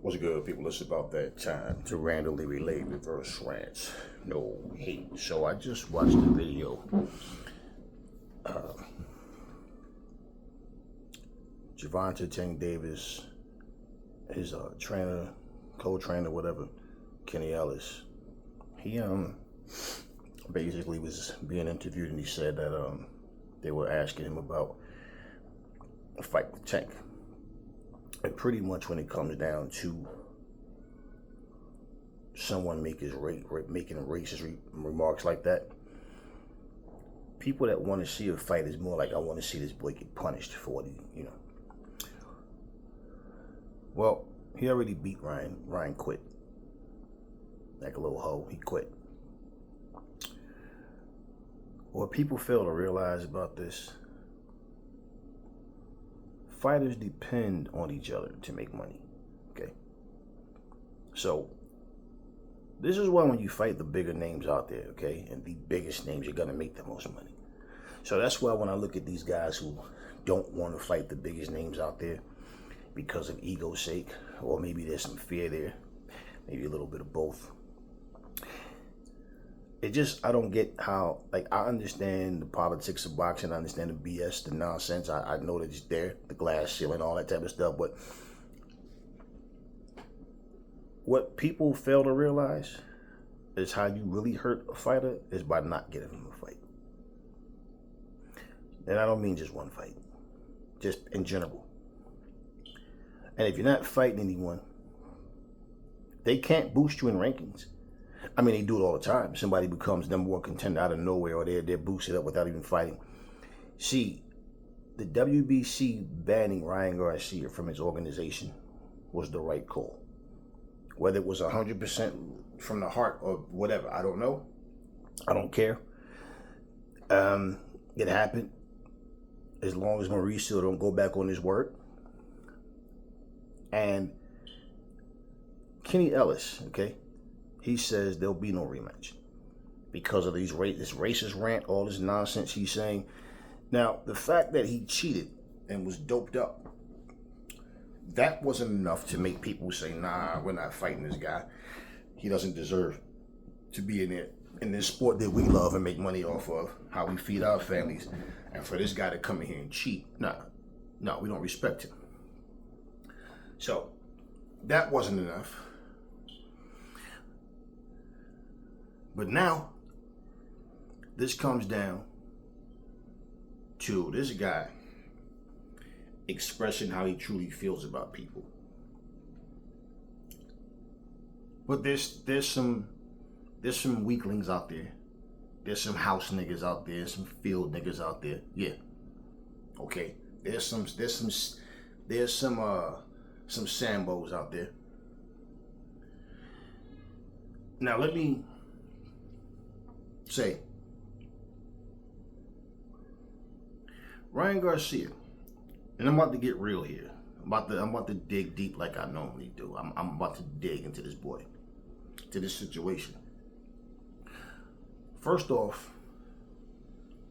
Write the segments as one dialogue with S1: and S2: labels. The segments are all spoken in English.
S1: What's good, people? It's about that time to randomly relay reverse rants. No hate. So I just watched the video. Javante Tank Davis, his trainer, co-trainer, whatever, Kenny Ellis. He basically was being interviewed, and he said that they were asking him about a fight with Tank. And pretty much when it comes down to someone making racist remarks like that, people that want to see a fight is more like, I want to see this boy get punished for what he. Well, he already beat Ryan. Ryan quit. Like a little hoe, he quit. What people fail to realize about this, fighters depend on each other to make money, okay? So, this is why when you fight the bigger names out there, okay, and the biggest names, you're gonna make the most money. So that's why when I look at these guys who don't want to fight the biggest names out there because of ego's sake, or maybe there's some fear there, maybe a little bit of both. I don't get how, like, I understand the politics of boxing, I understand the BS, the nonsense, I know that it's there, the glass ceiling, all that type of stuff, but what people fail to realize is how you really hurt a fighter is by not getting him a fight. And I don't mean just one fight, just in general. And if you're not fighting anyone, they can't boost you in rankings. I mean, they do it all the time. Somebody becomes number one contender out of nowhere, or they're boosted up without even fighting. See, the WBC banning Ryan Garcia from his organization was the right call. Whether it was 100% from the heart or whatever, I don't know. I don't care. It happened. As long as Mauricio don't go back on his word. And Kenny Ellis, okay, he says there'll be no rematch because of this racist rant, all this nonsense he's saying. Now, the fact that he cheated and was doped up, that wasn't enough to make people say, nah, we're not fighting this guy. He doesn't deserve to be in this sport that we love and make money off of, how we feed our families. And for this guy to come in here and cheat, no, we don't respect him. So, that wasn't enough. But now, this comes down to this guy expressing how he truly feels about people. But there's some weaklings out there. There's some house niggas out there, some field niggas out there. Yeah. Okay. There's some Sambos out there. Now let me say, Ryan Garcia, and I'm about to get real here. I'm about to dig deep like I normally do. I'm about to dig into this boy, to this situation. First off,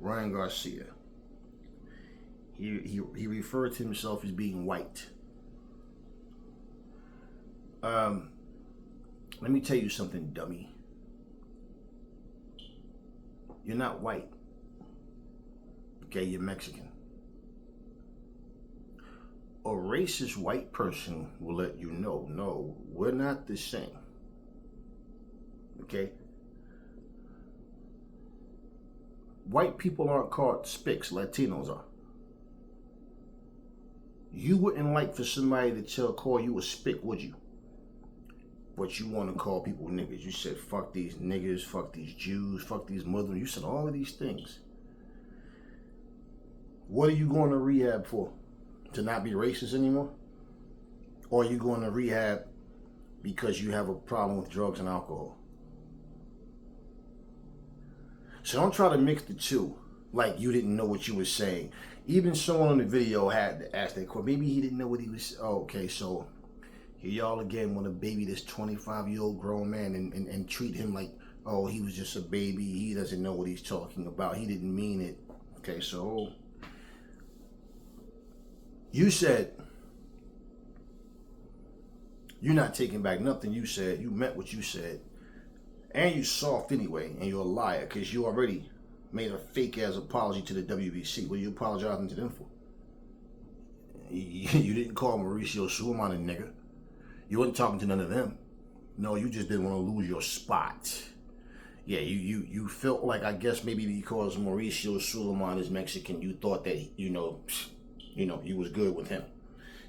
S1: Ryan Garcia, he referred to himself as being white. Let me tell you something, dummy. You're not white. Okay, you're Mexican. A racist white person will let you know, no, we're not the same. Okay? White people aren't called spics, Latinos are. You wouldn't like for somebody to call you a spick, would you? But you want to call people niggas. You said, fuck these niggas, fuck these Jews, fuck these Muslims. You said all of these things. What are you going to rehab for? To not be racist anymore? Or are you going to rehab because you have a problem with drugs and alcohol? So don't try to mix the two like you didn't know what you were saying. Even someone on the video had to ask that question. Maybe he didn't know what he was. Oh, okay, so here y'all again want to baby this 25-year-old grown man and treat him like, oh, he was just a baby. He doesn't know what he's talking about. He didn't mean it. Okay, so you said You're not taking back nothing you said. You meant what you said. And you soft anyway, and you're a liar because you already made a fake ass apology to the WBC. What are you apologizing to them for? You didn't call Mauricio Suleiman a nigga. You wasn't talking to none of them. No, you just didn't want to lose your spot. Yeah, you felt like, I guess maybe because Mauricio Suleiman is Mexican, you thought that you was good with him.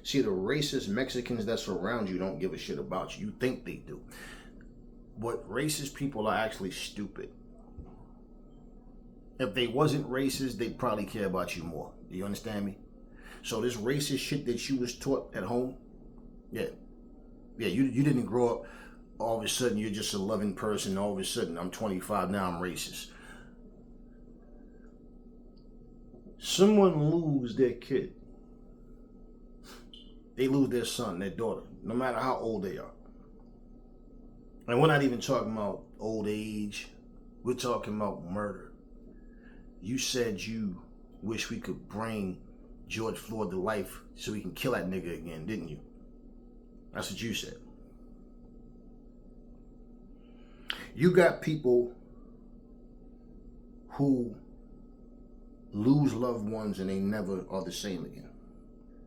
S1: See, the racist Mexicans that surround you don't give a shit about you. You think they do. But racist people are actually stupid. If they wasn't racist, they'd probably care about you more. Do you understand me? So this racist shit that you was taught at home, yeah, you didn't grow up, all of a sudden you're just a loving person, all of a sudden I'm 25, now I'm racist. Someone lose their kid. They lose their son, their daughter, no matter how old they are. And we're not even talking about old age. We're talking about murder. You said you wish we could bring George Floyd to life so we can kill that nigga again, didn't you? That's what you said. You got people who lose loved ones and they never are the same again.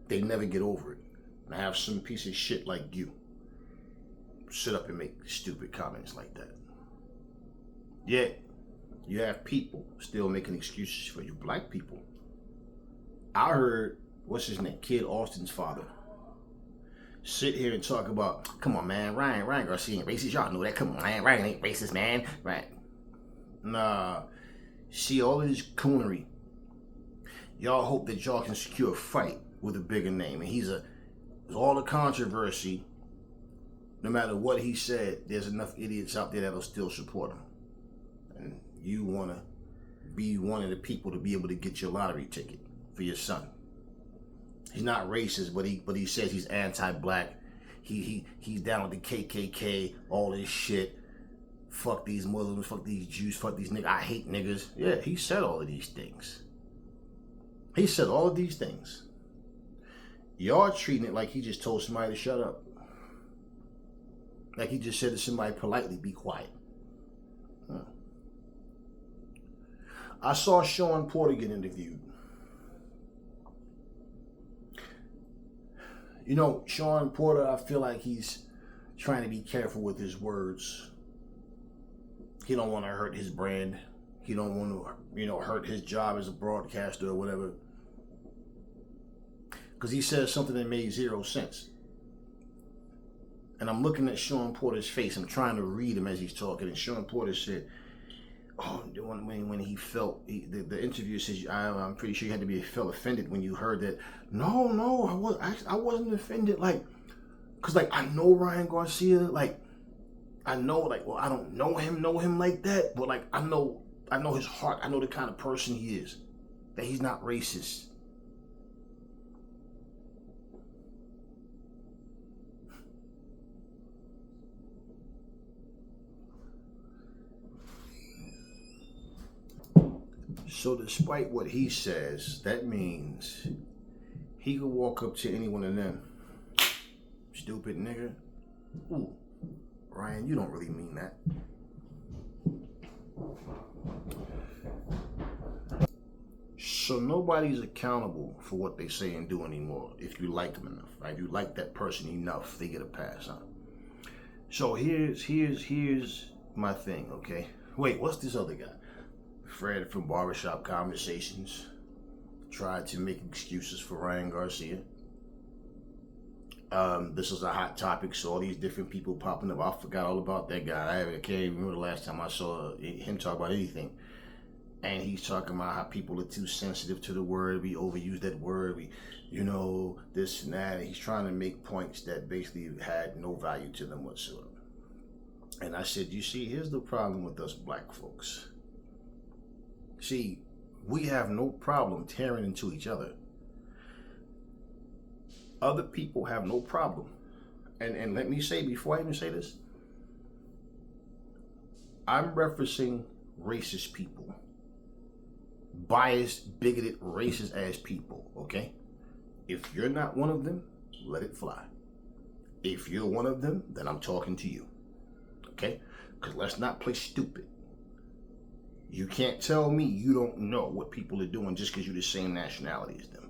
S1: They never get over it. And I have some piece of shit like you sit up and make stupid comments like that. Yet, you have people still making excuses for you. Black people. I heard, what's his name, Kid Austin's father, sit here and talk about, come on, man, Ryan Garcia ain't racist. Y'all know that. Come on, man, Ryan ain't racist, man. Right. Nah. See, all of this coonery, y'all hope that y'all can secure a fight with a bigger name. And all the controversy, no matter what he said, there's enough idiots out there that'll still support him. And you want to be one of the people to be able to get your lottery ticket for your son. He's not racist, but he says he's anti-black. He's down with the KKK, all this shit. Fuck these Muslims, fuck these Jews, fuck these niggas. I hate niggas. Yeah, he said all of these things. He said all of these things. Y'all treating it like he just told somebody to shut up. Like he just said to somebody politely, be quiet. I saw Sean Porter get interviewed. You know, Sean Porter, I feel like he's trying to be careful with his words. He don't want to hurt his brand. He don't want to, hurt his job as a broadcaster or whatever. Because he says something that made zero sense. And I'm looking at Sean Porter's face. I'm trying to read him as he's talking. And Sean Porter said, when he felt, the interviewer says, I'm pretty sure you had to felt offended when you heard that. No, I wasn't offended. Because I know Ryan Garcia. I know, I don't know him like that. But I know his heart. I know the kind of person he is. That he's not racist. So despite what he says, that means he could walk up to any one of them. Stupid nigga. Ooh, Ryan, you don't really mean that. So nobody's accountable for what they say and do anymore if you like them enough. Right? If you like that person enough, they get a pass on. So here's my thing, okay? Wait, what's this other guy? Fred from Barbershop Conversations tried to make excuses for Ryan Garcia. This is a hot topic, so all these different people popping up. I forgot all about that guy. I can't even remember the last time I saw him talk about anything. And he's talking about how people are too sensitive to the word. We overuse that word. This and that. And he's trying to make points that basically had no value to them whatsoever. And I said, you see, here's the problem with us black folks. See, we have no problem tearing into each other. Other people have no problem. And let me say, before I even say this, I'm referencing racist people. Biased, bigoted, racist ass people, okay? If you're not one of them, let it fly. If you're one of them, then I'm talking to you. Okay? Because let's not play stupid. You can't tell me you don't know what people are doing just because you're the same nationality as them.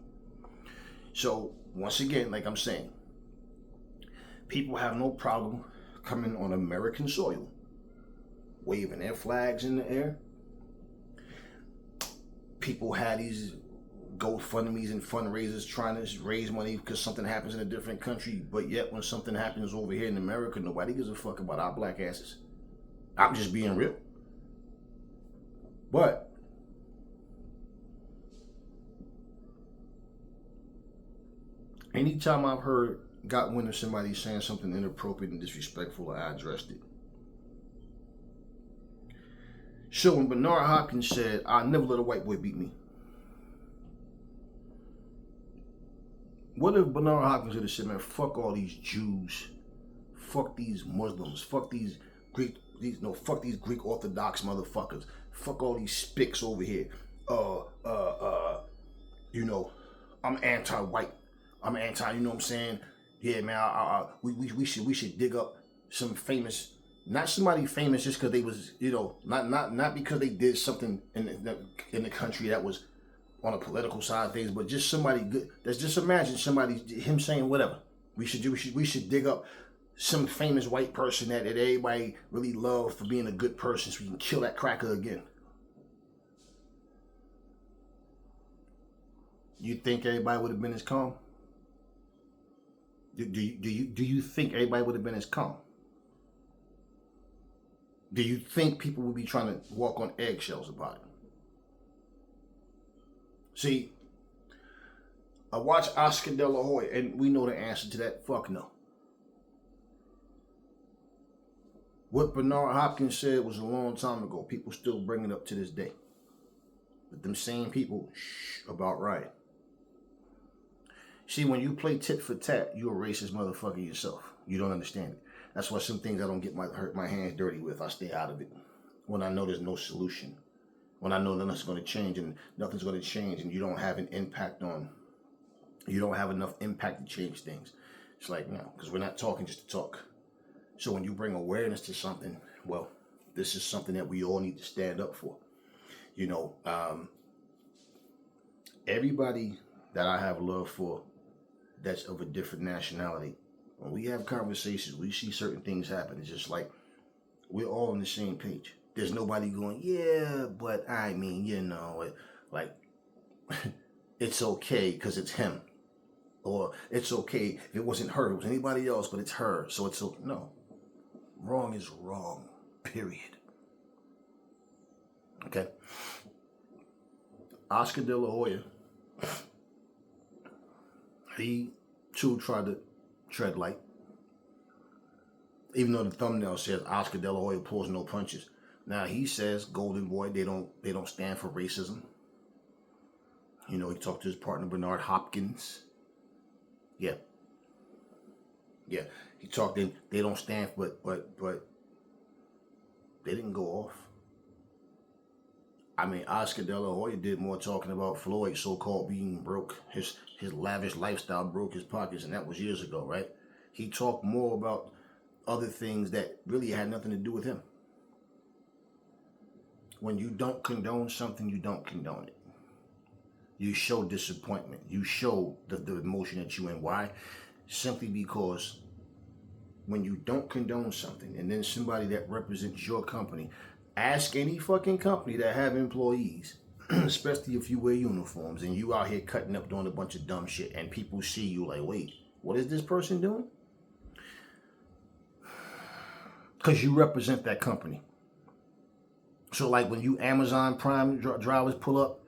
S1: So, once again, like I'm saying, people have no problem coming on American soil, waving their flags in the air. People had these GoFundMes and fundraisers trying to raise money because something happens in a different country, but yet when something happens over here in America, nobody gives a fuck about our black asses. I'm just being real. But anytime I've got wind of somebody saying something inappropriate and disrespectful, I addressed it. So when Bernard Hopkins said, "I'll never let a white boy beat me," what if Bernard Hopkins would have said, "Man, fuck all these Jews, fuck these Muslims, fuck these Greek Orthodox motherfuckers, fuck all these spics over here. I'm anti-white. I'm anti, you know what I'm saying? Yeah, man, we should dig up some famous, not somebody famous just because they was, not because they did something in the country that was on a political side of things, but just somebody good. Let's just imagine him saying whatever. We should dig up some famous white person that everybody really loved for being a good person, so we can kill that cracker again." You think everybody would have been as calm? Do you think everybody would have been as calm? Do you think people would be trying to walk on eggshells about it? See, I watched Oscar De La Hoya, and we know the answer to that. Fuck no. What Bernard Hopkins said was a long time ago. People still bring it up to this day. But them same people, about Ryan. See, when you play tit for tat, you're a racist motherfucker yourself. You don't understand it. That's why some things I don't get my hands dirty with. I stay out of it. When I know there's no solution. When I know nothing's going to change and nothing's going to change and you don't have enough impact to change things. It's like, no, because we're not talking just to talk. So when you bring awareness to something, well, this is something that we all need to stand up for. Everybody that I have love for that's of a different nationality, when we have conversations, we see certain things happen. It's just like we're all on the same page. There's nobody going, yeah, but I mean, it's okay because it's him. Or it's okay if it wasn't her, it was anybody else, but it's her. So it's okay. No. Wrong is wrong. Period. Okay? Oscar De La Hoya, he too tried to tread light. Even though the thumbnail says Oscar De La Hoya pulls no punches. Now he says, Golden Boy, they don't stand for racism. He talked to his partner Bernard Hopkins. Yeah. He talked in, they don't stand, but they didn't go off. I mean, Oscar De La Hoya did more talking about Floyd so-called being broke. His lavish lifestyle broke his pockets, and that was years ago, right? He talked more about other things that really had nothing to do with him. When you don't condone something, you don't condone it. You show disappointment. You show the emotion that you in. Why? Simply because when you don't condone something and then somebody that represents your company, ask any fucking company that have employees, especially if you wear uniforms and you out here cutting up doing a bunch of dumb shit and people see you like, wait, what is this person doing? Because you represent that company. So like when you Amazon Prime drivers pull up,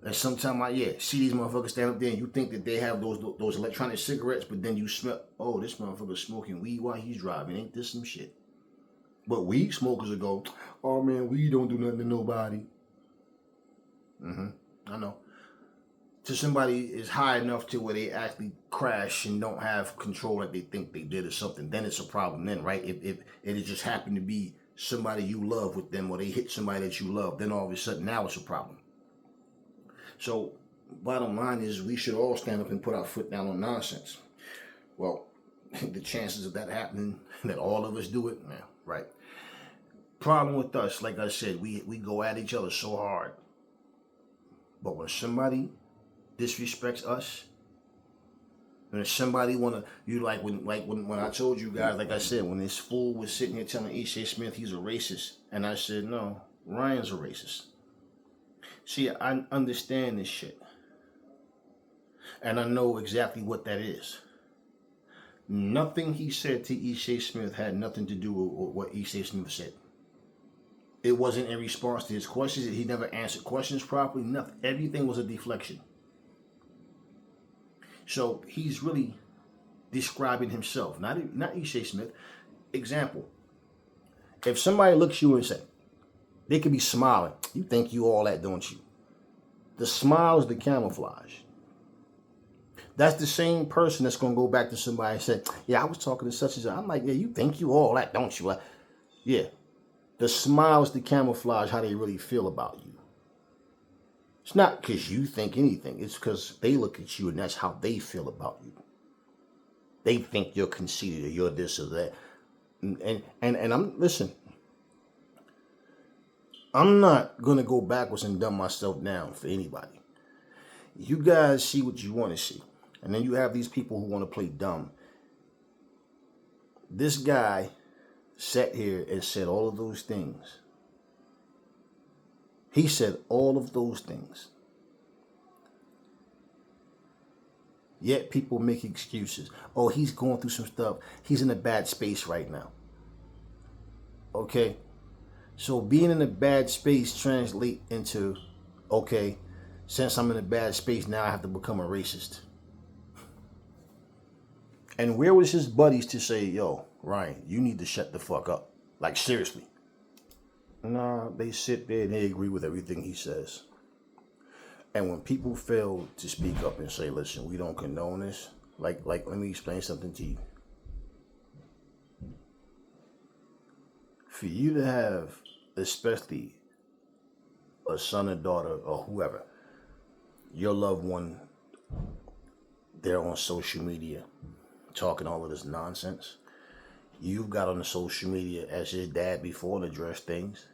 S1: and sometimes see these motherfuckers stand up there and you think that they have those electronic cigarettes, but then you smell, oh, this motherfucker's smoking weed while he's driving. Ain't this some shit? But weed smokers will go, oh man, weed don't do nothing to nobody. I know. To somebody is high enough to where they actually crash and don't have control like they think they did or something, then it's a problem then, right? If it just happened to be somebody you love with them or they hit somebody that you love, then all of a sudden now it's a problem. So bottom line is we should all stand up and put our foot down on nonsense. Well, the chances of that happening, that all of us do it, man, right? Problem with us, like I said, we go at each other so hard. But when somebody disrespects us, and if somebody wanna, you when I told you guys, like I said, when this fool was sitting here telling E.J. Smith he's a racist, and I said, no, Ryan's a racist. See, I understand this shit. And I know exactly what that is. Nothing he said to E.J. Smith had nothing to do with what E.J. Smith said. It wasn't in response to his questions. He never answered questions properly. Nothing. Everything was a deflection. So he's really describing himself, not E.J. Smith. Example: if somebody looks you and say, they could be smiling. You think you all that, don't you? The smile is the camouflage. That's the same person that's going to go back to somebody and say, yeah, I was talking to such and such. I'm like, yeah, you think you all that, don't you? Yeah. The smile is the camouflage, how they really feel about you. It's not because you think anything. It's because they look at you and that's how they feel about you. They think you're conceited or you're this or that. And listen, I'm not going to go backwards and dumb myself down for anybody. You guys see what you want to see. And then you have these people who want to play dumb. This guy sat here and said all of those things. He said all of those things. Yet people make excuses. Oh, he's going through some stuff. He's in a bad space right now. Okay? So being in a bad space translate into, okay, since I'm in a bad space, now I have to become a racist. And where was his buddies to say, yo, Ryan, you need to shut the fuck up? Like, seriously. Nah, they sit there and they agree with everything he says. And when people fail to speak up and say, listen, we don't condone this, like let me explain something to you. For you to have, especially a son or daughter or whoever, your loved one, they're on social media talking all of this nonsense. You've got on the social media as his dad before and addressed things.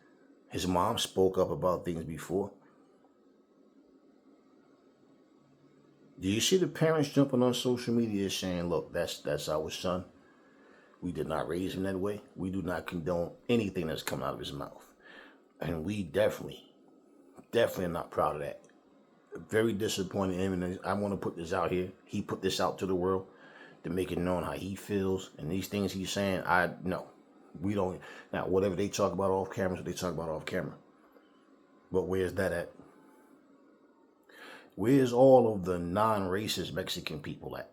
S1: His mom spoke up about things before. Do you see the parents jumping on social media saying, look, that's our son. We did not raise him that way. We do not condone anything that's coming out of his mouth. And we definitely are not proud of that. Very disappointed in him. And I want to put this out here. He put this out to the world to make it known how he feels. And these things he's saying, we don't. Now, whatever they talk about off camera, what they talk about off camera. But where's that at? Where's all of the non-racist Mexican people at?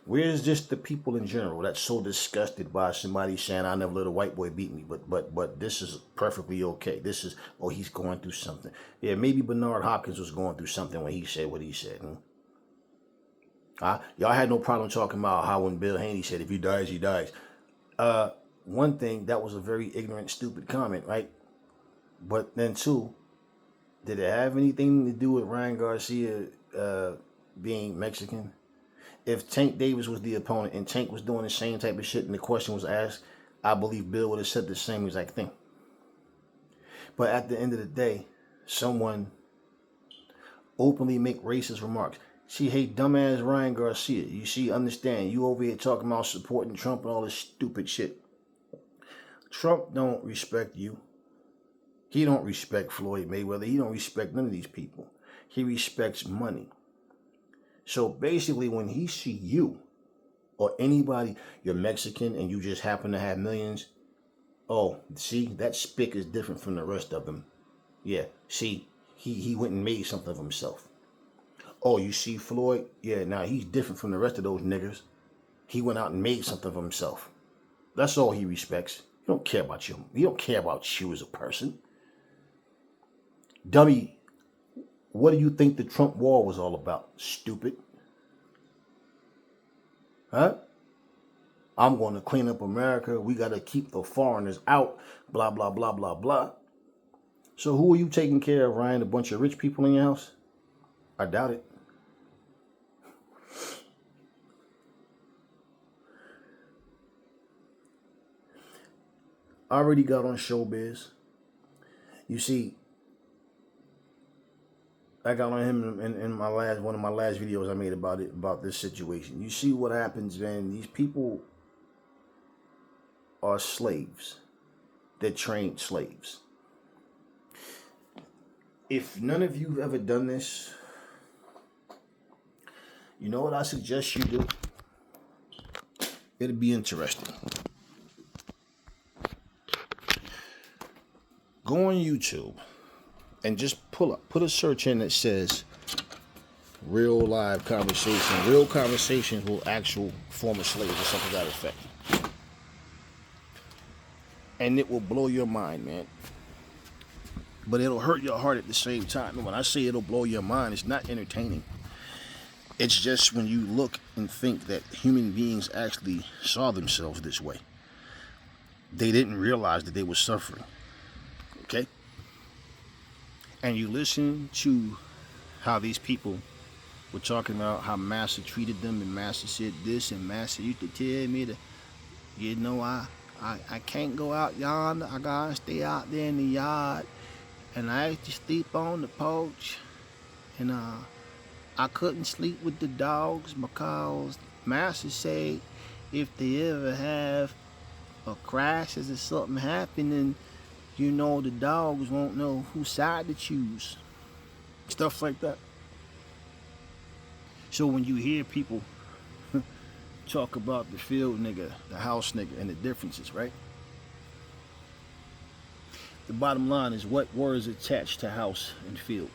S1: Where's just the people in general that's so disgusted by somebody saying, I never let a white boy beat me, but this is perfectly okay. This is, he's going through something. Yeah, maybe Bernard Hopkins was going through something when he said what he said. Y'all had no problem talking about how when Bill Haney said, if he dies, he dies. One thing, that was a very ignorant, stupid comment, right? But then two, did it have anything to do with Ryan Garcia being Mexican? If Tank Davis was the opponent and Tank was doing the same type of shit and the question was asked, I believe Bill would have said the same exact thing. But at the end of the day, someone openly make racist remarks. See, hey, dumbass Ryan Garcia, you see, understand, you over here talking about supporting Trump and all this stupid shit. Trump don't respect you. He don't respect Floyd Mayweather. He don't respect none of these people. He respects money. So basically, when he see you or anybody, you're Mexican and you just happen to have millions, see, that spick is different from the rest of them. Yeah, see, he went and made something of himself. Oh, you see Floyd? Yeah, now he's different from the rest of those niggers. He went out and made something of himself. That's all he respects. He don't care about you. He don't care about you as a person. Dummy. What do you think the Trump wall was all about? Stupid. Huh? I'm going to clean up America. We got to keep the foreigners out. Blah, blah, blah, blah, blah. So who are you taking care of, Ryan? A bunch of rich people in your house? I doubt it. I already got on Showbiz. You see, I got on him in my last one of my last videos I made about this situation. You see what happens, man. These people are slaves. They're trained slaves. If none of you have ever done this, you know what I suggest you do? It'll be interesting. Go on YouTube and just put a search in that says real live conversation, real conversations with actual former slaves or something to that effect. And it will blow your mind, man. But it'll hurt your heart at the same time. And when I say it'll blow your mind, it's not entertaining. It's just when you look and think that human beings actually saw themselves this way. They didn't realize that they were suffering. Okay? And you listen to how these people were talking about how Master treated them, and Master said this, and Master used to tell me that, you know, I can't go out yonder. I gotta stay out there in the yard, and I used to sleep on the porch, and I couldn't sleep with the dogs because Master said if they ever have a crisis or something happening, you know, the dogs won't know whose side to choose. Stuff like that. So when you hear people talk about the field nigga, the house nigga, and the differences, right? The bottom line is what words attached to house and field.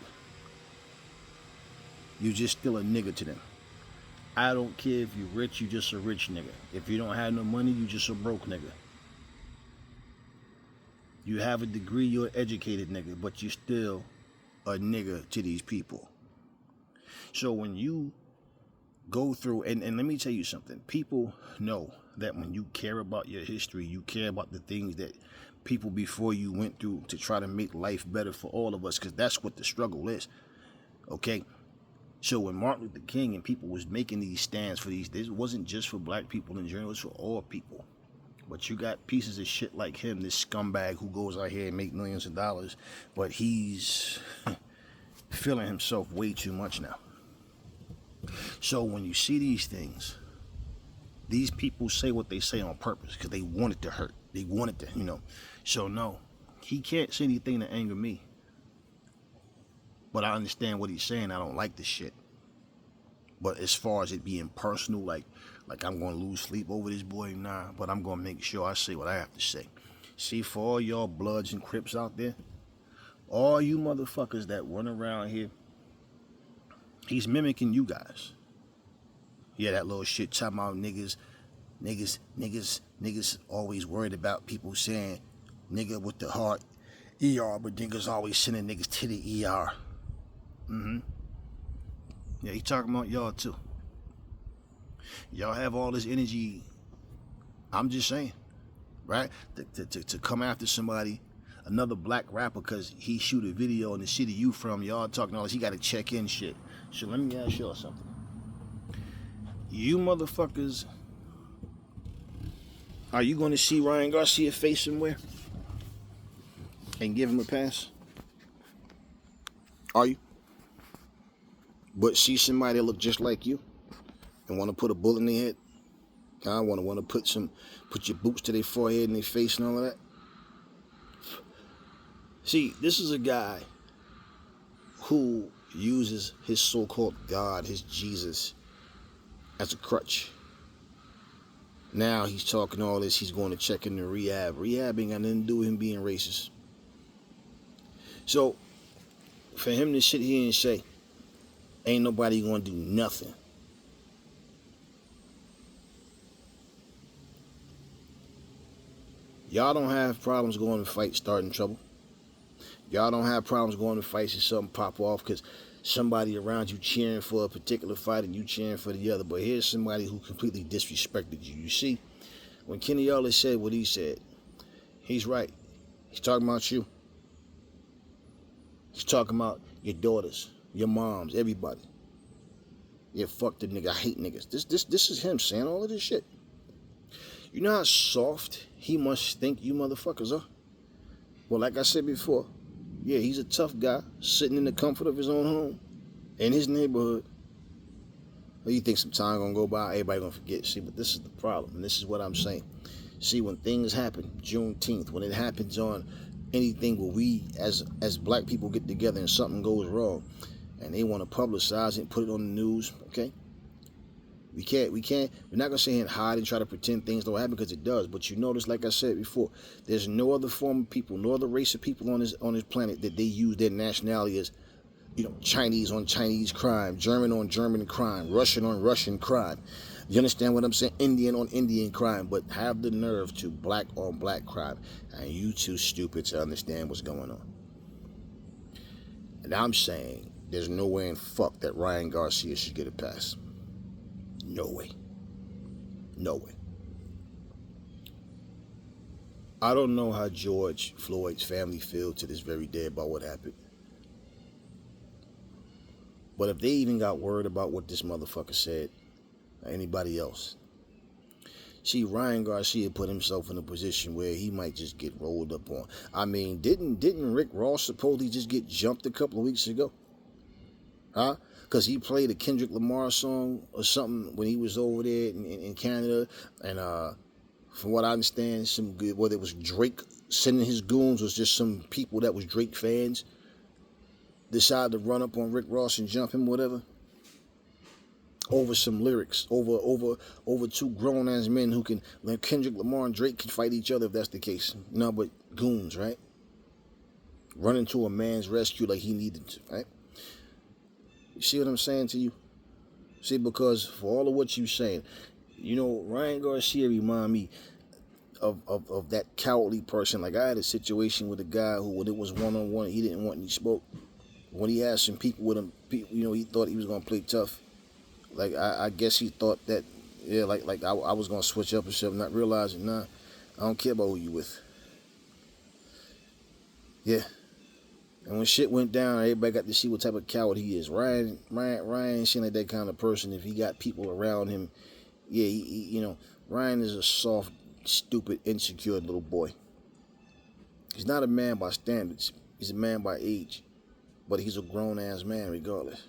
S1: You just still a nigga to them. I don't care if you're rich, you just a rich nigga. If you don't have no money, you just a broke nigga. You have a degree, you're an educated nigga, but you still a nigga to these people. So when you go through, and let me tell you something, people know that when you care about your history, you care about the things that people before you went through to try to make life better for all of us, because that's what the struggle is. Okay? So when Martin Luther King and people was making these stands for these, this wasn't just for black people in general, it was for all people. But you got pieces of shit like him, this scumbag who goes out here and make millions of dollars, but he's feeling himself way too much now. So when you see these things, these people say what they say on purpose because they want it to hurt. They want it to, you know. So no, he can't say anything to anger me. But I understand what he's saying. I don't like the shit. But as far as it being personal, like I'm going to lose sleep over this boy, nah. But I'm going to make sure I say what I have to say. See, for all y'all Bloods and Crips out there, all you motherfuckers that run around here, he's mimicking you guys. Yeah, that little shit talking about niggas always worried about people saying nigga with the heart ER, but niggas always sending niggas to the ER. Yeah, he talking about y'all too. Y'all have all this energy, I'm just saying, right? To come after somebody, another black rapper, because he shoot a video in the city you from, y'all talking all this, he got to check in shit. So let me ask y'all something. You motherfuckers, are you going to see Ryan Garcia face somewhere and give him a pass? Are you? But see somebody that look just like you and want to put a bullet in their head? I want to put your boots to their forehead and their face and all of that. See, this is a guy who uses his so-called God, his Jesus, as a crutch. Now he's talking all this, he's going to check into rehab. Rehab ain't got nothing to do with him being racist. So, for him to sit here and say, ain't nobody going to do nothing. Y'all don't have problems going to fight, starting trouble. Y'all don't have problems going to fights and something pop off because somebody around you cheering for a particular fight and you cheering for the other. But here's somebody who completely disrespected you. You see, when Kenny Ellis said what he said, he's right. He's talking about you. He's talking about your daughters, your moms, everybody. Yeah, fuck the nigga. I hate niggas. This is him saying all of this shit. You know how soft he must think you motherfuckers are? Well, like I said before, yeah, he's a tough guy sitting in the comfort of his own home in his neighborhood. Well, you think some time gonna go by, everybody gonna forget. See, but this is the problem, and this is what I'm saying. See, when things happen, Juneteenth, when it happens on anything where we as black people get together and something goes wrong, and they want to publicize it and put it on the news, okay? We're not gonna sit here and hide and try to pretend things don't happen, because it does. But you notice, like I said before, there's no other form of people, no other race of people on this planet that they use their nationality as, Chinese on Chinese crime, German on German crime, Russian on Russian crime. You understand what I'm saying? Indian on Indian crime, but have the nerve to black on black crime. And you too stupid to understand what's going on. And I'm saying there's no way in fuck that Ryan Garcia should get a pass. No way. No way. I don't know how George Floyd's family feel to this very day about what happened. But if they even got word about what this motherfucker said, or anybody else, see, Ryan Garcia put himself in a position where he might just get rolled up on. I mean, didn't Rick Ross supposedly just get jumped a couple of weeks ago? Huh? Because he played a Kendrick Lamar song or something when he was over there in Canada. And from what I understand, whether it was Drake sending his goons or just some people that was Drake fans, decided to run up on Rick Ross and jump him, whatever, over some lyrics, over two grown-ass men who can, like Kendrick Lamar and Drake, can fight each other if that's the case. No, but goons, right? Running to a man's rescue like he needed to, right? You see what I'm saying to you? See, because for all of what you're saying, Ryan Garcia remind me of that cowardly person. Like, I had a situation with a guy who, when it was one-on-one, he didn't want any smoke. When he had some people with him, he thought he was going to play tough. Like, I guess he thought that, yeah, like I was going to switch up and stuff, not realizing, nah, I don't care about who you with. Yeah. And when shit went down, everybody got to see what type of coward he is. Ryan seemed like that kind of person. If he got people around him, yeah, Ryan is a soft, stupid, insecure little boy. He's not a man by standards. He's a man by age. But he's a grown-ass man regardless.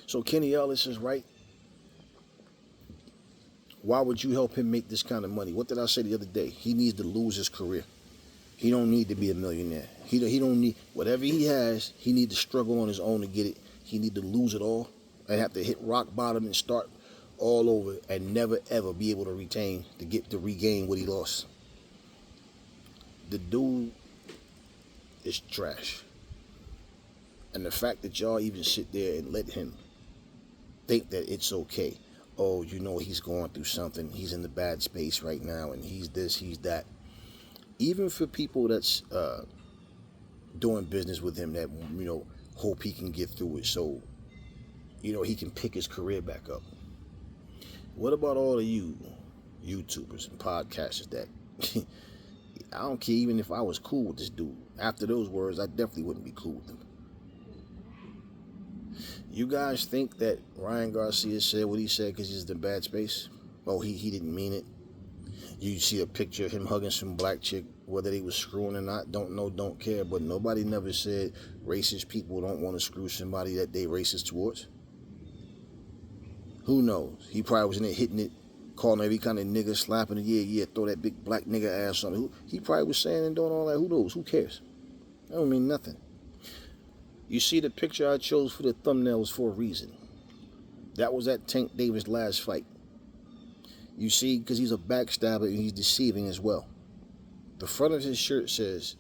S1: So Kenny Ellis is right. Why would you help him make this kind of money? What did I say the other day? He needs to lose his career. He don't need to be a millionaire. He don't need, whatever he has, he need to struggle on his own to get it. He need to lose it all and have to hit rock bottom and start all over and never ever be able to regain what he lost. The dude is trash. And the fact that y'all even sit there and let him think that it's okay. Oh, he's going through something. He's in the bad space right now, and he's this, he's that. Even for people that's doing business with him that, hope he can get through it so, he can pick his career back up. What about all of you YouTubers and podcasters that, I don't care even if I was cool with this dude. After those words, I definitely wouldn't be cool with him. You guys think that Ryan Garcia said what he said because he's in a bad space? Oh, he didn't mean it. You see a picture of him hugging some black chick, whether they was screwing or not, don't know, don't care. But nobody never said racist people don't want to screw somebody that they racist towards. Who knows? He probably was in there hitting it, calling every kind of nigga, slapping it, yeah, throw that big black nigga ass on it. He probably was saying and doing all that. Who knows? Who cares? That don't mean nothing. You see, the picture I chose for the thumbnail was for a reason. That was at Tank Davis' last fight. You see, because he's a backstabber and he's deceiving as well. The front of his shirt says,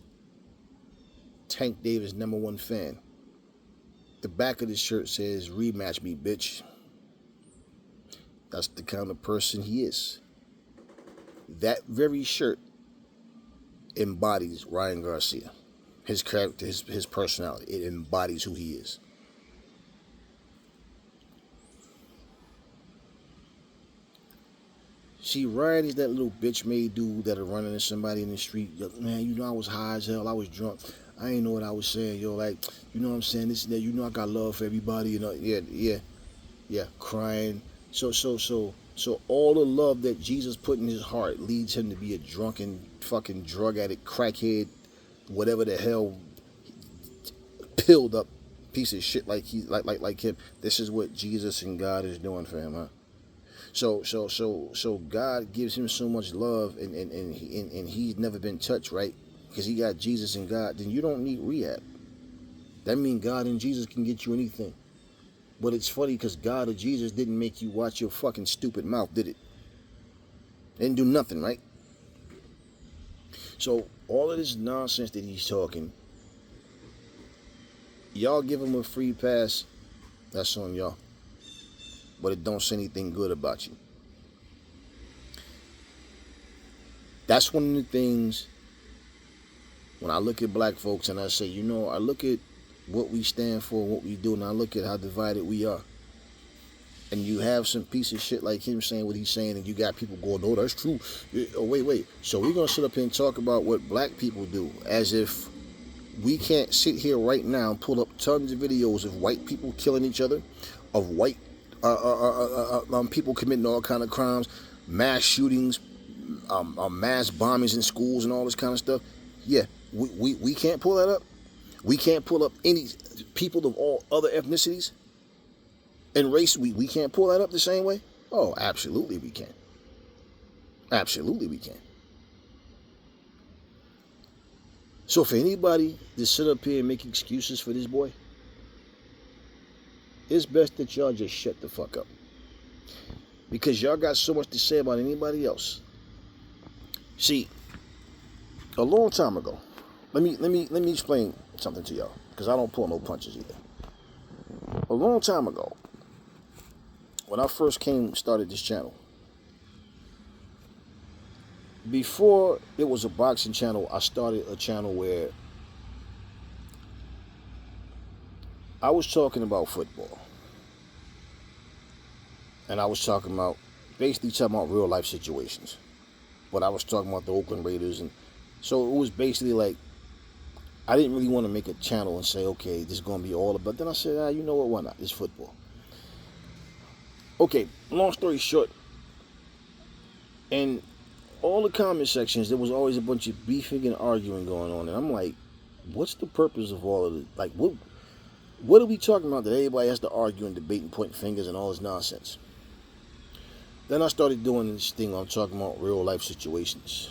S1: Tank Davis #1 fan. The back of his shirt says, rematch me, bitch. That's the kind of person he is. That very shirt embodies Ryan Garcia. His character, his personality. It embodies who he is. See, Ryan is that little bitch-made dude that'll run into somebody in the street. Man, I was high as hell. I was drunk. I ain't know what I was saying. Like, what I'm saying? This and that. I got love for everybody. Yeah, crying. So, So all the love that Jesus put in his heart leads him to be a drunken, fucking drug addict, crackhead, whatever the hell, pilled up piece of shit like him. This is what Jesus and God is doing for him, huh? So God gives him so much love, and he's never been touched, right? Because he got Jesus and God. Then you don't need rehab. That means God and Jesus can get you anything. But it's funny because God or Jesus didn't make you watch your fucking stupid mouth, did it? Didn't do nothing, right? So all of this nonsense that he's talking, y'all give him a free pass, that's on y'all. But it don't say anything good about you. That's one of the things when I look at black folks and I say, you know, I look at what we stand for, what we do, and I look at how divided we are. And you have some piece of shit like him saying what he's saying, and you got people going, oh, that's true. Oh, wait. So we're going to sit up here and talk about what black people do as if we can't sit here right now and pull up tons of videos of white people killing each other, of white people committing all kind of crimes, mass shootings, mass bombings in schools and all this kind of stuff. Yeah, we can't pull that up. We can't pull up any people of all other ethnicities and race. We can't pull that up the same way. Oh, absolutely we can. Absolutely we can. So for anybody to sit up here and make excuses for this boy, it's best that y'all just shut the fuck up. Because y'all got so much to say about anybody else. See, a long time ago, let me explain something to y'all, because I don't pull no punches either. A long time ago, when I first started this channel, before it was a boxing channel, I started a channel where I was talking about football. And I was basically talking about real life situations. But I was talking about the Oakland Raiders. And so it was basically like, I didn't really want to make a channel and say, okay, this is going to be all about. But then I said, you know what, why not? It's football. Okay, long story short, in all the comment sections, there was always a bunch of beefing and arguing going on. And I'm like, what's the purpose of all of it? Like, what are we talking about that everybody has to argue and debate and point fingers and all this nonsense? Then I started doing this thing. I'm talking about real life situations.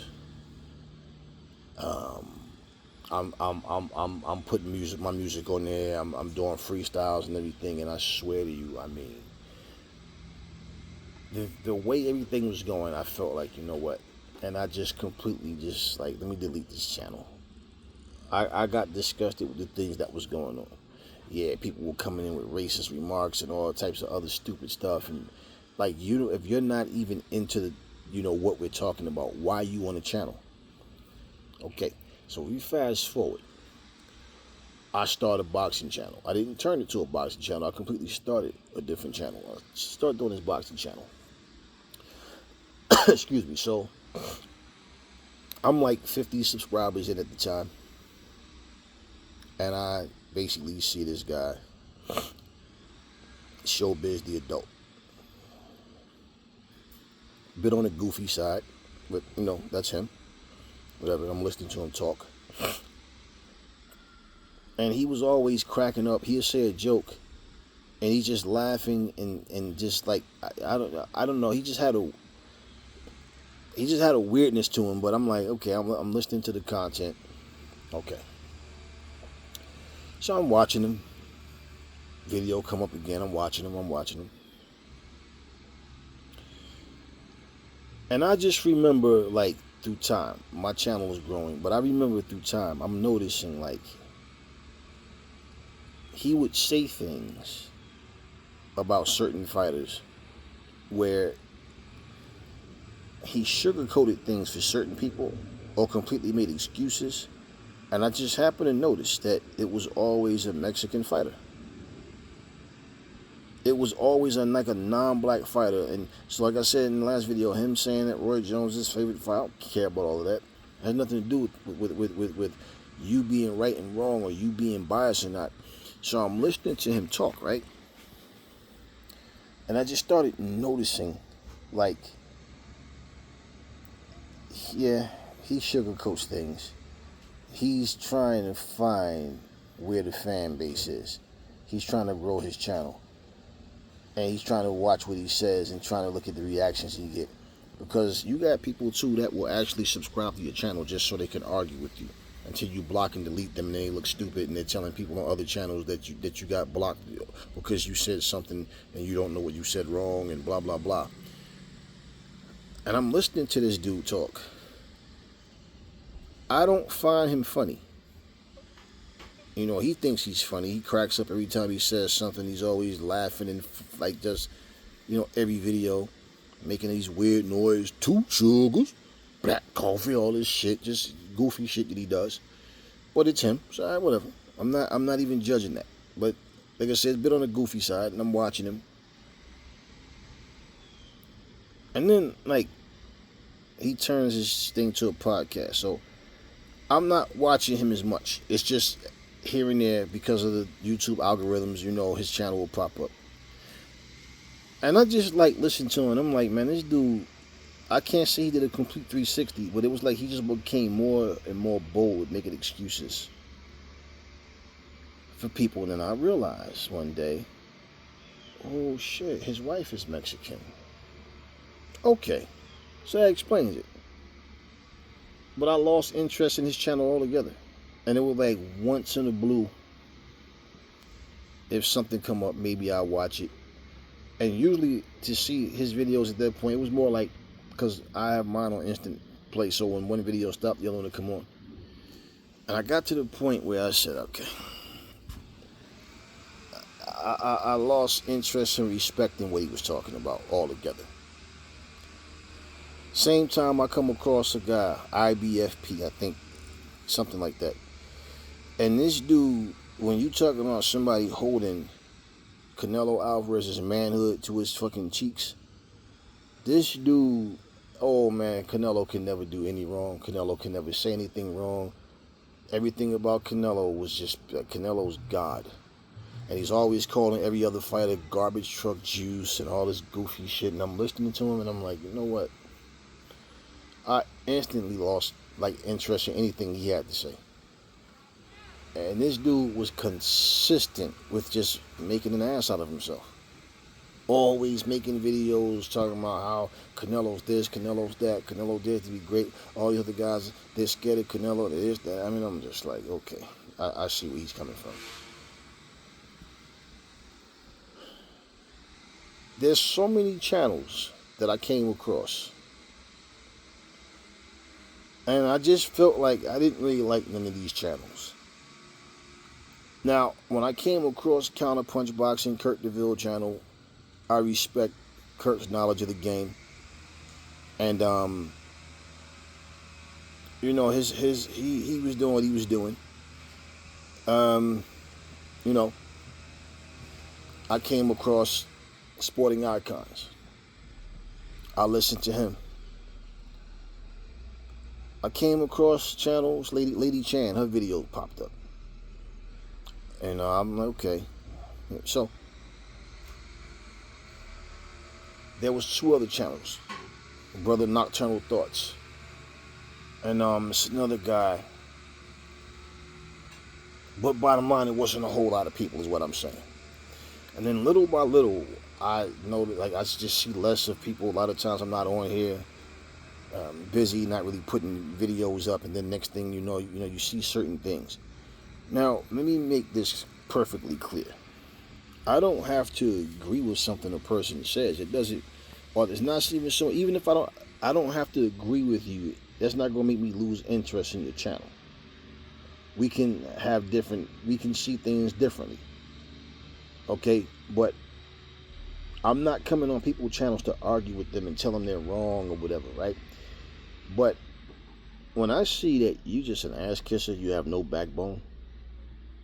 S1: I'm putting my music on there. I'm doing freestyles and everything. And I swear to you, I mean, the way everything was going, I felt like, you know what? And I just completely let me delete this channel. I got disgusted with the things that was going on. Yeah, people were coming in with racist remarks and all types of other stupid stuff. And like, if you're not even into what we're talking about, why are you on the channel? Okay, so we fast forward. I started a boxing channel. I didn't turn it to a boxing channel. I completely started a different channel. I started doing this boxing channel. Excuse me. So I'm like 50 subscribers in at the time. And I basically see this guy, Showbiz the Adult. Bit on the goofy side, but that's him. Whatever, I'm listening to him talk. And he was always cracking up. He'll say a joke, and he's just laughing and just like, I don't know. He just had a weirdness to him. But I'm like, okay, I'm listening to the content. Okay. So I'm watching him. Video come up again. I'm watching him. And I just remember, like, through time, my channel was growing, but I remember through time, I'm noticing, like, he would say things about certain fighters where he sugarcoated things for certain people or completely made excuses. And I just happened to notice that it was always a Mexican fighter. It was always a non-black fighter. And so, like I said in the last video, him saying that Roy Jones is his favorite fighter, I don't care about all of that. It has nothing to do with you being right and wrong or you being biased or not. So I'm listening to him talk, right? And I just started noticing like, yeah, he sugarcoats things. He's trying to find where the fan base is. He's trying to grow his channel. And he's trying to watch what he says and trying to look at the reactions he get. Because you got people too that will actually subscribe to your channel just so they can argue with you until you block and delete them and they look stupid and they're telling people on other channels that you got blocked because you said something and you don't know what you said wrong and blah blah blah. And I'm listening to this dude talk. I don't find him funny. You know, he thinks he's funny. He cracks up every time he says something. He's always laughing and like just, you know, every video making these weird noise, 2 sugars, black coffee, all this shit, just goofy shit that he does. But it's him, so right, whatever. I'm not even judging that. But like I said, it's a bit on the goofy side, and I'm watching him. And then like he turns his thing to a podcast, so I'm not watching him as much. It's just here and there because of the YouTube algorithms. You know, his channel will pop up. And I just like listen to him. I'm like, man, this dude, I can't say he did a complete 360, but it was like he just became more and more bold, making excuses for people. And then I realized one day, oh shit, his wife is Mexican. Okay, so that explains it. But I lost interest in his channel altogether. And it was like once in a blue, if something come up, maybe I'll watch it. And usually to see his videos at that point, it was more like, because I have mine on instant play, so when one video stopped, the other one would come on. And I got to the point where I said, okay, I lost interest in respecting what he was talking about altogether. Same time I come across a guy, IBFP, I think, something like that. And this dude, when you talking about somebody holding Canelo Alvarez's manhood to his fucking cheeks, this dude, oh man, Canelo can never do any wrong. Canelo can never say anything wrong. Everything about Canelo was just, Canelo's God. And he's always calling every other fighter garbage truck juice and all this goofy shit. And I'm listening to him and I'm like, you know what? I instantly lost like interest in anything he had to say. And this dude was consistent with just making an ass out of himself. Always making videos talking about how Canelo's this, Canelo's that, Canelo did to be great. All the other guys, they're scared of Canelo, they're this, that. I mean, I'm just like, okay, I see where he's coming from. There's so many channels that I came across. And I just felt like I didn't really like none of these channels. Now, when I came across Counterpunch Boxing, Kurt DeVille channel, I respect Kurt's knowledge of the game. And, you know, he was doing what he was doing. You know, I came across Sporting Icons. I listened to him. I came across channels, Lady Chan, her video popped up. And I'm like, okay. So, there was 2 other channels. Brother Nocturnal Thoughts. And it's another guy. But bottom line, it wasn't a whole lot of people is what I'm saying. And then little by little, I noticed, like, I just see less of people. A lot of times I'm not on here. Busy, not really putting videos up, and then next thing you know, you see certain things. Now, let me make this perfectly clear. I don't have to agree with something a person says. It doesn't, or it's not even so. Even if I don't have to agree with you. That's not gonna make me lose interest in your channel. We can see things differently. Okay, but I'm not coming on people's channels to argue with them and tell them they're wrong or whatever, right? But when I see that you just an ass kisser, you have no backbone,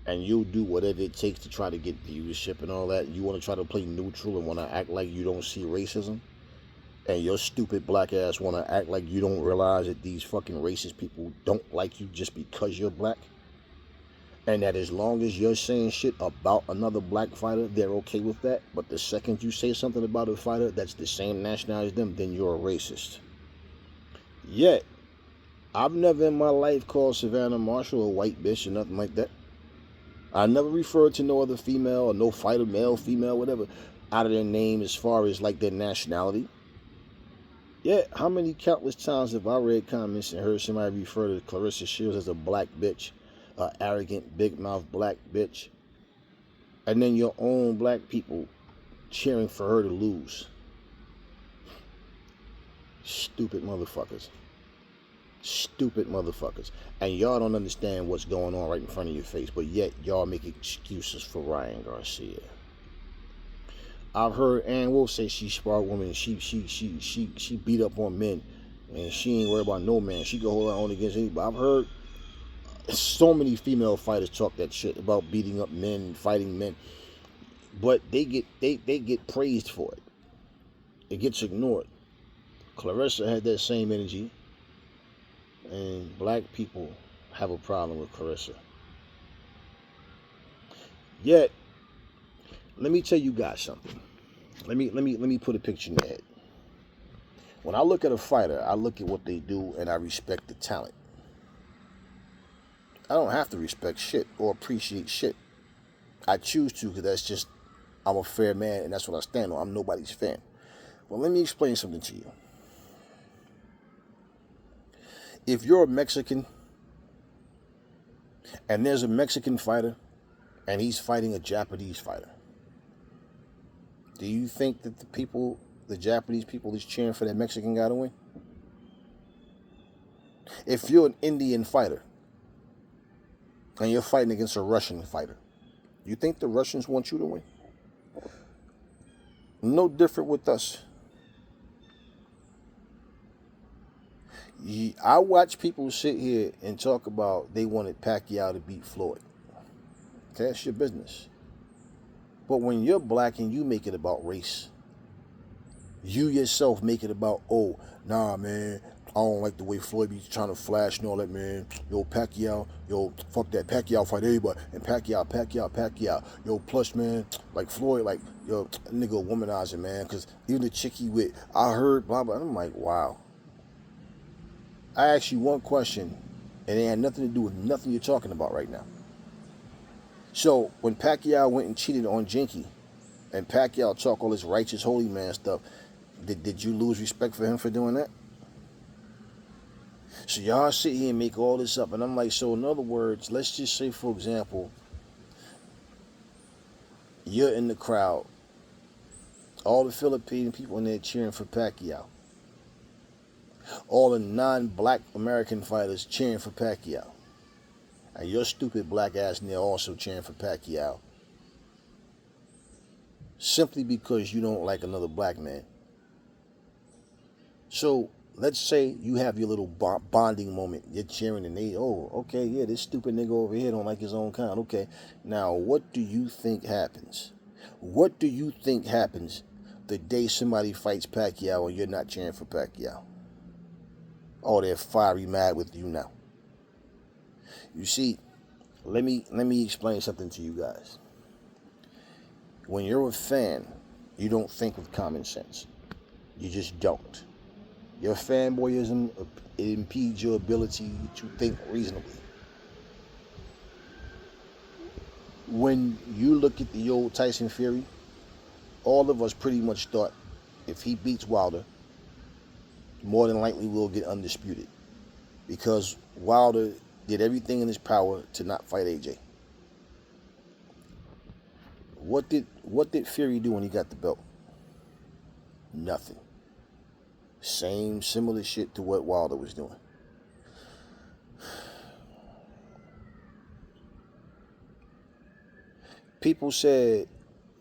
S1: and you'll do whatever it takes to try to get viewership and all that, you want to try to play neutral and want to act like you don't see racism, and your stupid black ass want to act like you don't realize that these fucking racist people don't like you just because you're black, And that as long as you're saying shit about another black fighter, they're okay with that. But the second you say something about a fighter that's the same nationality as them, then you're a racist. Yet, I've never in my life called Savannah Marshall a white bitch or nothing like that. I never referred to no other female or no fighter, male, female, whatever, out of their name as far as like their nationality. Yeah, how many countless times have I read comments and heard somebody refer to Clarissa Shields as a black bitch, a arrogant, big mouth black bitch, and then your own black people cheering for her to lose? Stupid motherfuckers. Stupid motherfuckers. And y'all don't understand what's going on right in front of your face, but yet y'all make excuses for Ryan Garcia. I've heard Ann Wolf say she sparred women, she beat up on men, and she ain't worried about no man. She can hold her own against anybody. I've heard so many female fighters talk that shit about beating up men and fighting men, but they get praised for it. It gets ignored. Clarissa had that same energy, and black people have a problem with Clarissa. Yet, let me tell you guys something. Let me put a picture in your head. When I look at a fighter, I look at what they do and I respect the talent. I don't have to respect shit or appreciate shit. I choose to because that's just, I'm a fair man and that's what I stand on. I'm nobody's fan. Well, let me explain something to you. If you're a Mexican and there's a Mexican fighter and he's fighting a Japanese fighter, do you think that the Japanese people is cheering for that Mexican guy to win? If you're an Indian fighter and you're fighting against a Russian fighter, you think the Russians want you to win? No different with us. I watch people sit here and talk about they wanted Pacquiao to beat Floyd. Okay, that's your business. But when you're black and you make it about race, you yourself make it about, oh, nah, man, I don't like the way Floyd be trying to flash and all that, man. Yo, Pacquiao, yo, fuck that. Pacquiao fight everybody. And Pacquiao. Yo, plus, man, like Floyd, like, yo, nigga womanizer, man. Because even the chick he with, I heard, blah, blah. I'm like, wow. I asked you one question, and it had nothing to do with nothing you're talking about right now. So, when Pacquiao went and cheated on Jinky, and Pacquiao talk all this righteous holy man stuff, did you lose respect for him for doing that? So y'all sit here and make all this up, and I'm like, so in other words, let's just say, for example, you're in the crowd, all the Filipino people in there cheering for Pacquiao, all the non-black American fighters cheering for Pacquiao, and your stupid black ass in there also cheering for Pacquiao, simply because you don't like another black man. So let's say you have your little bonding moment. You're cheering and they, oh, okay, yeah, this stupid nigga over here don't like his own kind. Okay, now what do you think happens? What do you think happens the day somebody fights Pacquiao and you're not cheering for Pacquiao? Oh, they're fiery mad with you now. You see, let me explain something to you guys. When you're a fan, you don't think with common sense. You just don't. Your fanboyism, it impedes your ability to think reasonably. When you look at the old Tyson Fury, all of us pretty much thought if he beats Wilder, more than likely we'll get undisputed. Because Wilder did everything in his power to not fight AJ. What did Fury do when he got the belt? Nothing. Similar shit to what Wilder was doing. People said,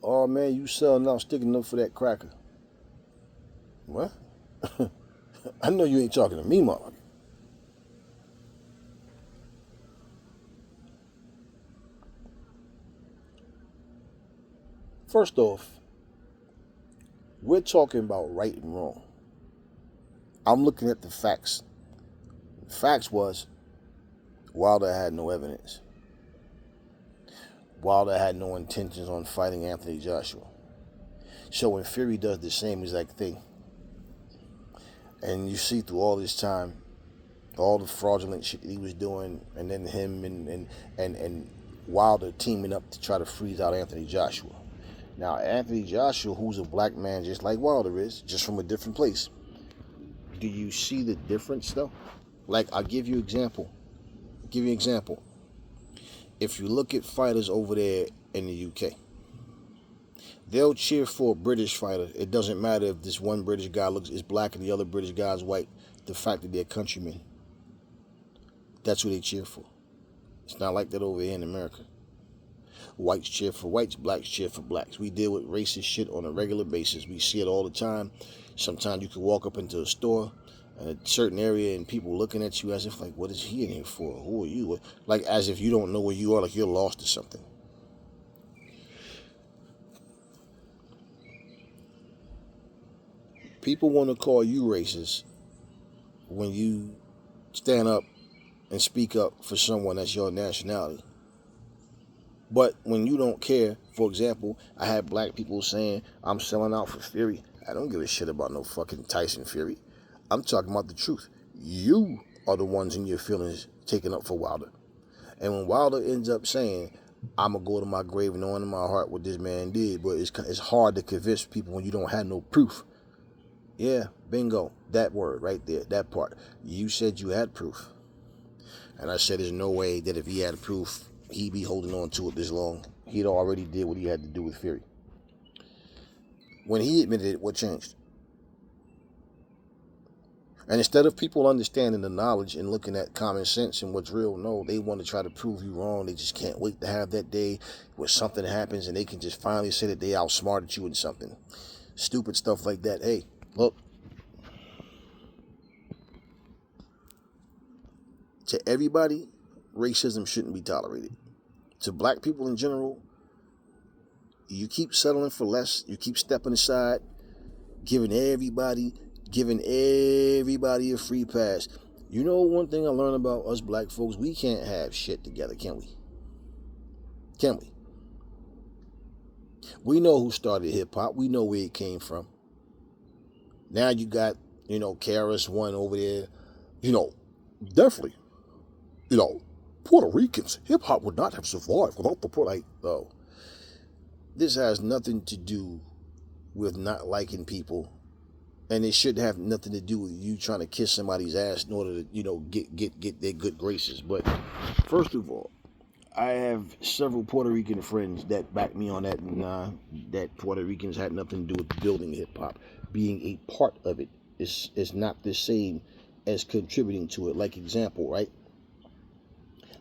S1: oh man, you selling out sticking up for that cracker. What? I know you ain't talking to me, motherfucker. First off, we're talking about right and wrong. I'm looking at the facts. The facts was Wilder had no evidence. Wilder had no intentions on fighting Anthony Joshua. So when Fury does the same exact thing, and you see through all this time, all the fraudulent shit that he was doing, and then him and Wilder teaming up to try to freeze out Anthony Joshua. Now, Anthony Joshua, who's a black man just like Wilder is, just from a different place. Do you see the difference, though? Like, I'll give you an example. If you look at fighters over there in the UK, they'll cheer for a British fighter. It doesn't matter if this one British guy is black and the other British guy is white. The fact that they're countrymen, that's who they cheer for. It's not like that over here in America. Whites cheer for whites, blacks cheer for blacks. We deal with racist shit on a regular basis. We see it all the time. Sometimes you can walk up into a store in a certain area and people looking at you as if like, what is he in here for? Who are you? Like as if you don't know where you are, like you're lost or something. People want to call you racist when you stand up and speak up for someone that's your nationality. But when you don't care, for example, I had black people saying, I'm selling out for Fury. I don't give a shit about no fucking Tyson Fury. I'm talking about the truth. You are the ones in your feelings taking up for Wilder. And when Wilder ends up saying, I'm going to go to my grave knowing in my heart what this man did, but it's hard to convince people when you don't have no proof. Yeah, bingo. That word right there, that part. You said you had proof. And I said there's no way that if he had proof, he'd be holding on to it this long. He'd already did what he had to do with Fury. When he admitted it, what changed? And instead of people understanding the knowledge and looking at common sense and what's real, no, they want to try to prove you wrong. They just can't wait to have that day where something happens and they can just finally say that they outsmarted you in something. Stupid stuff like that. Hey, look. To everybody, racism shouldn't be tolerated. To black people in general, you keep settling for less, you keep stepping aside, giving everybody a free pass. You know one thing I learned about us black folks, we can't have shit together, can we? Can we? We know who started hip-hop. We know where it came from. Now you got, KRS-One over there. Definitely. Puerto Ricans, hip-hop would not have survived without the Puerto Rican. Oh. This has nothing to do with not liking people. And it should have nothing to do with you trying to kiss somebody's ass in order to, get their good graces. But first of all, I have several Puerto Rican friends that back me on that. That Puerto Ricans had nothing to do with building hip-hop. Being a part of it is not the same as contributing to it. Like example, right?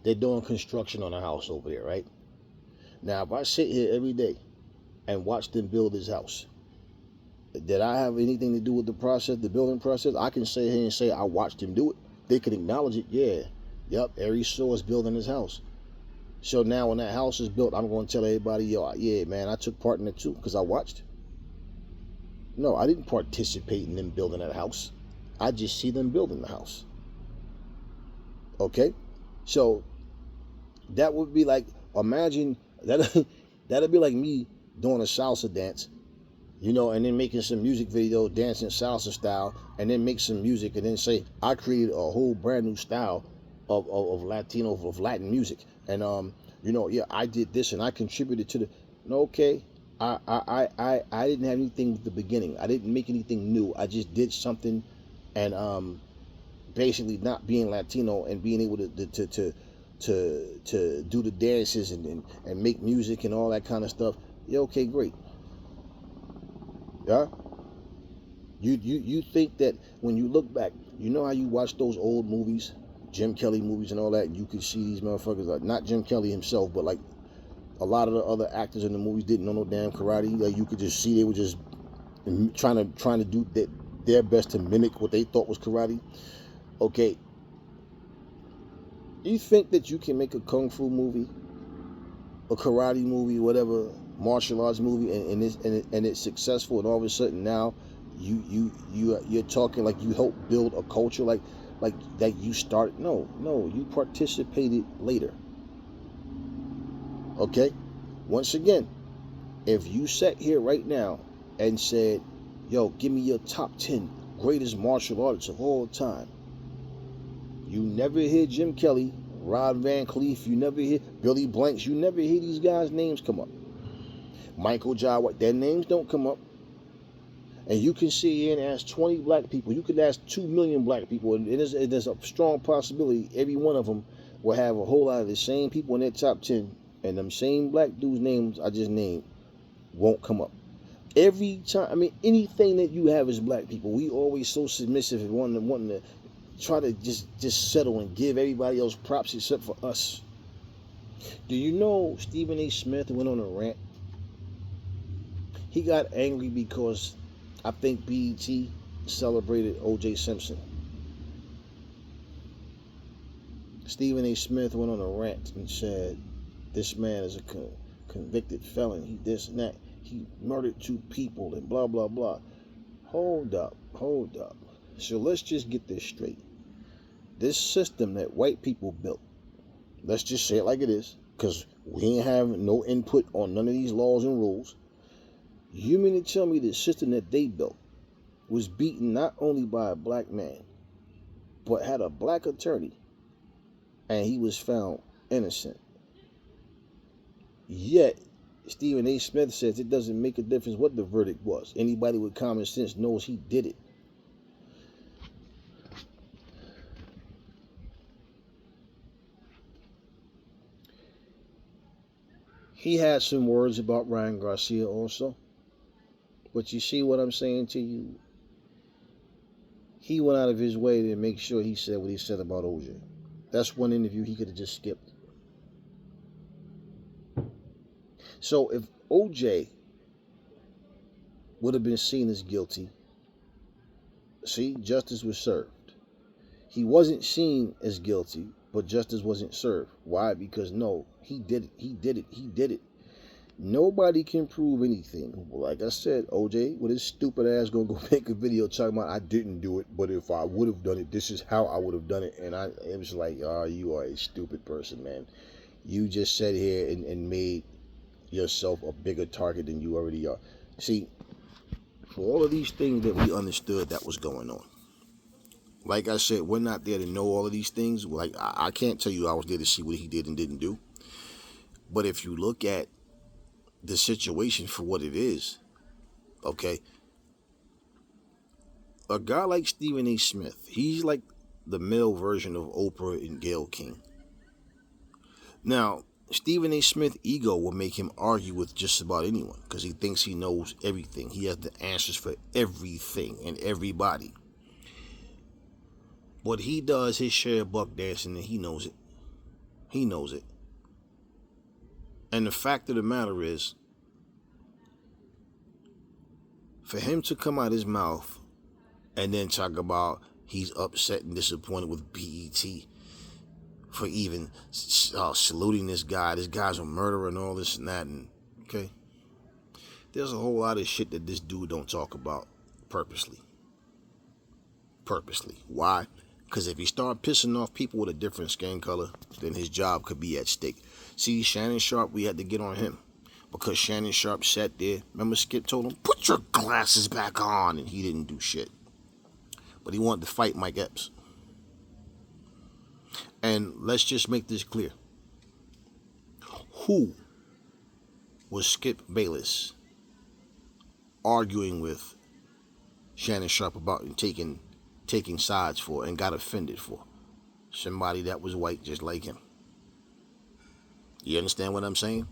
S1: They're doing construction on a house over there, right? Now, if I sit here every day and watch them build this house, did I have anything to do with the process, the building process? I can sit here and say I watched them do it. They can acknowledge it. Yeah. Yep, Aries Saw is building his house. So now when that house is built, I'm going to tell everybody, yeah, man, I took part in it too because I watched. No, I didn't participate in them building that house. I just see them building the house. Okay? So that would be like, imagine, that'd be like me doing a salsa dance, and then making some music video, dancing salsa style, and then make some music, and then say, I created a whole brand new style of Latin music. And, I did this and I contributed to the, no, okay. I didn't have anything with the beginning. I didn't make anything new. I just did something, and, basically not being Latino and being able to do the dances and make music and all that kind of stuff. Yeah, okay, great. Yeah. You think that when you look back, how you watch those old movies, Jim Kelly movies and all that, you could see these motherfuckers, like not Jim Kelly himself, but like a lot of the other actors in the movies didn't know no damn karate. Like you could just see they were just trying to do their best to mimic what they thought was karate. Okay. You think that you can make a kung fu movie, a karate movie, whatever, martial arts movie, and it's successful, and all of a sudden now you're talking like you helped build a culture, like that you started? No, you participated later. Okay, Once again, if you sat here right now and said, yo, give me your top 10 greatest martial artists of all time, you never hear Jim Kelly, Rod Van Cleef, you never hear Billy Blanks, you never hear these guys' names come up. Michael Jai White, their names don't come up. And you can sit here and ask 20 black people, you could ask 2 million black people, and there's a strong possibility every one of them will have a whole lot of the same people in their top 10, and them same black dudes' names I just named won't come up. Every time, I mean, anything that you have as black people, we always so submissive and wanting to try to just settle and give everybody else props except for us. Do you know Stephen A. Smith went on a rant? He got angry because I think BET celebrated O.J. Simpson. Stephen A. Smith went on a rant and said, this man is a convicted felon. He this and that. He murdered 2 people and blah, blah, blah. Hold up. So let's just get this straight. This system that white people built, let's just say it like it is, because we ain't have no input on none of these laws and rules. You mean to tell me the system that they built was beaten not only by a black man, but had a black attorney, and he was found innocent? Yet, Stephen A. Smith says it doesn't make a difference what the verdict was. Anybody with common sense knows he did it. He had some words about Ryan Garcia also. But you see what I'm saying to you? He went out of his way to make sure he said what he said about OJ. That's one interview he could have just skipped. So if OJ would have been seen as guilty, see, justice was served. He wasn't seen as guilty, but justice wasn't served. Why? Because no, he did it. Nobody can prove anything. Like I said, OJ, with his stupid ass gonna go make a video talking about I didn't do it, but if I would have done it, this is how I would have done it. And it was like, oh, you are a stupid person, man. You just sat here and made yourself a bigger target than you already are. See, for all of these things that we understood that was going on, like I said, we're not there to know all of these things. Like I can't tell you I was there to see what he did and didn't do. But if you look at the situation for what it is, okay, a guy like Stephen A. Smith, he's like the male version of Oprah and Gayle King. Now, Stephen A. Smith's ego will make him argue with just about anyone because he thinks he knows everything. He has the answers for everything and everybody. But he does his share of buck dancing and he knows it. He knows it. And the fact of the matter is, for him to come out his mouth and then talk about he's upset and disappointed with BET for even saluting this guy. This guy's a murderer and all this and that. And okay, there's a whole lot of shit that this dude don't talk about purposely. Why? Because if he start pissing off people with a different skin color, then his job could be at stake. See, Shannon Sharp, we had to get on him. Because Shannon Sharp sat there. Remember Skip told him, put your glasses back on. And he didn't do shit. But he wanted to fight Mike Epps. And let's just make this clear. Who was Skip Bayless arguing with Shannon Sharp about and taking sides for and got offended for? Somebody that was white just like him. You understand what I'm saying?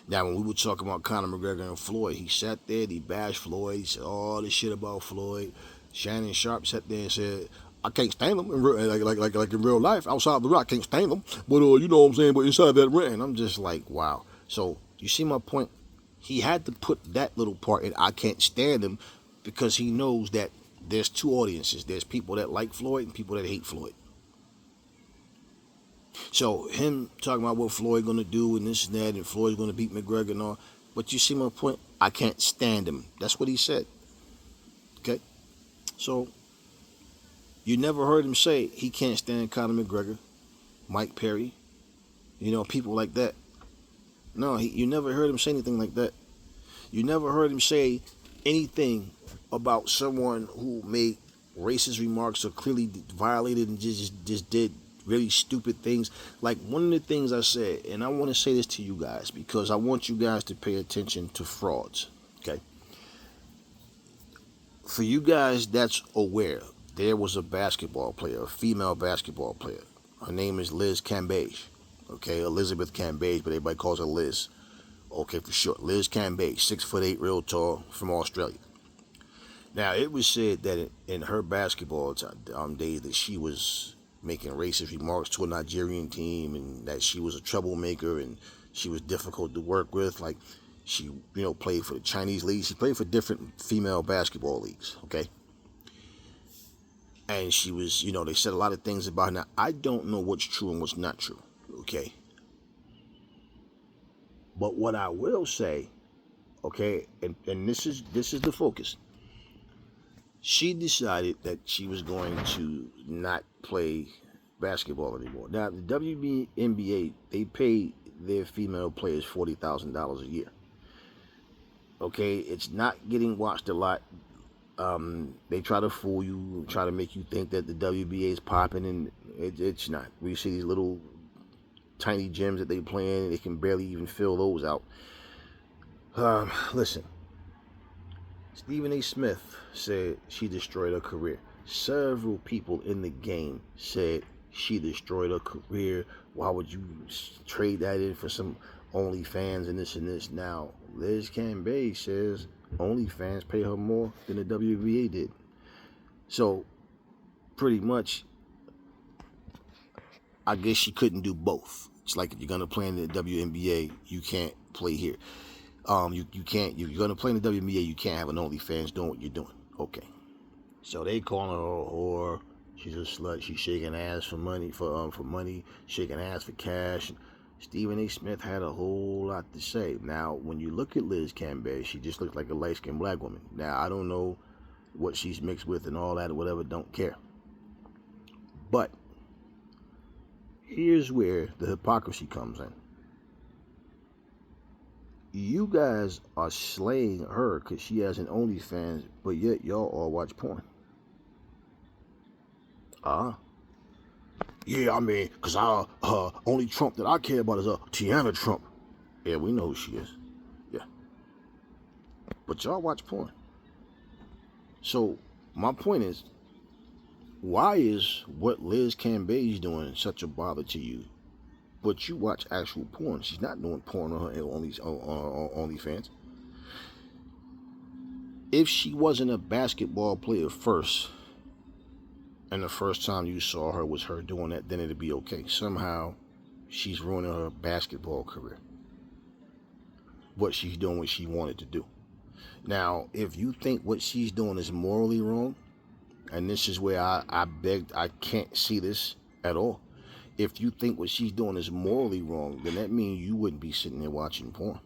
S1: Now, when we were talking about Conor McGregor and Floyd, he sat there, he bashed Floyd, he said all this shit about Floyd. Shannon Sharp sat there and said, I can't stand him in real life. Outside the ring, I can't stand him. But, you know what I'm saying, but inside that ring, I'm just like, wow. So, you see my point? He had to put that little part in, I can't stand him, because he knows that there's two audiences. There's people that like Floyd and people that hate Floyd. So him talking about what Floyd gonna do and this and that, and Floyd's gonna beat McGregor and all. But you see my point? I can't stand him. That's what he said. Okay? So you never heard him say he can't stand Conor McGregor, Mike Perry, people like that. No, you never heard him say anything like that. You never heard him say anything about someone who made racist remarks or clearly violated and just did really stupid things. Like one of the things I said, and I want to say this to you guys because I want you guys to pay attention to frauds. Okay. For you guys that's aware, there was a basketball player, a female basketball player. Her name is Liz Cambage. Okay, Elizabeth Cambage, but everybody calls her Liz. Okay, for short. Liz Cambage, 6'8", real tall, from Australia. Now, it was said that in her basketball days that she was making racist remarks to a Nigerian team and that she was a troublemaker and she was difficult to work with. Like, she, played for the Chinese league. She played for different female basketball leagues, okay? And she was, they said a lot of things about her. Now, I don't know what's true and what's not true, okay? But what I will say, okay, and this is the focus. She decided that she was going to not play basketball anymore. Now, the WNBA, they pay their female players $40,000 a year. Okay, it's not getting watched a lot. They try to fool you, try to make you think that the WNBA is popping, and it's not. We see these little tiny gyms that they play in, they can barely even fill those out. Listen, Stephen A. Smith said she destroyed her career. Several people in the game said she destroyed her career. Why would you trade that in for some OnlyFans and this and this? Now, Liz Cambage says OnlyFans pay her more than the WNBA did. So, pretty much, I guess she couldn't do both. It's like if you're gonna play in the WNBA, you can't play here. You can't. You're gonna play in the WNBA, you can't have an OnlyFans doing what you're doing. Okay. So they calling her a whore. She's a slut. She's shaking ass for money, for money, shaking ass for cash. Stephen A. Smith had a whole lot to say. Now, when you look at Liz Cambage, she just looks like a light-skinned black woman. Now, I don't know what she's mixed with and all that or whatever. Don't care. But here's where the hypocrisy comes in. You guys are slaying her because she has an OnlyFans, but yet y'all all watch porn. Yeah, I mean, because only Trump that I care about is Tiana Trump. Yeah, we know who she is. Yeah. But y'all watch porn. So, my point is, why is what Liz Cambage is doing such a bother to you? But you watch actual porn. She's not doing porn on her OnlyFans. If she wasn't a basketball player first, and the first time you saw her was her doing that, then it'd be okay. Somehow, she's ruining her basketball career. What she's doing, what she wanted to do. Now, if you think what she's doing is morally wrong, and this is where I can't see this at all. If you think what she's doing is morally wrong, then that means you wouldn't be sitting there watching porn.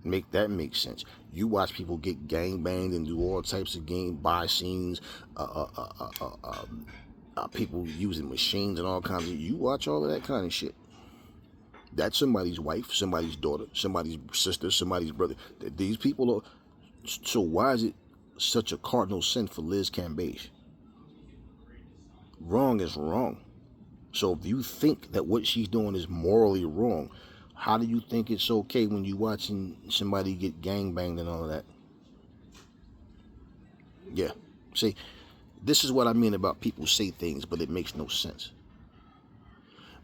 S1: Make that make sense. You watch people get gangbanged and do all types of buy scenes, people using machines and all kinds of. You watch all of that kind of shit. That's somebody's wife, somebody's daughter, somebody's sister, somebody's brother. These people are. So why is it such a cardinal sin for Liz Cambage? Wrong is wrong. So if you think that what she's doing is morally wrong, how do you think it's okay when you're watching somebody get gangbanged and all of that? Yeah. See, this is what I mean about people say things, but it makes no sense.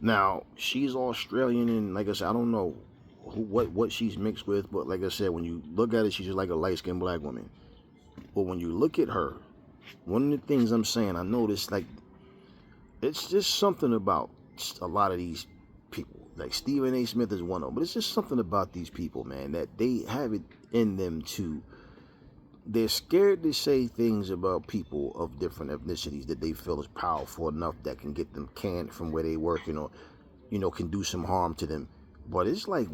S1: Now, she's Australian, and like I said, I don't know what she's mixed with, but like I said, when you look at it, she's just like a light-skinned black woman. But when you look at her, one of the things I'm saying, I noticed, like, it's just something about a lot of these people. Like Stephen A. Smith is one of them, but it's just something about these people, man, that they have it in them to. They're scared to say things about people of different ethnicities that they feel is powerful enough that can get them canned from where they work, can do some harm to them. But it's like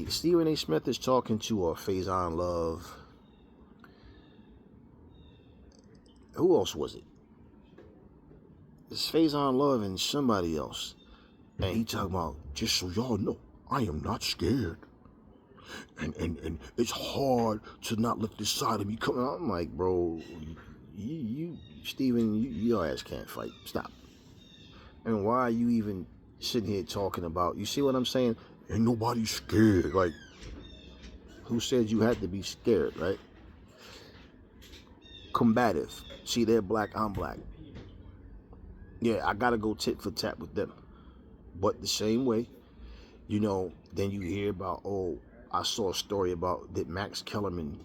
S1: Stephen A. Smith is talking to Faison Love. Who else was it? It's Faison Love and somebody else. And he talking about, just so y'all know, I am not scared. And it's hard to not let this side of me come out. I'm like, bro, you Steven, your ass can't fight. Stop. And why are you even sitting here talking about, you see what I'm saying? Ain't nobody scared. Like, who said you had to be scared, right? Combative. See, they're black, I'm black. Yeah, I gotta go tit for tat with them. But the same way, then you hear about, oh, I saw a story about that Max Kellerman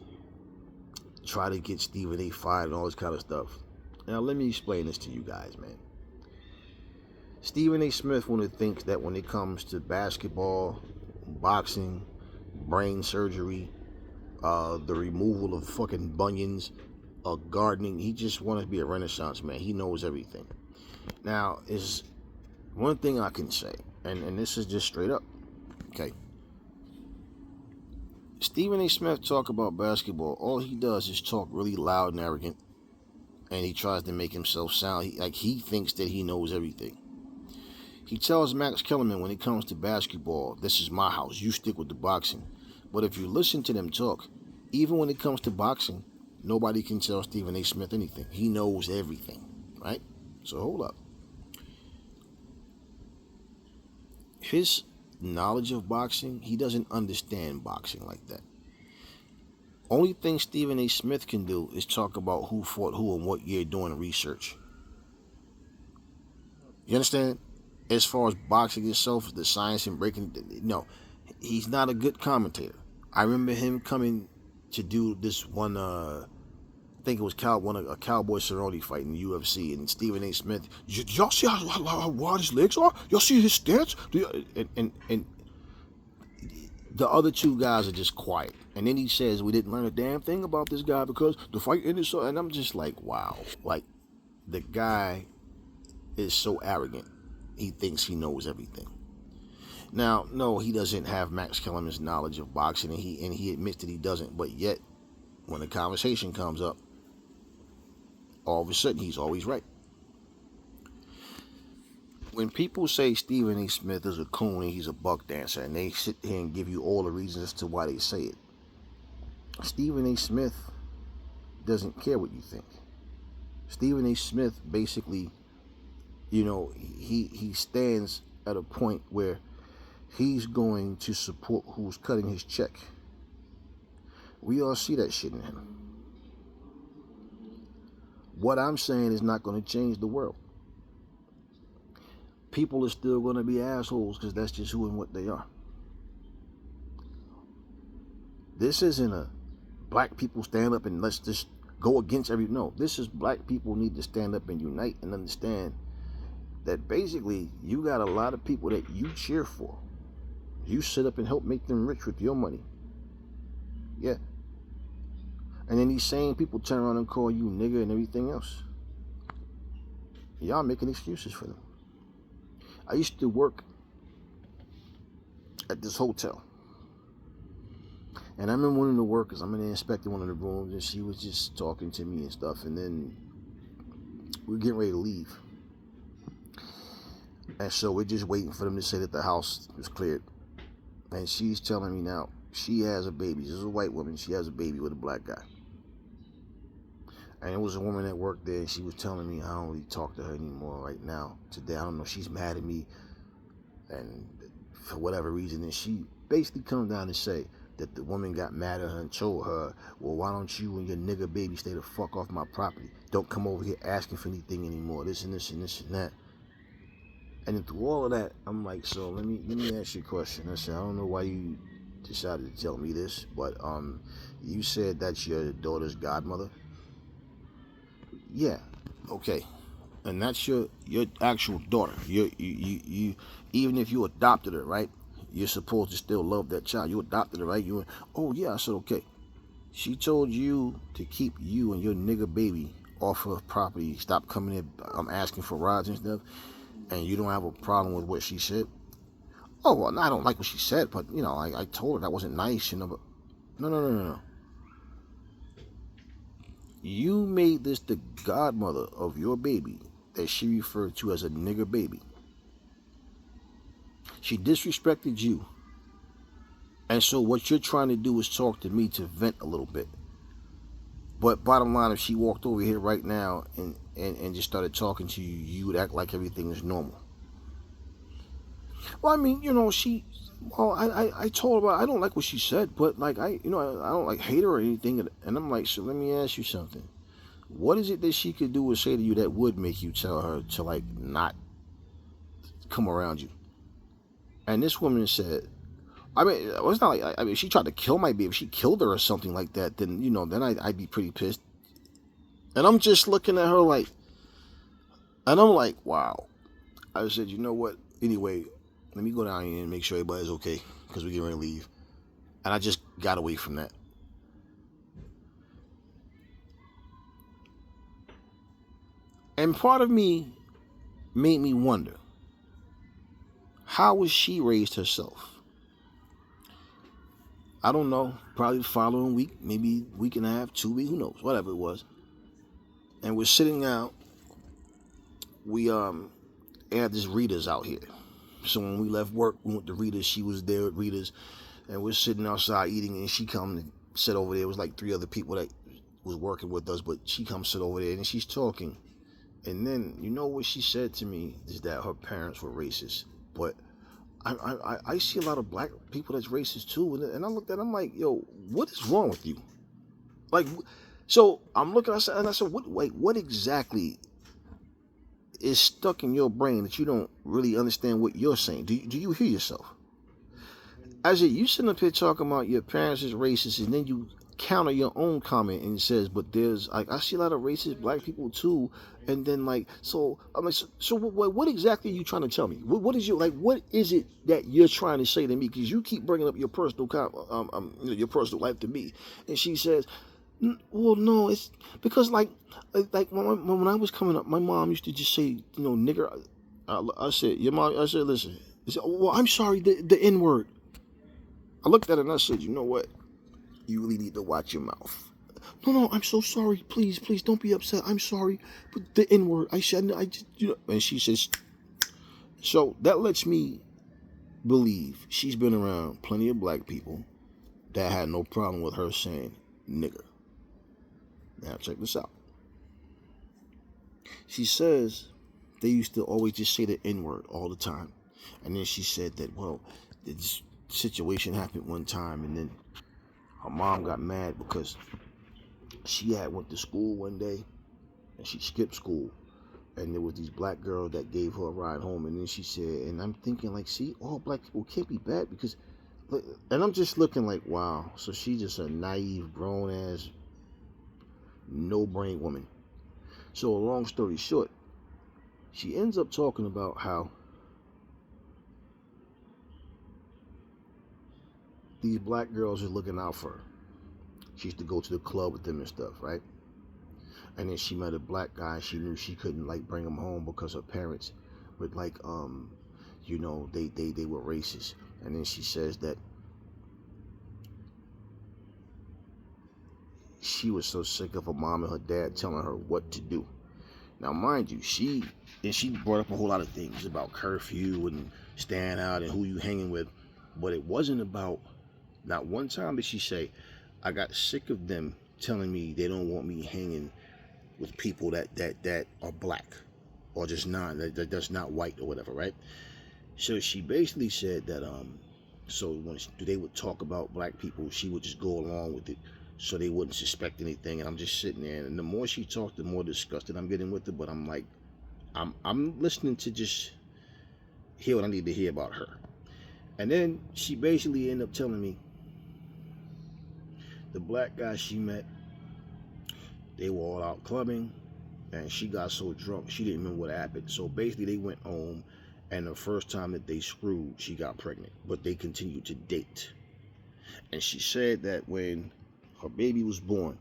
S1: try to get Stephen A. fired and all this kind of stuff. Now, let me explain this to you guys, man. Stephen A. Smith thinks that when it comes to basketball, boxing, brain surgery, the removal of fucking bunions, gardening, he just wants to be a renaissance man. He knows everything. Now, is one thing I can say, and this is just straight up, okay? Stephen A. Smith talk about basketball. All he does is talk really loud and arrogant, and he tries to make himself sound he thinks that he knows everything. He tells Max Kellerman when it comes to basketball, this is my house, you stick with the boxing. But if you listen to them talk, even when it comes to boxing, nobody can tell Stephen A. Smith anything. He knows everything, right? So hold up. His knowledge of boxing, he doesn't understand boxing like that. Only thing Stephen A. Smith can do is talk about who fought who and what year doing research. You understand? As far as boxing itself, the science and breaking, no, he's not a good commentator. I remember him coming to do this one, I think it was a cowboy Cerrone fight in the UFC, and Stephen A. Smith, y'all see how wide his legs are? Y'all see his stance? And the other two guys are just quiet. And then he says, we didn't learn a damn thing about this guy because the fight ended so, and I'm just like, wow. Like, the guy is so arrogant. He thinks he knows everything. Now, no, he doesn't have Max Kellerman's knowledge of boxing, and he admits that he doesn't. But yet, when the conversation comes up, all of a sudden, he's always right. When people say Stephen A. Smith is a coon and he's a buck dancer, and they sit here and give you all the reasons as to why they say it, Stephen A. Smith doesn't care what you think. Stephen A. Smith basically, he stands at a point where he's going to support who's cutting his check. We all see that shit in him. What I'm saying is not going to change the world. People are still going to be assholes because that's just who and what they are. This isn't a black people stand up and let's just go against no. This is black people need to stand up and unite and understand that basically you got a lot of people that you cheer for. You sit up and help make them rich with your money. Yeah. And then these same people turn around and call you nigger and everything else. Y'all making excuses for them. I used to work at this hotel. And I remember one of the workers, I'm in there inspecting one of the rooms, and she was just talking to me and stuff. And then we were getting ready to leave. And so we're just waiting for them to say that the house was cleared. And she's telling me now, she has a baby. This is a white woman. She has a baby with a black guy. And it was a woman that worked there, and she was telling me I don't really talk to her anymore right now. Today, I don't know, she's mad at me, and for whatever reason. And she basically comes down to say that the woman got mad at her and told her, well, why don't you and your nigger baby stay the fuck off my property? Don't come over here asking for anything anymore. This and this and this and that. And then through all of that, I'm like, so let me ask you a question. I said, I don't know why you decided to tell me this, but you said that's your daughter's godmother. Yeah, okay, and that's your actual daughter. You even if you adopted her, right? You're supposed to still love that child. You adopted her, right? Oh yeah, I said okay. She told you to keep you and your nigger baby off her property. Stop coming in. I'm asking for rides and stuff, and you don't have a problem with what she said. Oh well, no, I don't like what she said, but I told her that wasn't nice, But no. You made this the godmother of your baby that she referred to as a nigger baby. She disrespected you And so what you're trying to do is talk to me to vent a little bit. But bottom line, if she walked over here right now and just started talking to you, you would act like everything is normal. Well, I mean, well, I told her I don't like what she said, but like I don't like hate her or anything. And I'm like, so let me ask you something. What is it that she could do or say to you that would make you tell her to like not come around you? And this woman said, I mean, it's not like, I mean, if she tried to kill my baby, if she killed her or something like that, then, then I'd be pretty pissed. And I'm just looking at her like, and I'm like, wow. I said, you know what? Anyway, let me go down here and make sure everybody's okay because we're getting ready to leave. And I just got away from that. And part of me made me wonder, how was she raised herself? I don't know. Probably the following week, maybe week and a half, 2 weeks, who knows, whatever it was. And we're sitting out. We had this Rita's out here. So when we left work, we went to Rita's. She was there at Rita's, and we're sitting outside eating. And she come and sit over there. It was like 3 other people that was working with us, but she comes sit over there and she's talking. And then you know what she said to me is that her parents were racist, but I see a lot of black people that's racist too. And I looked at them like, yo, what is wrong with you? Like, so I'm looking outside and I said, what exactly is stuck in your brain that you don't really understand what you're saying? Do you hear yourself? As you sitting up here talking about your parents is racist, and then you counter your own comment and it says, but there's like I see a lot of racist black people too, and then like so I'm like, so what exactly are you trying to tell me? What is your like? What is it that you're trying to say to me? Because you keep bringing up your personal your personal life to me, and she says, well, no, it's because like when I was coming up, my mom used to just say, nigger. I said, your mom. I said, listen. I said, well, I'm sorry, the N word. I looked at her and I said, you know what? You really need to watch your mouth. No, I'm so sorry. Please, don't be upset. I'm sorry. But the N word, I said, I just, And she says, so that lets me believe she's been around plenty of black people that had no problem with her saying nigger. Now, check this out. She says they used to always just say the N word all the time. And then she said that, well, this situation happened one time, and then her mom got mad because she had went to school one day and she skipped school, and there was these black girls that gave her a ride home. And then she said, and I'm thinking like, see, all black people can't be bad because, and I'm just looking like, wow, so she's just a naive, grown ass, no brain woman. So a long story short, she ends up talking about how these black girls are looking out for her. She used to go to the club with them and stuff, right? And then she met a black guy. She knew she couldn't like bring him home because her parents would like, they were racist. And then she says that she was so sick of her mom and her dad telling her what to do. Now, mind you, she brought up a whole lot of things about curfew and staying out and who you hanging with, but it wasn't about. Not one time did she say, I got sick of them telling me they don't want me hanging with people that are black or just that's not white or whatever, right? So she basically said that so when they would talk about black people, she would just go along with it so they wouldn't suspect anything. And I'm just sitting there, and the more she talked, the more disgusted I'm getting with it. But I'm like, I'm listening to just hear what I need to hear about her. And then she basically ended up telling me the black guy she met, they were all out clubbing, and she got so drunk she didn't remember what happened. So basically they went home, and the first time that they screwed, she got pregnant, but they continued to date. And she said that when her baby was born,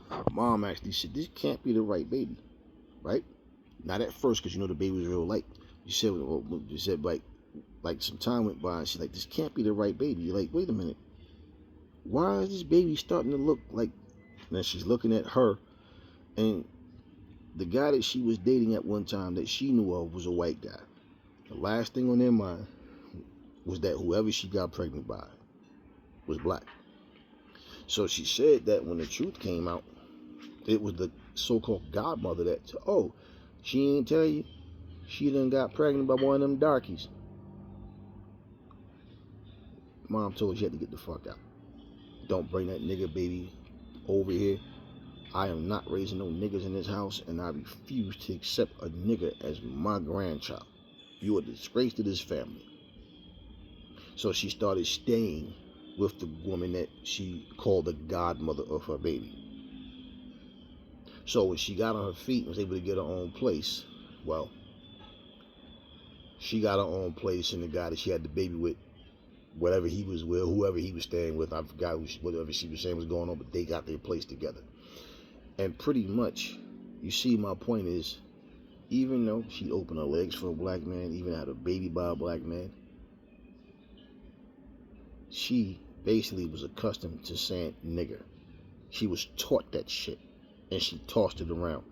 S1: her mom actually said, this can't be the right baby, right? Not at first, because the baby was real light. You said like some time went by, and she's like, this can't be the right baby. You're like, wait a minute, why is this baby starting to look like? Now she's looking at her, and the guy that she was dating at one time that she knew of was a white guy. The last thing on their mind was that whoever she got pregnant by was black. So she said that when the truth came out, it was the so-called godmother that, oh, she ain't tell you she done got pregnant by one of them darkies. Mom told her she had to get the fuck out. Don't bring that nigga baby over here. I am not raising no niggas in this house, and I refuse to accept a nigga as my grandchild. You are a disgrace to this family. So she started staying with the woman that she called the godmother of her baby. So when she got on her feet and was able to get her own place, well, she got her own place, and the guy that she had the baby with, whatever he was with, whoever he was staying with, I forgot whatever she was saying was going on, but they got their place together. And pretty much, you see, my point is, even though she opened her legs for a black man, even had a baby by a black man, she basically was accustomed to saying nigger. She was taught that shit, and she tossed it around.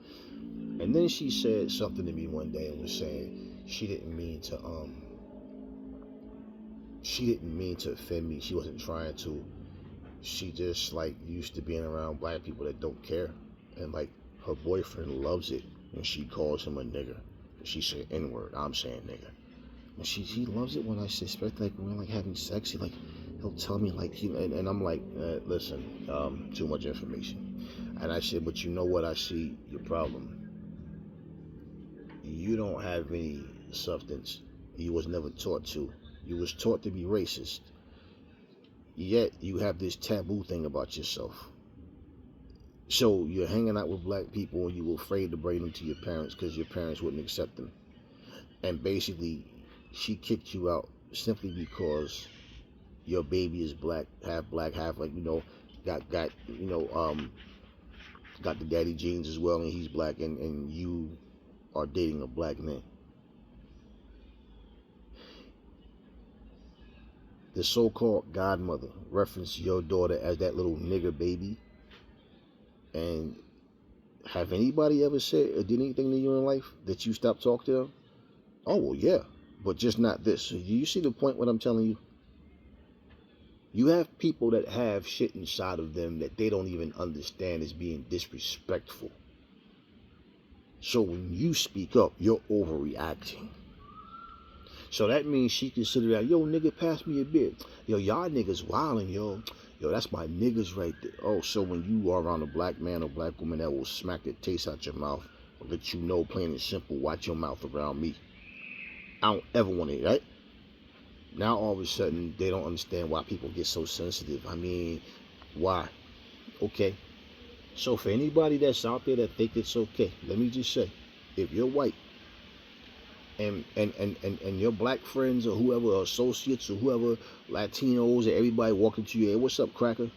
S1: And then she said something to me one day and was saying she didn't mean to offend me. She wasn't trying to. She just like used to being around black people that don't care, and like her boyfriend loves it when she calls him a nigger. She said N-word. I'm saying nigger. And he loves it when I suspect like when we're like having sex. He'll tell me like and I'm like, listen, too much information. And I said, but you know what? I see your problem. You don't have any substance. You was never taught to. You was taught to be racist. Yet you have this taboo thing about yourself. So you're hanging out with black people and you were afraid to bring them to your parents because your parents wouldn't accept them. And basically, she kicked you out simply because your baby is black, half like got the daddy genes as well, and he's black, and you are dating a black man. The so-called godmother referenced your daughter as that little nigger baby. And have anybody ever said or did anything to you in life that you stopped talking to them? Oh, well, yeah, but just not this. So do you see the point what I'm telling you? You have people that have shit inside of them that they don't even understand as being disrespectful. So when you speak up, you're overreacting. So that means she considered that, yo, nigga, pass me a bit. Yo, y'all niggas wildin', yo. Yo, that's my niggas right there. Oh, so when you are around a black man or black woman that will smack the taste out your mouth, or let you know, plain and simple, watch your mouth around me. I don't ever want it, right? Now all of a sudden, they don't understand why people get so sensitive. I mean, why? Okay. So for anybody that's out there that think it's okay, let me just say, if you're white, and your black friends or whoever, associates or whoever, Latinos or everybody walking to you, hey, what's up, cracker?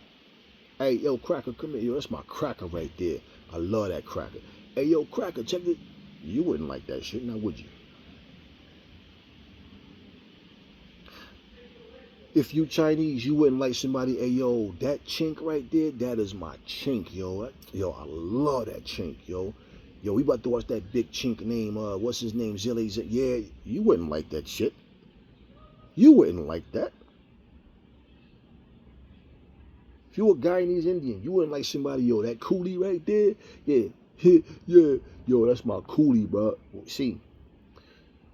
S1: Hey, yo, cracker, come here. Yo, that's my cracker right there. I love that cracker. Hey, yo, cracker, check it. You wouldn't like that shit, now would you? If you Chinese, you wouldn't like somebody, hey, yo, that chink right there, that is my chink, yo. Yo, I love that chink, yo. Yo, we about to watch that big chink name, what's his name, Zilly? Yeah, you wouldn't like that shit. You wouldn't like that. If you were Guyanese Indian, you wouldn't like somebody, yo, that coolie right there? Yeah, yeah, yo, that's my coolie, bro. See,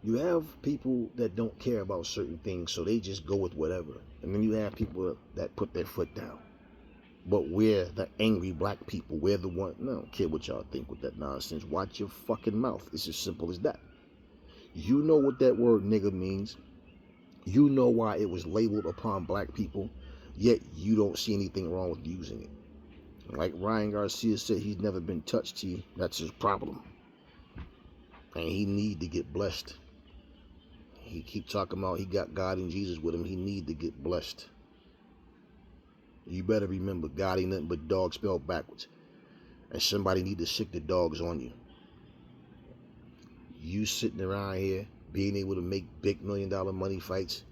S1: you have people that don't care about certain things, so they just go with whatever. And then you have people that put their foot down. But we're the angry black people. We're the one. No, I don't care what y'all think with that nonsense. Watch your fucking mouth. It's as simple as that. You know what that word nigga means. You know why it was labeled upon black people. Yet you don't see anything wrong with using it. Like Ryan Garcia said, he's never been touched. That's his problem. And he need to get blessed. He keep talking about he got God and Jesus with him. He need to get blessed. You better remember, God ain't nothing but dog spelled backwards. And somebody need to sick the dogs on you. You sitting around here being able to make big $1 million money fights.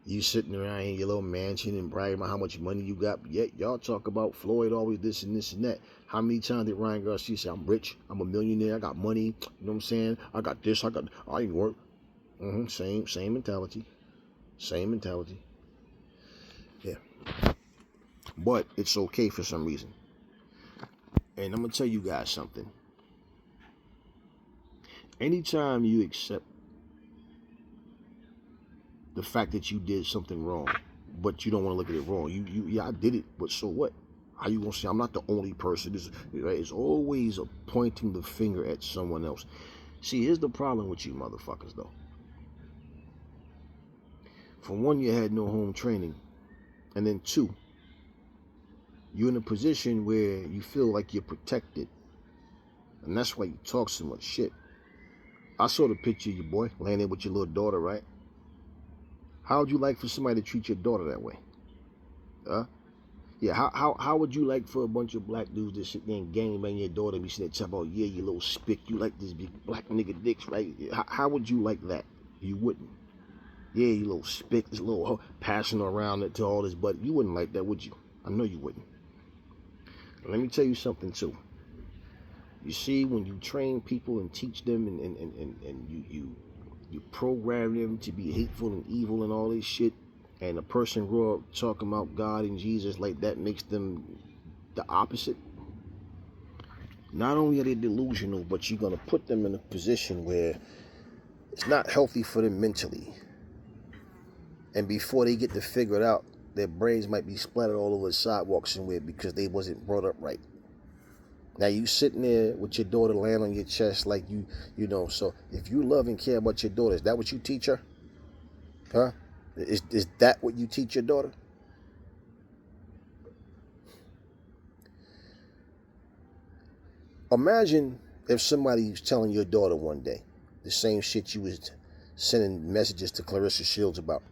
S1: You sitting around here in your little mansion and bragging about how much money you got. Yet y'all talk about Floyd always this and this and that. How many times did Ryan Garcia say, I'm rich, I'm a millionaire, I got money, you know what I'm saying? I got this, I ain't work. Same mentality. Same mentality. Yeah. But it's okay for some reason. And I'm going to tell you guys something. Anytime you accept the fact that you did something wrong, but you don't want to look at it wrong, yeah, I did it, but so what? How you gonna say I'm not the only person? It's always pointing the finger at someone else. See, here's the problem with you motherfuckers, though. For one, you had no home training, and then two, you're in a position where you feel like you're protected, and that's why you talk so much shit. I saw the picture of your boy laying there with your little daughter, right? How would you like for somebody to treat your daughter that way? Huh? Yeah, how would you like for a bunch of black dudes to sit there and gangbang your daughter and be sitting there talking about, yeah, you little spick, you like this big black nigga dicks, right? How would you like that? You wouldn't. Yeah, you little spick, this little hoe, passing around it to all this, but you wouldn't like that, would you? I know you wouldn't. Let me tell you something, too. You see, when you train people and teach them and you program them to be hateful and evil and all this shit, and a person grow up talking about God and Jesus like that makes them the opposite. Not only are they delusional, but you're going to put them in a position where it's not healthy for them mentally. And before they get to figure it out, their brains might be splattered all over the sidewalk somewhere because they wasn't brought up right. Now you sitting there with your daughter laying on your chest like you know. So if you love and care about your daughter, is that what you teach her? Huh? Is that what you teach your daughter? Imagine if somebody was telling your daughter one day the same shit you was sending messages to Clarissa Shields about.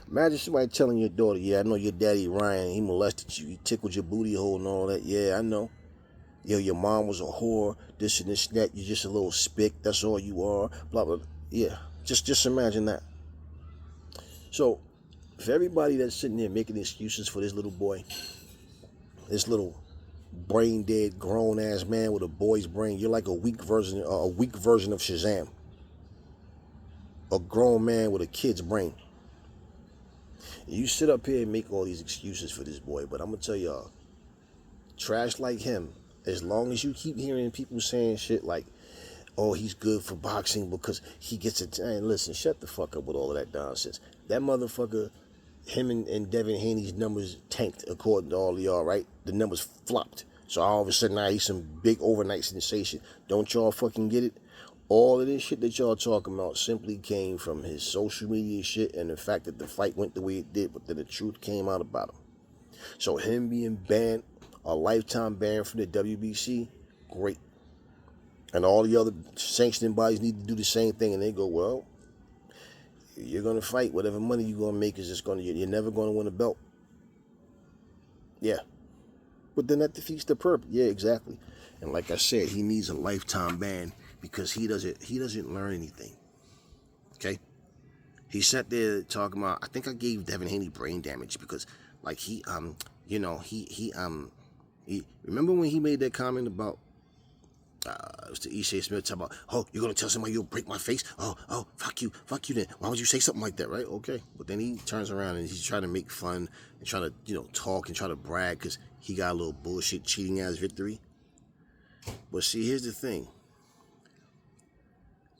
S1: Imagine somebody telling your daughter, yeah, I know your daddy Ryan, he molested you, he tickled your booty hole and all that. Yeah, I know. Yo, your mom was a whore, this and this and that. You're just a little spick, that's all you are. Blah, blah, blah. Yeah, just imagine that. So, if everybody that's sitting there making excuses for this little boy, this little brain dead grown ass man with a boy's brain, you're like a weak version of Shazam. A grown man with a kid's brain. You sit up here and make all these excuses for this boy, but I'm gonna tell y'all, trash like him, as long as you keep hearing people saying shit like, oh, he's good for boxing because he gets it. And listen, shut the fuck up with all of that nonsense. That motherfucker, him and Devin Haney's numbers tanked according to all of y'all, right? The numbers flopped. So all of a sudden now he's some big overnight sensation. Don't y'all fucking get it? All of this shit that y'all talking about simply came from his social media shit and the fact that the fight went the way it did, but then the truth came out about him. So him being banned, a lifetime ban from the WBC, great. And all the other sanctioning bodies need to do the same thing, and they go, well, you're going to fight. Whatever money you're going to make is just going to, you're never going to win a belt. Yeah. But then that defeats the purpose. Yeah, exactly. And like I said, he needs a lifetime ban because he doesn't learn anything. Okay? He sat there talking about, I think I gave Devin Haney brain damage because like he remember when he made that comment about it was to Ishe Smith talking about, oh, you're gonna tell somebody you'll break my face? Oh, fuck you then. Why would you say something like that, right? Okay. But then he turns around and he's trying to make fun and trying to, talk and try to brag because he got a little bullshit cheating ass victory. But see, here's the thing.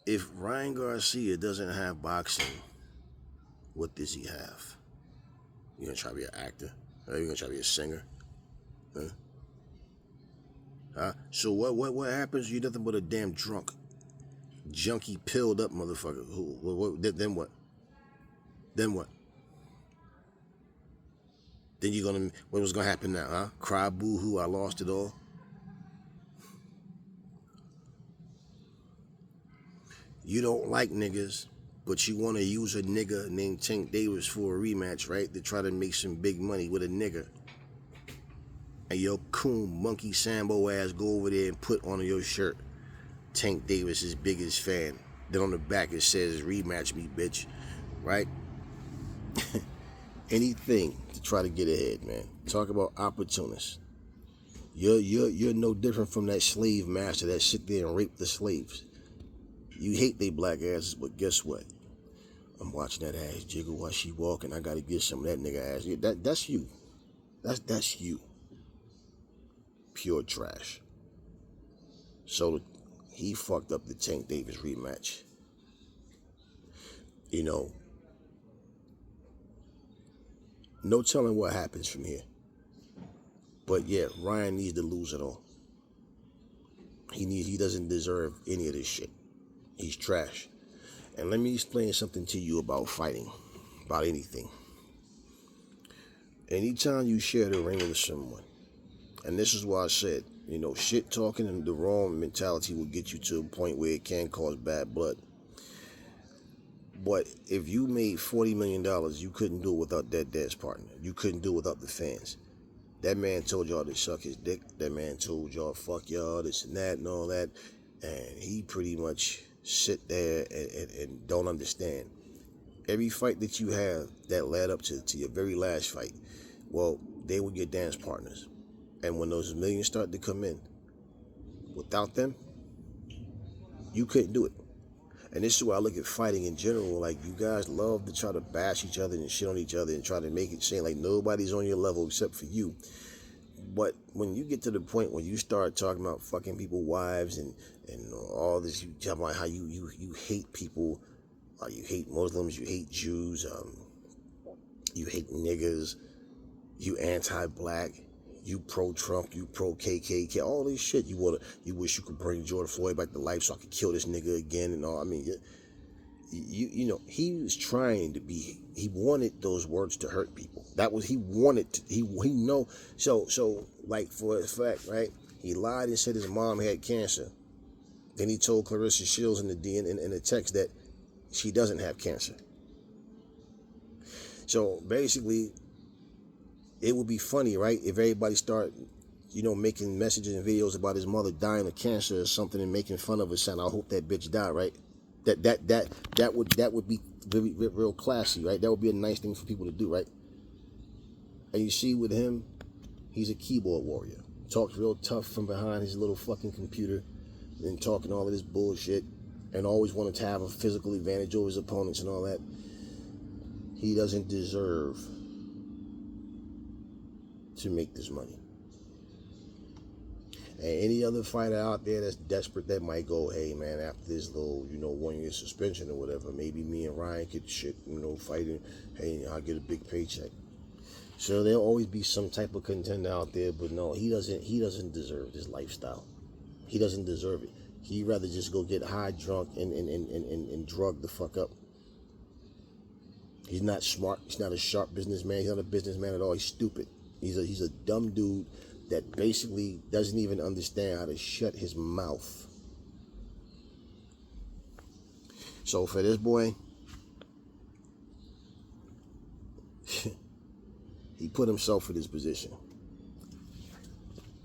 S1: If Ryan Garcia doesn't have boxing, what does he have? You gonna try to be an actor? Or you gonna try to be a singer? Huh? So what happens? You're nothing but a damn drunk, junkie, pilled up motherfucker. Then what? Then what? Then what was gonna happen now, huh? Cry boo-hoo, I lost it all. You don't like niggas, but you want to use a nigga named Tank Davis for a rematch, right? To try to make some big money with a nigga. And your coon monkey Sambo ass go over there and put on your shirt, Tank Davis' biggest fan. Then on the back it says, rematch me, bitch. Right? Anything to try to get ahead, man. Talk about opportunists. You're no different from that slave master that sit there and rape the slaves. You hate they black asses, but guess what? I'm watching that ass jiggle while she walking. I gotta get some of that nigga ass. Yeah, that's you. That's you. Pure trash. So he fucked up the Tank Davis rematch. You know, no telling what happens from here. But yeah, Ryan needs to lose it all. He doesn't deserve any of this shit. He's trash. And let me explain something to you about fighting, about anything. Anytime you share the ring with someone, and this is why I said, you know, shit talking and the wrong mentality will get you to a point where it can cause bad blood. But if you made $40 million, you couldn't do it without that dance partner. You couldn't do it without the fans. That man told y'all to suck his dick. That man told y'all fuck y'all, this and that and all that. And he pretty much sit there and don't understand. Every fight that you have that led up to your very last fight, well, they were your dance partners. And when those millions start to come in, without them, you couldn't do it. And this is why I look at fighting in general. Like, you guys love to try to bash each other and shit on each other and try to make it seem like nobody's on your level except for you. But when you get to the point where you start talking about fucking people's wives and all this, you talk about how you hate people, you hate Muslims, you hate Jews, you hate niggas, you anti-black, you pro-Trump, you pro-KKK, all this shit. You wish you could bring George Floyd back to life so I could kill this nigga again and all. I mean, you know, he was trying to be. He wanted those words to hurt people. That was he wanted. He know. So like for a fact, right? He lied and said his mom had cancer. Then he told Clarissa Shields in the text that she doesn't have cancer. So basically, it would be funny, right, if everybody start, you know, making messages and videos about his mother dying of cancer or something and making fun of her, saying, "I hope that bitch die," right? That would be real classy, right? That would be a nice thing for people to do, right? And you see with him, he's a keyboard warrior. Talks real tough from behind his little fucking computer and talking all of this bullshit and always wanted to have a physical advantage over his opponents and all that. He doesn't deserve to make this money. And any other fighter out there that's desperate that might go, hey man, after this little, you know, 1 year suspension or whatever, maybe me and Ryan could shit, you know, fighting, hey, I'll get a big paycheck. So there'll always be some type of contender out there, but no, he doesn't deserve this lifestyle. He doesn't deserve it. He'd rather just go get high, drunk, and drug the fuck up. He's not smart. He's not a sharp businessman. He's not a businessman at all. He's stupid. He's a dumb dude that basically doesn't even understand how to shut his mouth. So for this boy, he put himself in this position.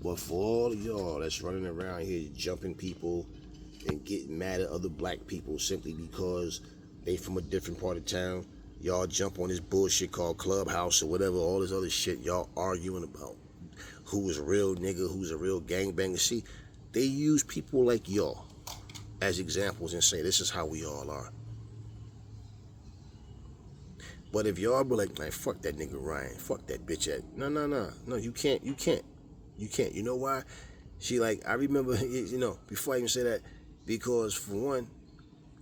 S1: But for all of y'all that's running around here jumping people and getting mad at other black people simply because they from a different part of town, y'all jump on this bullshit called Clubhouse or whatever, all this other shit y'all arguing about. Who is a real nigga, who's a real gangbanger. See, they use people like y'all as examples and say, this is how we all are. But if y'all be like, man, fuck that nigga Ryan, fuck that bitch ass. No, you can't. You know why? She like, I remember, you know, before I even say that, because for one,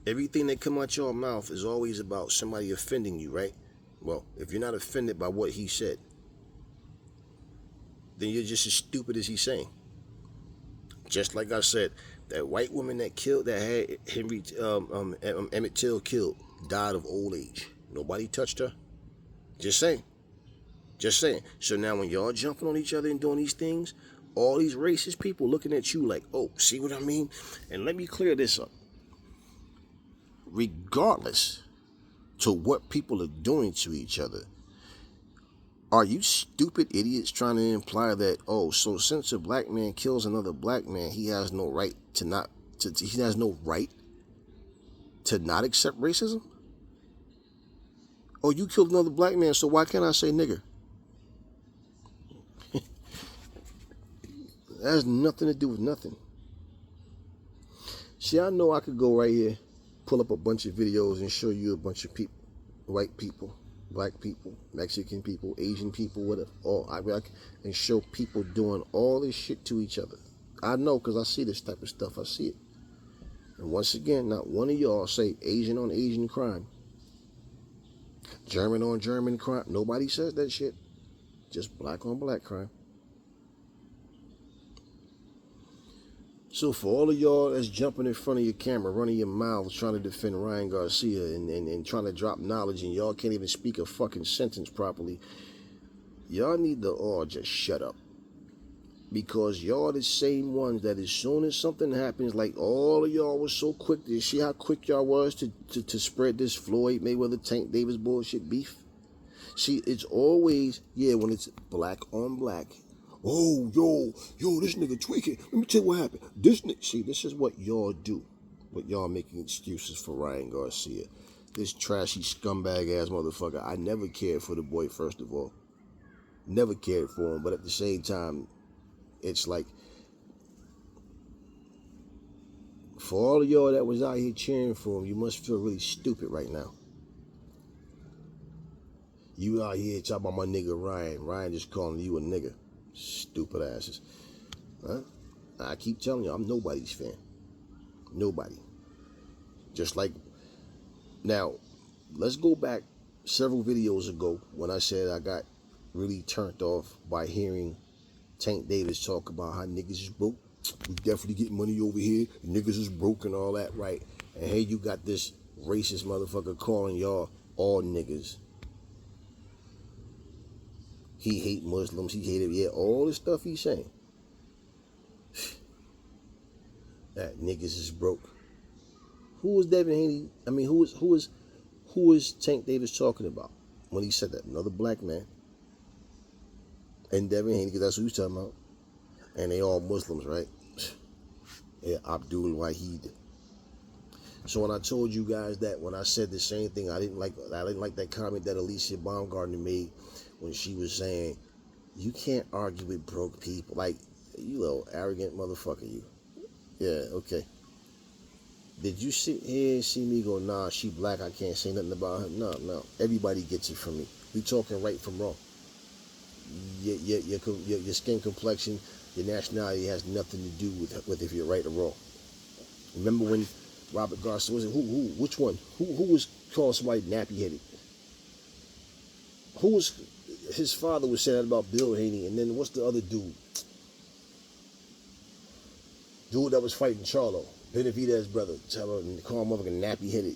S1: everything that come out your mouth is always about somebody offending you, right? Well, if you're not offended by what he said, then you're just as stupid as he's saying. Just like I said, that white woman that had Henry Emmett Till killed, died of old age. Nobody touched her. Just saying. So now when y'all jumping on each other and doing these things, all these racist people looking at you like, oh, see what I mean? And let me clear this up. Regardless to what people are doing to each other, are you stupid idiots trying to imply that, oh, so since a black man kills another black man, he has no right to not accept racism? Oh, you killed another black man, so why can't I say nigger? That has nothing to do with nothing. See, I know I could go right here, pull up a bunch of videos and show you a bunch of people
S2: white people, black people, Mexican people, Asian people, whatever, all Iraq, and show people doing all this shit to each other. I know because I see this type of stuff. I see it. And once again, not one of y'all say Asian on Asian crime, German on German crime. Nobody says that shit. Just black on black crime. So for all of y'all that's jumping in front of your camera, running your mouths, trying to defend Ryan Garcia and trying to drop knowledge, and y'all can't even speak a fucking sentence properly, y'all need to all just shut up. Because y'all the same ones that as soon as something happens, like all of y'all was so quick. You see how quick y'all was to spread this Floyd Mayweather Tank Davis bullshit beef? See, it's always, yeah, when it's black on black. Oh, yo, this nigga tweaking. Let me tell you what happened. See, this is what y'all do. But y'all making excuses for Ryan Garcia. This trashy scumbag ass motherfucker. I never cared for the boy, first of all. Never cared for him. But at the same time, it's like, for all of y'all that was out here cheering for him, you must feel really stupid right now. You out here talking about my nigga Ryan. Ryan just calling you a nigga. Stupid asses. Huh? I keep telling you, I'm nobody's fan. Nobody. Just like, now, let's go back several videos ago when I said I got really turned off by hearing Tank Davis talk about how niggas is broke. We definitely get money over here. Niggas is broke and all that, right? And here you got this racist motherfucker calling y'all all niggas. He hate Muslims. He hated, yeah, all the stuff he's saying. That niggas is broke. Who was Devin Haney? I mean, who was Tank Davis talking about when he said that? Another black man. And Devin Haney, because that's who he's talking about. And they all Muslims, right? Yeah, Abdul Wahid. So when I told you guys that, when I said the same thing, I didn't like that comment that Alicia Baumgartner made when she was saying, you can't argue with broke people. Like, you little arrogant motherfucker, you. Yeah, okay. Did you sit here and see me go, nah, she black, I can't say nothing about her? No. Everybody gets it from me. We talking right from wrong. Your skin complexion, your nationality has nothing to do with if you're right or wrong. Remember when Robert Garcia, was it which one? Who was calling somebody nappy-headed? Who was, his father was saying that about Bill Haney, and then what's the other dude? Dude that was fighting Charlo, Benavidez's brother, call him motherfucking nappy-headed.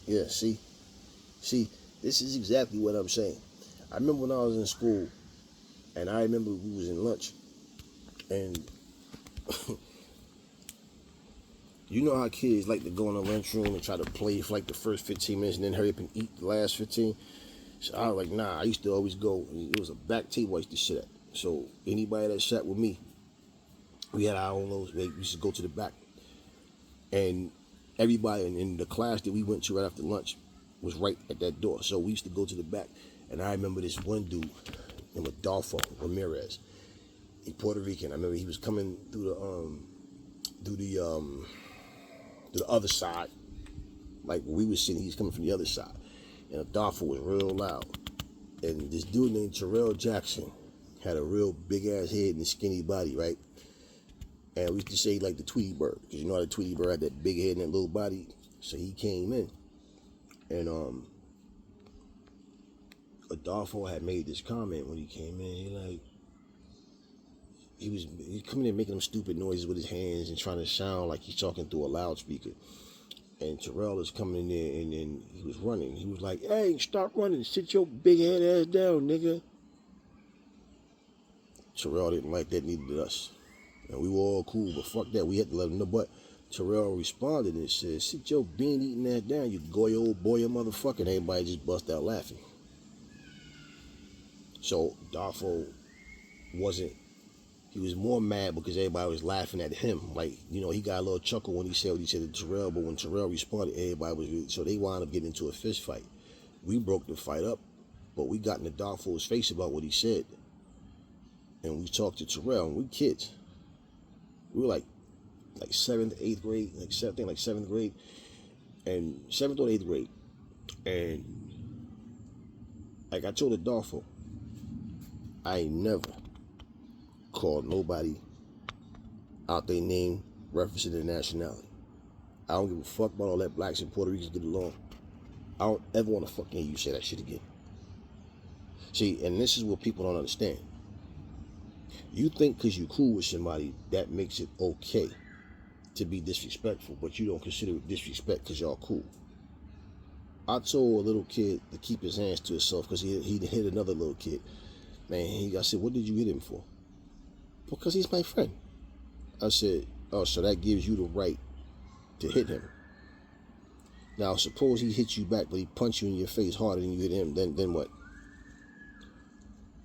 S2: Yeah, see, this is exactly what I'm saying. I remember when I was in school, and I remember we was in lunch, and you know how kids like to go in the lunchroom and try to play for like the first 15 minutes and then hurry up and eat the last 15? So I was like, nah, I used to always go. It was a back table I used to sit at. So anybody that sat with me, we had our own little, we used to go to the back. And everybody in the class that we went to right after lunch was right at that door. So we used to go to the back. And I remember this one dude named Adolfo Ramirez. He's Puerto Rican. I remember he was coming through the other side. Like we was sitting, he was coming from the other side. And Adolfo was real loud. And this dude named Terrell Jackson had a real big ass head and skinny body, right? And we used to say like the Tweety Bird, because you know how the Tweety Bird had that big head and that little body. So he came in, and Adolfo had made this comment when he came in. He was coming in making them stupid noises with his hands and trying to sound like he's talking through a loudspeaker. And Terrell is coming in there, and then he was running. He was like, "Hey, stop running! Sit your big head ass down, nigga." Terrell didn't like that, neither did us. And we were all cool, but fuck that. We had to let him know. But Terrell responded and said, "Sit your bean eating that down, you goy old boy, motherfucker." And everybody just bust out laughing. So Darfo he was more mad because everybody was laughing at him. Like, you know, he got a little chuckle when he said what he said to Terrell, but when Terrell responded, everybody was really, so they wound up getting into a fist fight. We broke the fight up, but we got in the Darfo's face about what he said. And we talked to Terrell, and we kids. We were like 7th, 8th grade, seventh grade, and 7th or 8th grade. And Like I told Adolfo, I ain't never called nobody out their name referencing their nationality. I don't give a fuck about all that blacks and Puerto Ricans get along. I don't ever want to fucking hear you say that shit again. See, and this is what people don't understand. You think because you're cool with somebody, that makes it okay to be disrespectful, but you don't consider it disrespect because y'all cool. I told a little kid to keep his hands to himself because he hit another little kid. Man, I said, what did you hit him for? Because he's my friend. I said, oh, so that gives you the right to hit him. Now, suppose he hit you back, but he punched you in your face harder than you hit him, then what?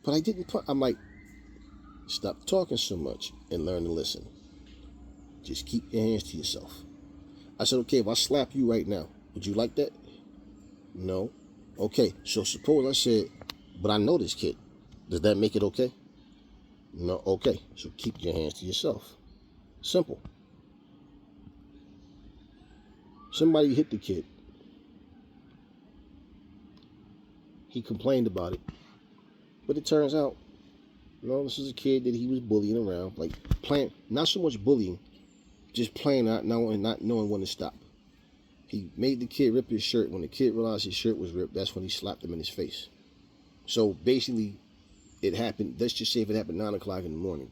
S2: But I didn't punch. I'm like, stop talking so much and learn to listen. Just keep your hands to yourself. I said, okay, if I slap you right now, would you like that? No. Okay, so suppose I said, but I know this kid. Does that make it okay? No. Okay, so keep your hands to yourself. Simple. Somebody hit the kid. He complained about it. But it turns out, this is a kid that he was bullying around. Like, playing, not so much bullying, just playing out now and not knowing when to stop. He made the kid rip his shirt. When the kid realized his shirt was ripped, that's when he slapped him in his face. So basically, it happened, let's just say if it happened 9 o'clock in the morning,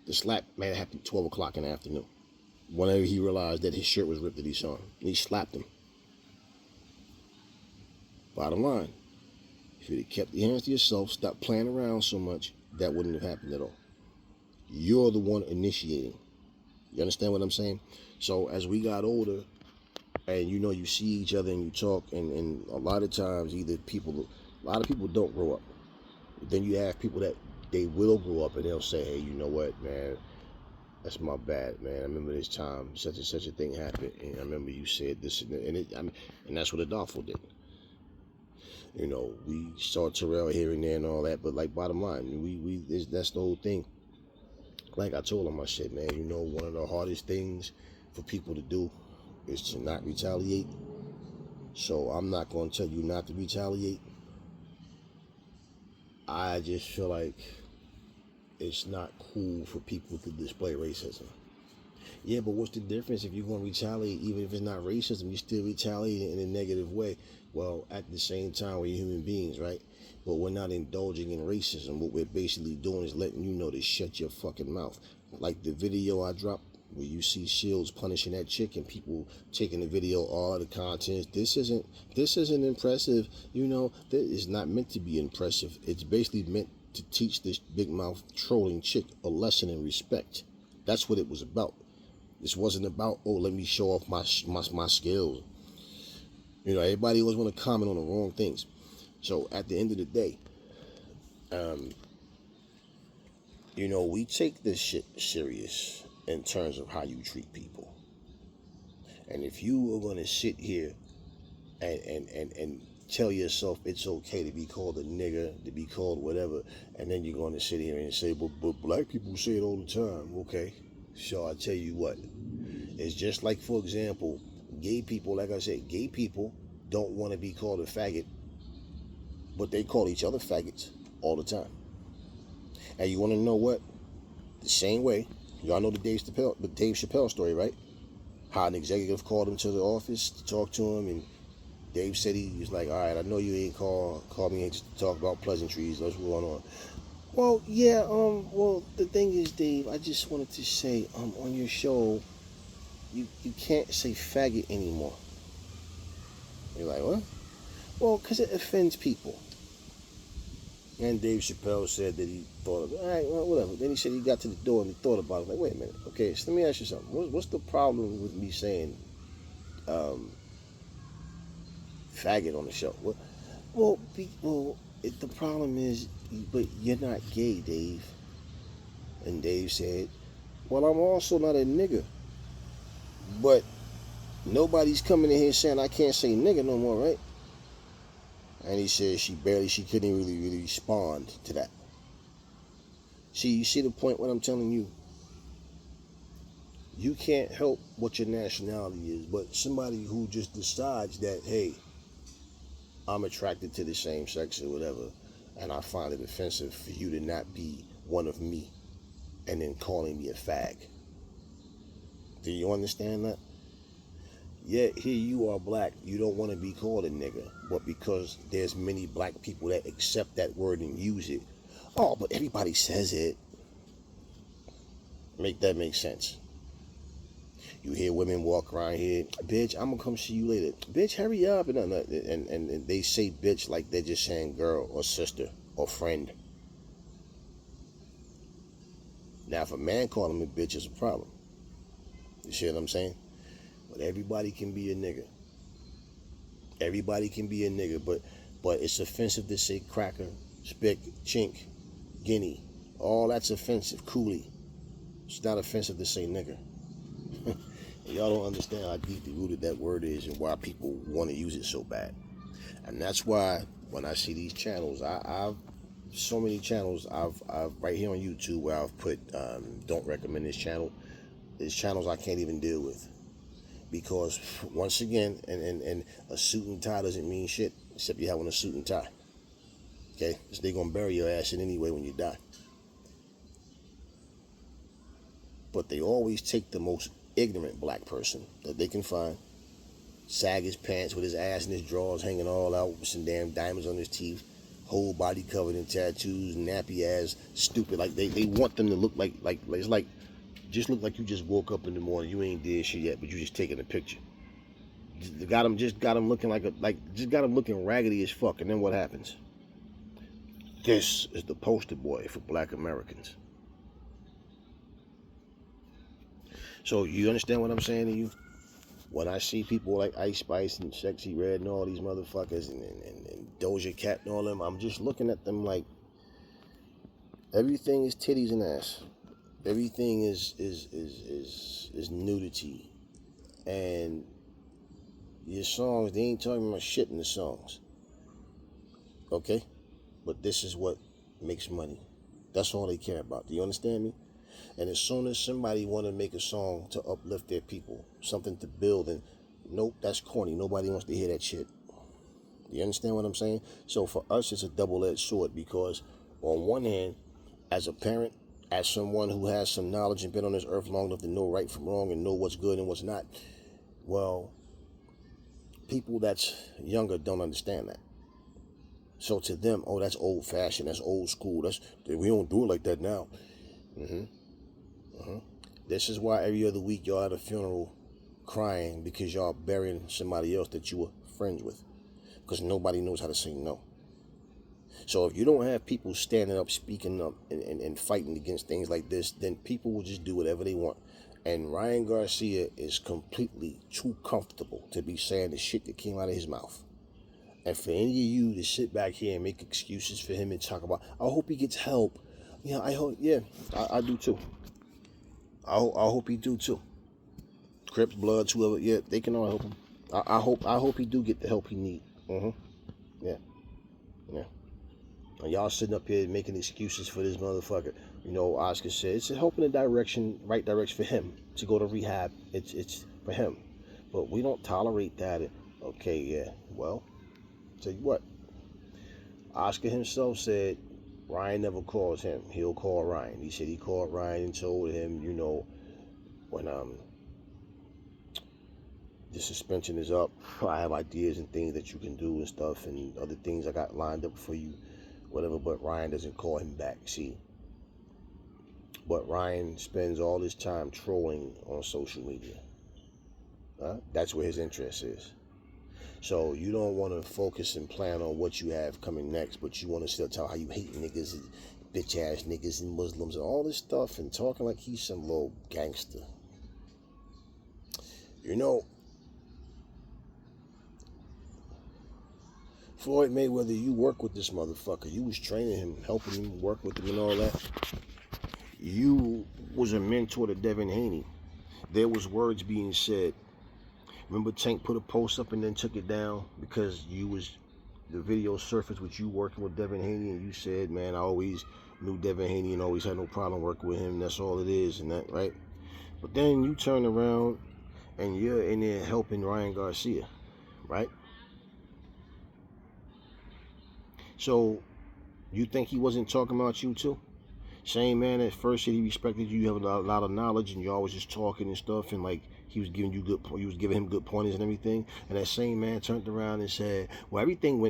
S2: the slap may have happened 12 o'clock in the afternoon. Whenever he realized that his shirt was ripped that he saw him. And he slapped him. Bottom line, if you'd have kept your hands to yourself, stopped playing around so much, that wouldn't have happened at all. You're the one initiating. You understand what I'm saying? So as we got older, and you see each other and you talk, and a lot of times a lot of people don't grow up. Then you have people that they will grow up and they'll say, hey, you know what, man, that's my bad, man. I remember this time such and such a thing happened, and I remember you said this and that's what Adolfo did. We saw Terrell here and there and all that, but like bottom line, that's the whole thing. Like I told him, I said, man, one of the hardest things for people to do is to not retaliate. So I'm not going to tell you not to retaliate. I just feel like it's not cool for people to display racism. Yeah, but what's the difference if you're going to retaliate, even if it's not racism, you still retaliate in a negative way? Well, at the same time, we're human beings, right? But we're not indulging in racism. What we're basically doing is letting you know to shut your fucking mouth. Like the video I dropped where you see Shields punishing that chick and people taking the video, all the contents. This isn't impressive. That is not meant to be impressive. It's basically meant to teach this big mouth trolling chick a lesson in respect. That's what it was about. This wasn't about, let me show off my skills. Everybody always want to comment on the wrong things. So at the end of the day, we take this shit serious in terms of how you treat people. And if you are going to sit here and tell yourself it's okay to be called a nigger, to be called whatever, and then you're going to sit here and say, but black people say it all the time. Okay, so I tell you what, it's just like, for example, gay people, like I said, gay people don't want to be called a faggot, but they call each other faggots all the time. And you want to know what? The same way, y'all know the Dave Chappelle story, right? How an executive called him to the office to talk to him, and Dave said he was like, all right, I know you ain't called me just to talk about pleasantries. What's going on? Well, yeah, the thing is, Dave, I just wanted to say, on your show, you can't say faggot anymore. You're like, what? Well, because it offends people. And Dave Chappelle said that he thought of it. All right, well, whatever. Then he said he got to the door and he thought about it. Like, wait a minute. Okay, so let me ask you something. What's the problem with me saying faggot on the show? The problem is, but you're not gay, Dave. And Dave said, well, I'm also not a nigger. But nobody's coming in here saying I can't say nigger no more, right? And he said she couldn't really respond to that. See, you see the point what I'm telling you? You can't help what your nationality is, but somebody who just decides that, hey, I'm attracted to the same sex or whatever, and I find it offensive for you to not be one of me and then calling me a fag. Do you understand that? Yet here you are black, you don't want to be called a nigga, but because there's many black people that accept that word and use it, oh, but everybody says it. Make that make sense. You hear women walk around here, bitch, I'm gonna come see you later. Bitch, hurry up. And they say bitch like they're just saying girl or sister or friend. Now, if a man call him a bitch, it's a problem. You see what I'm saying? But everybody can be a nigga. Everybody can be a nigga, but it's offensive to say cracker, spick, chink, guinea. All that's offensive. Coolie. It's not offensive to say nigger. Y'all don't understand how deeply rooted that word is and why people want to use it so bad. And that's why when I see these channels, I've so many channels I've right here on YouTube where I've put don't recommend this channel. There's channels I can't even deal with because once again, and a suit and tie doesn't mean shit except you having a suit and tie. Okay, so they're gonna bury your ass in anyway when you die. But they always take the most ignorant black person that they can find, sag his pants with his ass and his drawers hanging all out with some damn diamonds on his teeth, whole body covered in tattoos, nappy ass, stupid. Like they want them to look like it's like just look like you just woke up in the morning. You ain't did shit yet, but you just taking a picture. Got him looking got him looking raggedy as fuck. And then what happens? This is the poster boy for black Americans. So you understand what I'm saying to you? When I see people like Ice Spice and Sexy Red and all these motherfuckers and Doja Cat and all them, I'm just looking at them like everything is titties and ass. Everything is nudity. And your songs, they ain't talking about shit in the songs. Okay? But this is what makes money. That's all they care about. Do you understand me? And as soon as somebody want to make a song to uplift their people, something to build, and nope, that's corny. Nobody wants to hear that shit. You understand what I'm saying? So for us, it's a double-edged sword because on one hand, as a parent, as someone who has some knowledge and been on this earth long enough to know right from wrong and know what's good and what's not, well, people that's younger don't understand that. So to them, oh, that's old-fashioned, that's old school, we don't do it like that now. This is why every other week y'all at a funeral crying because y'all burying somebody else that you were friends with. Because nobody knows how to say no. So if you don't have people standing up, speaking up, and fighting against things like this, then people will just do whatever they want. And Ryan Garcia is completely too comfortable to be saying the shit that came out of his mouth. And for any of you to sit back here and make excuses for him and talk about, I hope he gets help. Yeah, I do too. I hope he do too. Crips, Bloods, whoever, yeah, they can all help him. I hope he do get the help he need. Yeah. And y'all sitting up here making excuses for this motherfucker. You know, Oscar said it's a help in the direction, right direction for him to go to rehab. It's for him, but we don't tolerate that. Okay, yeah. Well, tell you what. Oscar himself said Ryan never calls him. He'll call Ryan. He said he called Ryan and told him, you know, when the suspension is up, I have ideas and things that you can do and stuff and other things I got lined up for you, whatever, but Ryan doesn't call him back, see? But Ryan spends all his time trolling on social media. That's where his interest is. So you don't want to focus and plan on what you have coming next, but you want to still tell how you hate niggas and bitch ass niggas and Muslims and all this stuff and talking like he's some little gangster. You know, Floyd Mayweather, you work with this motherfucker. You was training him, helping him, work with him and all that. You was a mentor to Devin Haney. There was words being said. Remember Tank put a post up and then took it down because the video surfaced with you working with Devin Haney and you said, man, I always knew Devin Haney and always had no problem working with him. That's all it is and that, right? But then you turn around and you're in there helping Ryan Garcia, right? So you think he wasn't talking about you too? Same man at first said he respected you. You have a lot of knowledge, and y'all was just talking and stuff, and like he was giving you good, you was giving him good pointers and everything. And that same man turned around and said, "Well, everything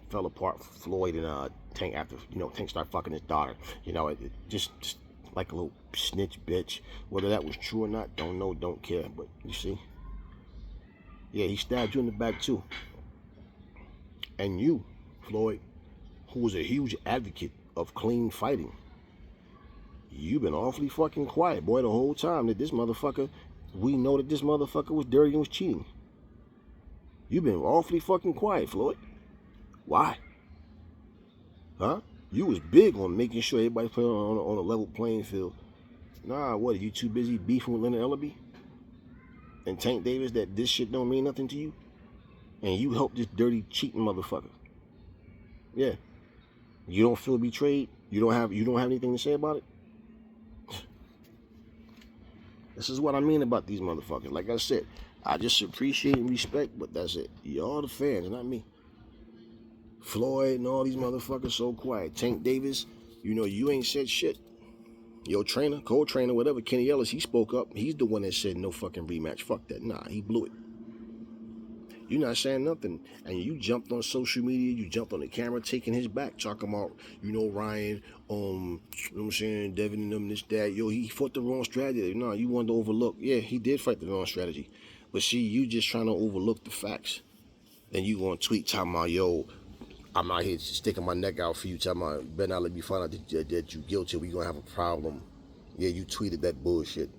S2: fell apart for Floyd and Tank after Tank started fucking his daughter. It just like a little snitch bitch. Whether that was true or not, don't know, don't care. But you see, yeah, he stabbed you in the back too. And you, Floyd, who was a huge advocate of clean fighting." You've been awfully fucking quiet, boy, the whole time that this motherfucker, we know that this motherfucker was dirty and was cheating. You've been awfully fucking quiet, Floyd. Why? Huh? You was big on making sure everybody playing on a level playing field. Nah, what, are you too busy beefing with Leonard Ellaby and Tank Davis that this shit don't mean nothing to you? And you help this dirty, cheating motherfucker. Yeah. You don't feel betrayed? You don't have anything to say about it? This is what I mean about these motherfuckers. Like I said, I just appreciate and respect, but that's it. Y'all the fans, not me. Floyd and all these motherfuckers so quiet. Tank Davis, you ain't said shit. Your trainer, co-trainer, whatever, Kenny Ellis, he spoke up. He's the one that said no fucking rematch. Fuck that. Nah, he blew it. You're not saying nothing. And you jumped on social media, you jumped on the camera, taking his back, talking about, Ryan, you know what I'm saying, Devin and them, this, that. Yo, he fought the wrong strategy. No, you wanted to overlook. Yeah, he did fight the wrong strategy. But see, you just trying to overlook the facts. Then you gonna tweet talking about, yo, I'm out here sticking my neck out for you, talking about, better not let me find out that you guilty, we gonna have a problem. Yeah, you tweeted that bullshit.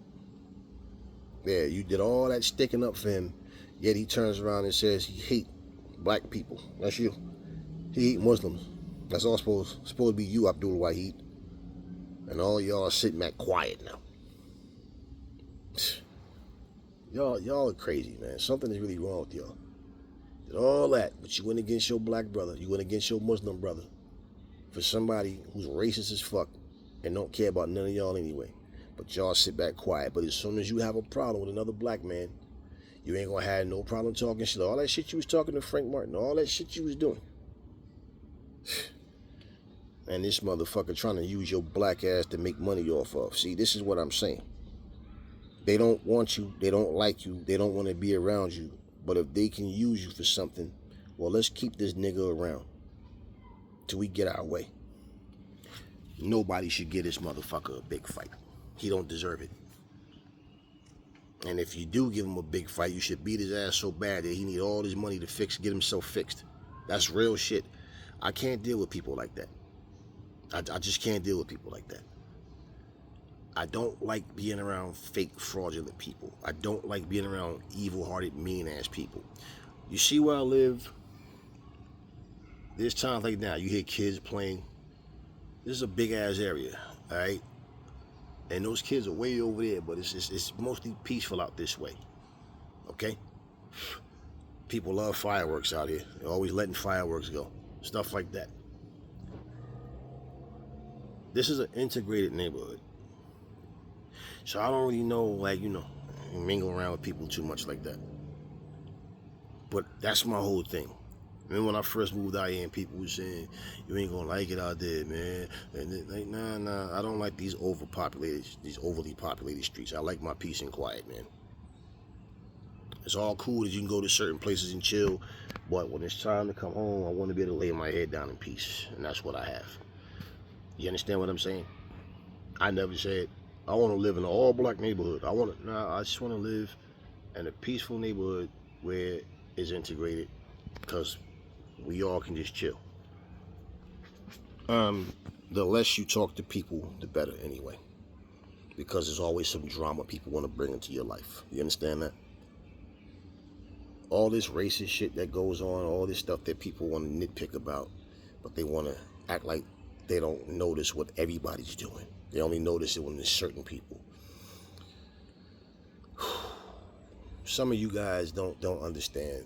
S2: Yeah, you did all that sticking up for him, yet he turns around and says he hate black people. That's you. He hate Muslims. That's all supposed to be you, Abdul Wahid. And all y'all are sitting back quiet now. Y'all are crazy, man. Something is really wrong with y'all. Did all that, but you went against your black brother. You went against your Muslim brother for somebody who's racist as fuck and don't care about none of y'all anyway. But y'all sit back quiet. But as soon as you have a problem with another black man, you ain't gonna have no problem talking shit. All that shit you was talking to Frank Martin, all that shit you was doing. And this motherfucker trying to use your black ass to make money off of. See, this is what I'm saying. They don't want you. They don't like you. They don't want to be around you. But if they can use you for something, well, let's keep this nigga around till we get our way. Nobody should give this motherfucker a big fight. He don't deserve it. And if you do give him a big fight, you should beat his ass so bad that he need all his money to get himself fixed. That's real shit. I can't deal with people like that. I just can't deal with people like that. I don't like being around fake, fraudulent people. I don't like being around evil-hearted, mean-ass people. You see where I live? There's times like now, you hear kids playing. This is a big-ass area, all right? And those kids are way over there, but it's mostly peaceful out this way, okay? People love fireworks out here. They're always letting fireworks go, stuff like that. This is an integrated neighborhood. So I don't really know, mingle around with people too much like that. But that's my whole thing. Remember when I first moved out here and people were saying, you ain't gonna like it out there, man. And nah, I don't like these overly populated streets. I like my peace and quiet, man. It's all cool that you can go to certain places and chill, but when it's time to come home, I want to be able to lay my head down in peace, and that's what I have. You understand what I'm saying? I never said I want to live in an all-black neighborhood. I just want to live in a peaceful neighborhood where it's integrated, because we all can just chill. The less you talk to people, the better anyway, because there's always some drama people want to bring into your life. You understand that? All this racist shit that goes on, all this stuff that people want to nitpick about, but they want to act like they don't notice what everybody's doing. They only notice it when there's certain people. Some of you guys don't understand.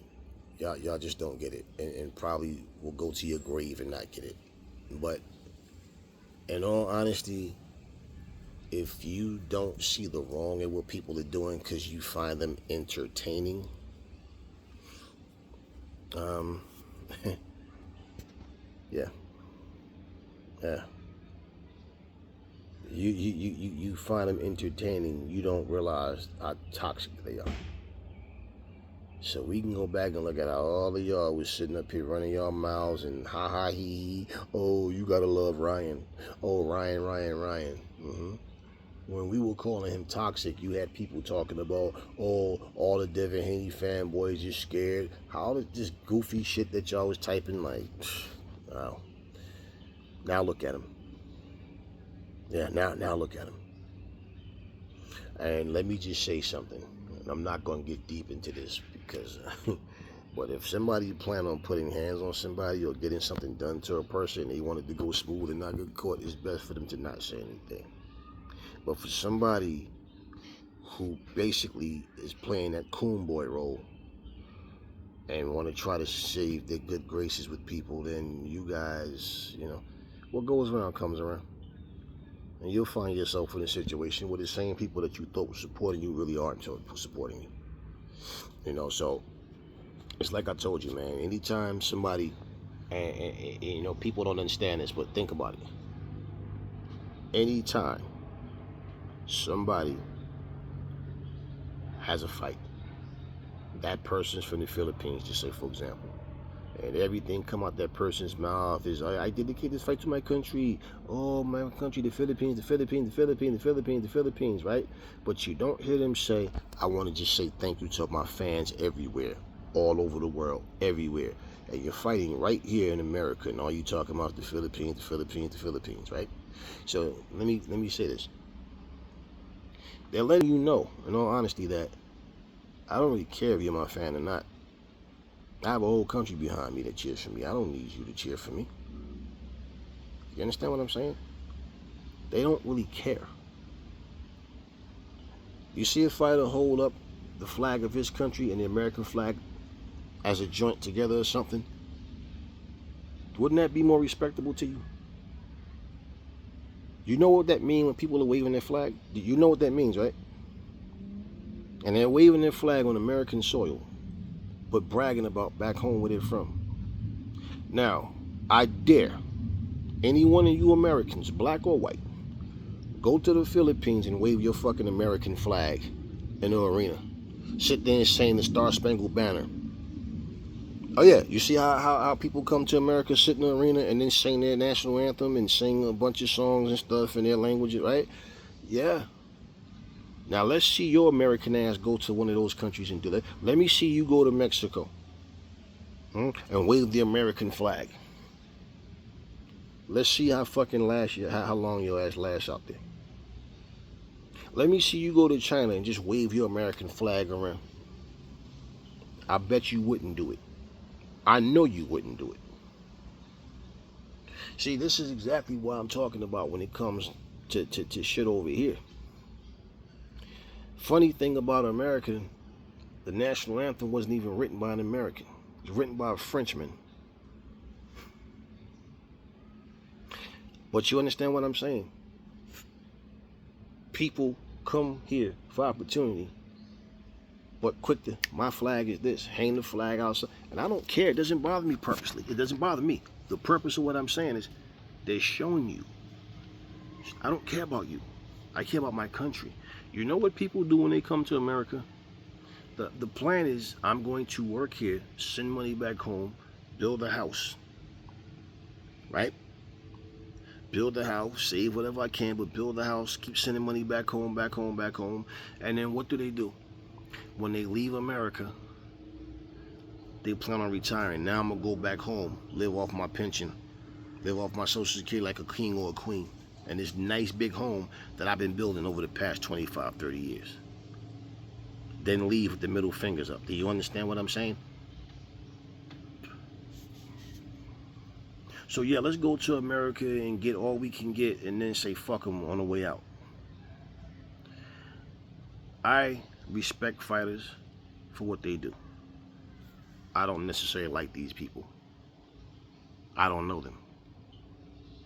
S2: Y'all just don't get it, and probably will go to your grave and not get it. But in all honesty, if you don't see the wrong in what people are doing because you find them entertaining, yeah, Yeah. You find them entertaining. You don't realize how toxic they are. So we can go back and look at how all of y'all was sitting up here running y'all mouths and ha ha he. Oh, you gotta love Ryan. Oh, Ryan. When we were calling him toxic, you had people talking about, oh, all the Devin Haney fanboys are scared. How this goofy shit that y'all was typing, like, wow. Now look at him. Yeah, now look at him. And let me just say something. And I'm not going to get deep into this because, but if somebody plan on putting hands on somebody or getting something done to a person, they wanted to go smooth and not get caught, it's best for them to not say anything. But for somebody who basically is playing that coon boy role and want to try to save their good graces with people, then you guys, what goes around comes around. And you'll find yourself in a situation where the same people that you thought were supporting you really aren't supporting you. So it's like I told you, man. Anytime somebody, and people don't understand this, but think about it. Anytime somebody has a fight, that person's from the Philippines, just say for example, and everything come out that person's mouth is, I dedicate this fight to my country. Oh, my country, the Philippines, right? But you don't hear them say, I want to just say thank you to my fans everywhere, all over the world, everywhere. And you're fighting right here in America, and all you talking about is the Philippines, right? So let me say this. They're letting you know, in all honesty, that I don't really care if you're my fan or not. I have a whole country behind me that cheers for me. I don't need you to cheer for me. You understand what I'm saying? They don't really care. You see a fighter hold up the flag of his country and the American flag as a joint together or something, wouldn't that be more respectable to you? You know what that means when people are waving their flag? You know what that means, right? And they're waving their flag on American soil, but bragging about back home where they're from. Now, I dare any one of you Americans, black or white, go to the Philippines and wave your fucking American flag in the arena. Sit there and sing the Star Spangled Banner. Oh yeah, you see how people come to America, sit in the arena, and then sing their national anthem and sing a bunch of songs and stuff in their languages, right? Yeah. Now let's see your American ass go to one of those countries and do that. Let me see you go to Mexico and wave the American flag. Let's see how fucking how long your ass lasts out there. Let me see you go to China and just wave your American flag around. I bet you wouldn't do it. I know you wouldn't do it. See, this is exactly what I'm talking about when it comes to shit over here. Funny thing about America, the national anthem wasn't even written by an American. It was written by a Frenchman. But you understand what I'm saying? People come here for opportunity, but quick to, my flag is this, hang the flag outside. And I don't care, it doesn't bother me purposely. It doesn't bother me. The purpose of what I'm saying is they're showing you. I don't care about you. I care about my country. You know what people do when they come to America? The plan is, I'm going to work here, send money back home, build a house. Right? Build a house, save whatever I can, but build a house, keep sending money back home. And then what do? When they leave America, they plan on retiring. Now I'm going to go back home, live off my pension, live off my Social Security like a king or a queen. And this nice big home that I've been building over the past 25, 30 years. Then leave with the middle fingers up. Do you understand what I'm saying? So yeah, let's go to America and get all we can get and then say fuck them on the way out. I respect fighters for what they do. I don't necessarily like these people. I don't know them.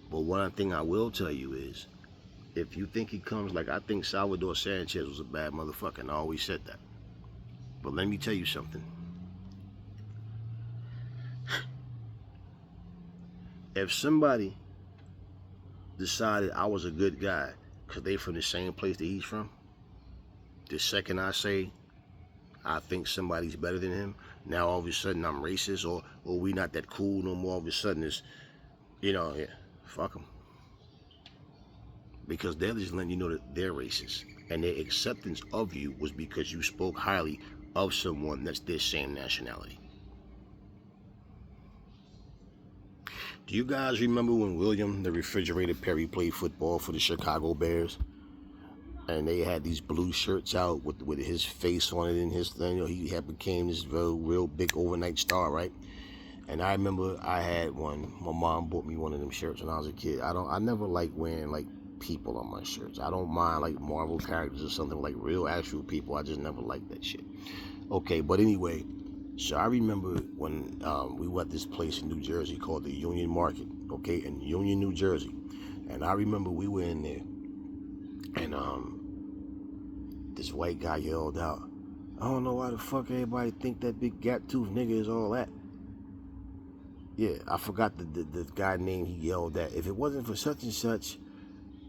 S2: But one thing I will tell you is, if you think he comes like I think Salvador Sanchez was a bad motherfucker, and I always said that. But let me tell you something. If somebody decided I was a good guy because they from the same place that he's from, the second I say I think somebody's better than him, now all of a sudden I'm racist, or we not that cool no more. All of a sudden it's, yeah, fuck them. Because they're just letting you know that they're racist. And their acceptance of you was because you spoke highly of someone that's their same nationality. Do you guys remember when William, the refrigerator Perry, played football for the Chicago Bears? And they had these blue shirts out with his face on it and his thing. He had became this real big overnight star, right? And I remember I had one. My mom bought me one of them shirts when I was a kid. I never liked wearing like people on my shirts. I don't mind like Marvel characters or something, like real actual people. I just never liked that shit. Okay, but anyway, so I remember when we were at this place in New Jersey called the Union Market, okay, in Union, New Jersey. And I remember we were in there, and this white guy yelled out, "I don't know why the fuck everybody think that big gap tooth nigga is all that." Yeah, I forgot the guy name he yelled at. If it wasn't for such and such,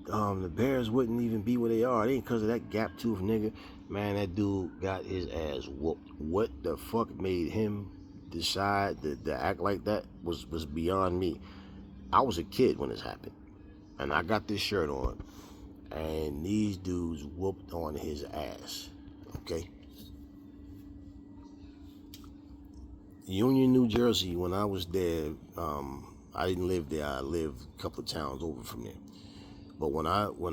S2: the Bears wouldn't even be where they are. It ain't because of that gap tooth nigga. Man, that dude got his ass whooped. What the fuck made him decide to act like that was beyond me. I was a kid when this happened, and I got this shirt on, and these dudes whooped on his ass. Okay. Union, New Jersey, when I was there, I didn't live there. I lived a couple of towns over from there. But when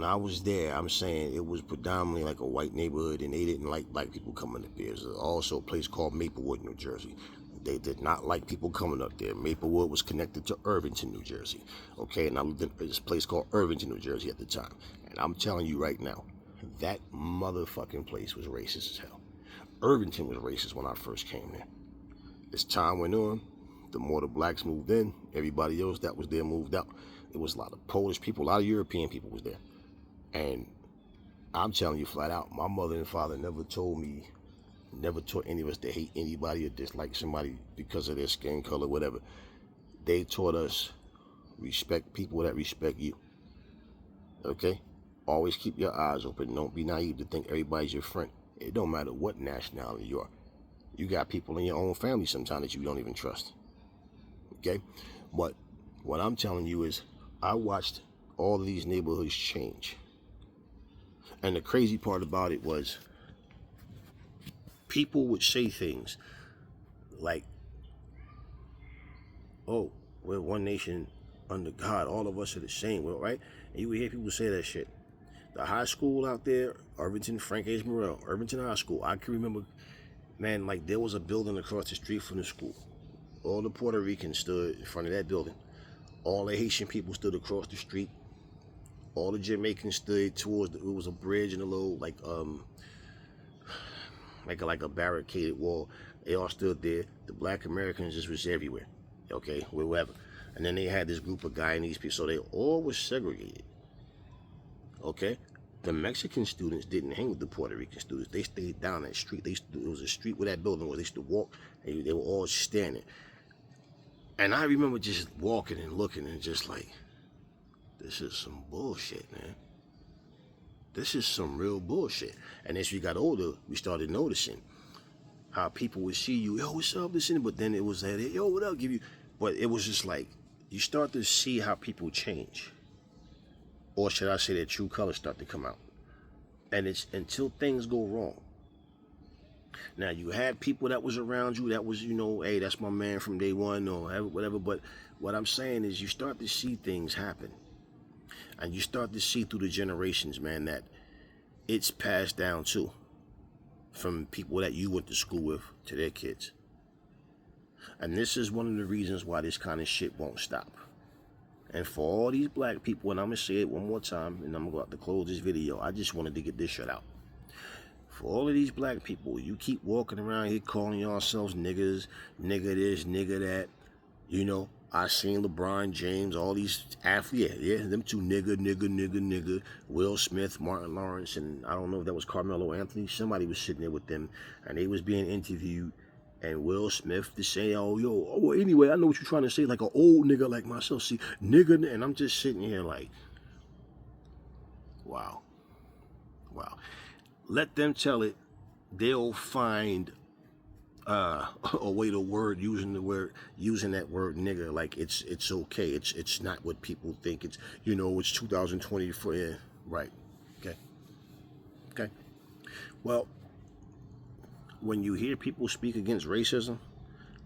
S2: I was there, I'm saying it was predominantly like a white neighborhood, and they didn't like black people coming up there. There's also a place called Maplewood, New Jersey. They did not like people coming up there. Maplewood was connected to Irvington, New Jersey. Okay, and I lived in this place called Irvington, New Jersey at the time. And I'm telling you right now, that motherfucking place was racist as hell. Irvington was racist when I first came there. As time went on, the more the blacks moved in, everybody else that was there moved out. There was a lot of Polish people, a lot of European people was there. And I'm telling you flat out, my mother and father never taught any of us to hate anybody or dislike somebody because of their skin color, whatever. They taught us respect people that respect you. Okay? Always keep your eyes open. Don't be naive to think everybody's your friend. It don't matter what nationality you are. You got people in your own family sometimes that you don't even trust. Okay? But what I'm telling you is I watched all of these neighborhoods change. And the crazy part about it was people would say things like, "Oh, we're one nation under God. All of us are the same." Well, right? And you would hear people say that shit. The high school out there, Irvington, Frank H. Morrell, Irvington High School, I can remember, man, like there was a building across the street from the school. All the Puerto Ricans stood in front of that building. All the Haitian people stood across the street. All the Jamaicans stood towards it was a bridge and a little like a barricaded wall. They all stood there. The black Americans just was everywhere. Okay, wherever. And then they had this group of Guyanese people, so they all were segregated. Okay? The Mexican students didn't hang with the Puerto Rican students. They stayed down that street. It was a street where that building was. They used to walk, and they were all standing. And I remember just walking and looking and just like, this is some bullshit, man. This is some real bullshit. And as we got older, we started noticing how people would see you, "Yo, what's up?" This and but then it was that, "Yo, what up?" Give you, but it was just like you start to see how people change, or should I say, their true colors start to come out. And it's until things go wrong. Now, you had people that was around you that was, hey, that's my man from day one or whatever. But what I'm saying is you start to see things happen. And you start to see through the generations, man, that it's passed down too. From people that you went to school with to their kids. And this is one of the reasons why this kind of shit won't stop. And for all these black people, and I'm going to say it one more time, and I'm going to go out to close this video, I just wanted to get this shit out. For all of these black people, you keep walking around here calling yourselves niggas, nigga this, nigga that. I seen LeBron James, all these athletes, yeah, them two nigga. Will Smith, Martin Lawrence, and I don't know if that was Carmelo Anthony. Somebody was sitting there with them, and they was being interviewed. And Will Smith to say, anyway, I know what you're trying to say, like an old nigga like myself. See, nigga, and I'm just sitting here like, Wow. Wow. Let them tell it. They'll find a way to word using that word nigger like it's okay. It's not what people think. It's it's 2024. Yeah, right. Okay. Okay. Well, when you hear people speak against racism,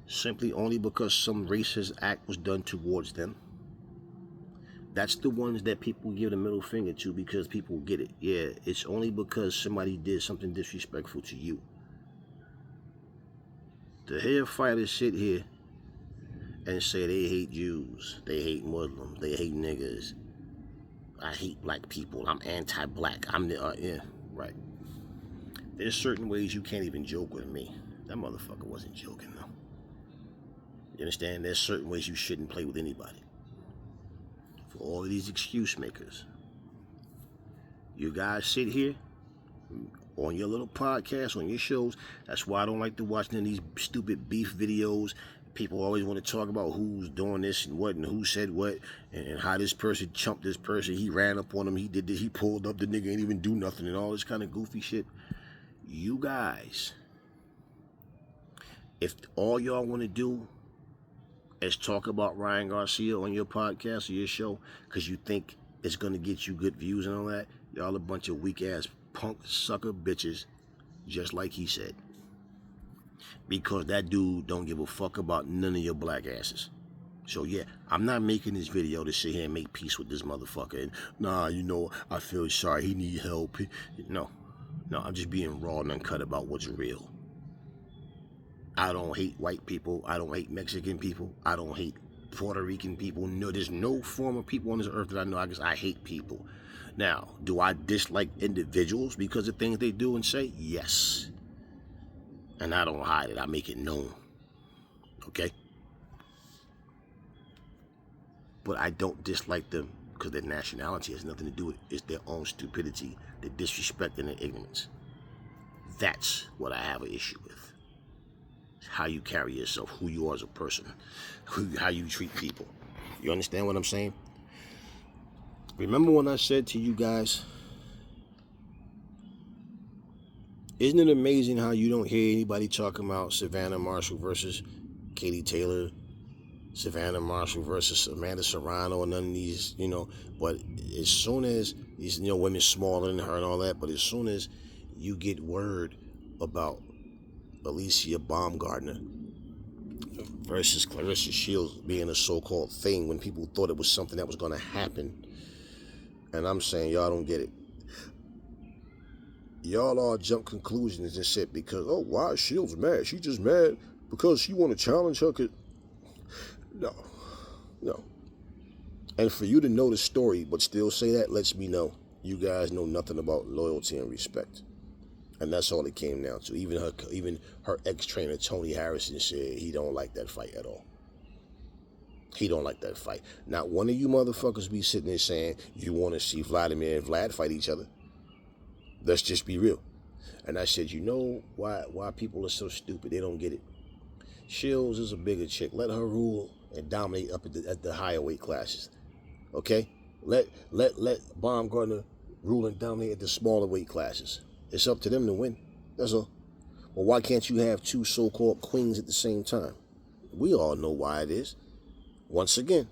S2: simply only because some racist act was done towards them, that's the ones that people give the middle finger to because people get it. Yeah, it's only because somebody did something disrespectful to you. To hear fighters sit here and say they hate Jews, they hate Muslims, they hate niggas, I hate black people, I'm anti-black, I'm the, yeah, right. There's certain ways you can't even joke with me. That motherfucker wasn't joking though. You understand? There's certain ways you shouldn't play with anybody. For all of these excuse makers, you guys sit here on your little podcast, on your shows. That's why I don't like to watch none of these stupid beef videos. People always want to talk about who's doing this and who said what, and how this person chumped this person. He ran up on him. He did this. He pulled up. The nigga ain't even do nothing and all this kind of goofy shit. You guys, if all y'all want to do is talk about Ryan Garcia on your podcast or your show because you think it's going to get you good views and all that, y'all a bunch of weak-ass punk sucker bitches, just like he said. Because that dude don't give a fuck about none of your black asses. So yeah, I'm not making this video to sit here and make peace with this motherfucker. And nah, I feel sorry. He need help. No, I'm just being raw and uncut about what's real. I don't hate white people. I don't hate Mexican people. I don't hate Puerto Rican people. No, there's no form of people on this earth that I know. I guess I hate people. Now, do I dislike individuals because of things they do and say? Yes. And I don't hide it. I make it known. Okay? But I don't dislike them because their nationality has nothing to do with it. It's their own stupidity, their disrespect, and their ignorance. That's what I have an issue with. How you carry yourself, who you are as a person, how you treat people. You understand what I'm saying? Remember when I said to you guys, isn't it amazing how you don't hear anybody talking about Savannah Marshall versus Katie Taylor, Savannah Marshall versus Amanda Serrano, and none of these, but as soon as these, women smaller than her and all that, but as soon as you get word about Alicia Baumgartner versus Clarissa Shields being a so-called thing when people thought it was something that was going to happen, and I'm saying y'all don't get it. Y'all all jump conclusions and said because, oh, why is Shields mad? She just mad because she want to challenge her. No. And for you to know the story but still say that lets me know you guys know nothing about loyalty and respect. And that's all it came down to. Even her ex-trainer, Tony Harrison, said he don't like that fight at all. He don't like that fight. Not one of you motherfuckers be sitting there saying you want to see Vladimir and Vlad fight each other. Let's just be real. And I said, you know why people are so stupid? They don't get it. Shields is a bigger chick. Let her rule and dominate up at the higher weight classes. Okay? Let Baumgartner rule and dominate at the smaller weight classes. It's up to them to win. That's all. Well, why can't you have two so-called queens at the same time? We all know why it is. Once again.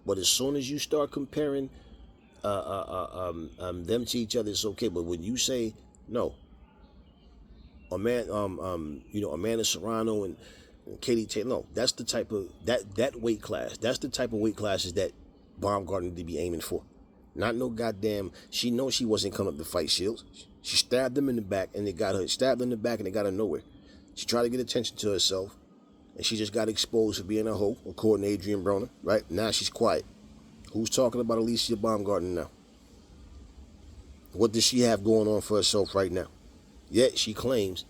S2: But as soon as you start comparing them to each other, it's okay. But when you say no, Amanda Serrano and Katie Taylor, no, that's the type of that weight class. That's the type of weight classes that Baumgartner to be aiming for. Not no goddamn. She knows she wasn't coming up to fight Shields. She stabbed him in the back, and it got her. Stabbed her in the back, and it got her nowhere. She tried to get attention to herself, and she just got exposed for being a hoe, according to Adrian Broner. Right now, she's quiet. Who's talking about Alicia Baumgartner now? What does she have going on for herself right now? Yet she claims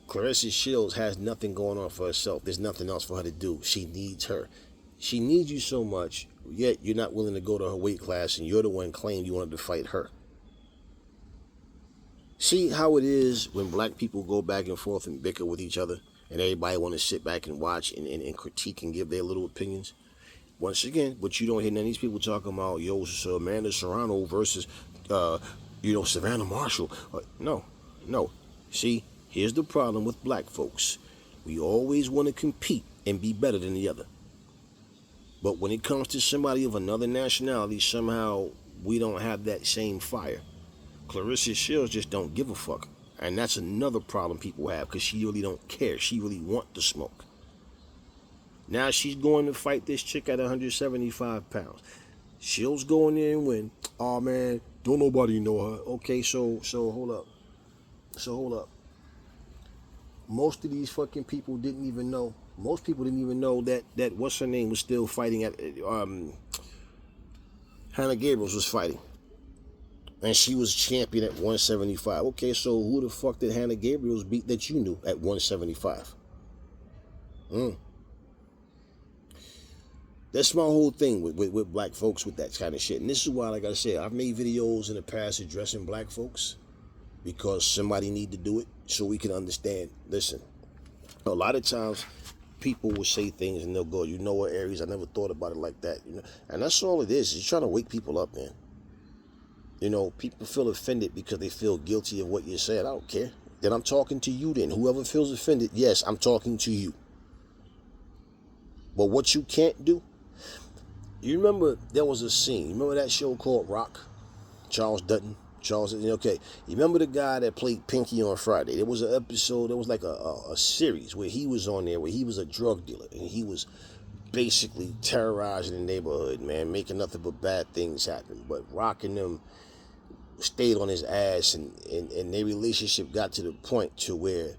S2: Clarissa Shields has nothing going on for herself. There's nothing else for her to do. She needs her. She needs you so much, yet you're not willing to go to her weight class, and you're the one claiming you wanted to fight her. See how it is when black people go back and forth and bicker with each other, and everybody want to sit back and watch and critique and give their little opinions? Once again, but you don't hear none of these people talking about, Amanda Serrano versus Savannah Marshall. No. See, here's the problem with black folks. We always want to compete and be better than the other. But when it comes to somebody of another nationality, somehow we don't have that same fire. Clarissa Shields just don't give a fuck. And that's another problem people have, because she really don't care. She really want the smoke. Now she's going to fight this chick at 175 pounds. Shields go in there and win. Oh man, don't nobody know her. Okay, so hold up. Most of these fucking people didn't even know. Most people didn't even know that what's her name was still fighting at Hannah Gabriels was fighting. And she was champion at 175. Okay, so who the fuck did Hannah Gabriels beat that you knew at 175? That's my whole thing with black folks with that kind of shit. And this is why, like I said, I've made videos in the past addressing black folks because somebody need to do it so we can understand. Listen, a lot of times people will say things and they'll go, you know what, Aries, I never thought about it like that. And that's all it is. It's trying to wake people up, man. People feel offended because they feel guilty of what you're saying. I don't care. Then I'm talking to you then. Whoever feels offended, yes, I'm talking to you. But what you can't do, you remember there was a scene. You remember that show called Rock? Charles Dutton. Okay. You remember the guy that played Pinky on Friday? There was an episode, there was like a series where he was on there, where he was a drug dealer. And he was basically terrorizing the neighborhood, man, making nothing but bad things happen. But Rock and them stayed on his ass, and their relationship got to the point to where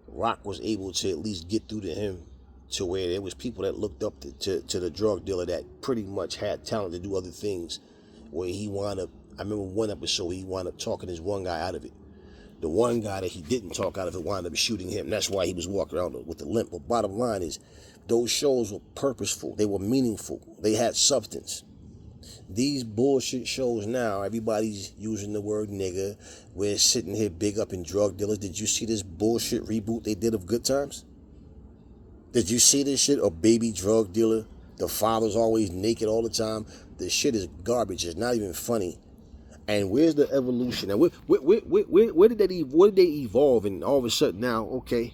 S2: Rock was able to at least get through to him, to where there was people that looked up to the drug dealer that pretty much had talent to do other things, where he wound up, I remember one episode, he wound up talking this one guy out of it. The one guy that he didn't talk out of it wound up shooting him. That's why he was walking around with the limp. But bottom line is, those shows were purposeful. They were meaningful. They had substance. These bullshit shows now, everybody's using the word nigga. We're sitting here big up in drug dealers. Did you see this bullshit reboot they did of Good Times? Did you see this shit? A baby drug dealer. The father's always naked all the time. The shit is garbage. It's not even funny. And where's the evolution? And where did they evolve? And all of a sudden now, okay,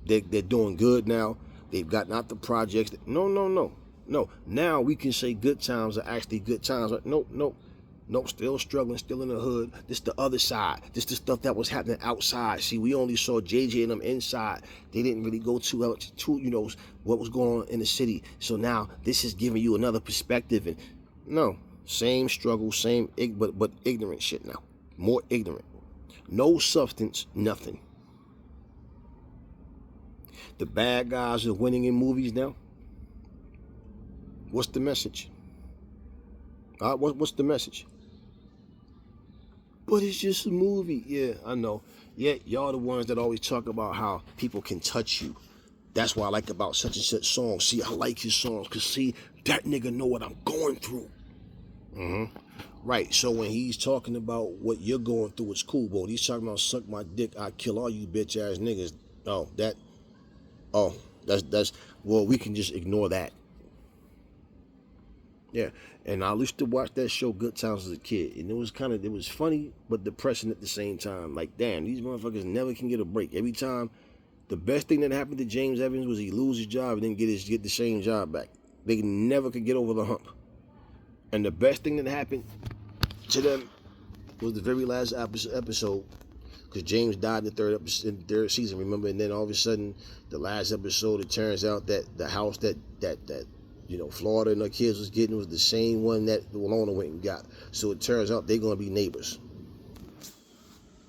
S2: they're doing good now. They've gotten out the projects. No. Now we can say good times are actually good times. Nope. Still struggling, still in the hood. This the other side. This the stuff that was happening outside. See, we only saw JJ and them inside. They didn't really go too much to what was going on in the city. So now this is giving you another perspective. And no, same struggle, same but ignorant shit now. More ignorant. No substance, nothing. The bad guys are winning in movies now. What's the message? What's the message? But it's just a movie. Yeah, I know. Yeah, y'all the ones that always talk about how people can touch you. That's what I like about such and such songs. See, I like his songs because, see, that nigga know what I'm going through. Right, so when he's talking about what you're going through, it's cool, but when he's talking about suck my dick, I kill all you bitch ass niggas. That's well, we can just ignore that. Yeah, and I used to watch that show Good Times as a kid, and it was funny but depressing at the same time. Like, damn, these motherfuckers never can get a break. Every time, the best thing that happened to James Evans was he lose his job and then get the same job back. They never could get over the hump. And the best thing that happened to them was the very last episode, because James died in the third season, remember? And then all of a sudden, the last episode, it turns out that the house that Florida and her kids was getting was the same one that the Walona went and got. So it turns out they're going to be neighbors.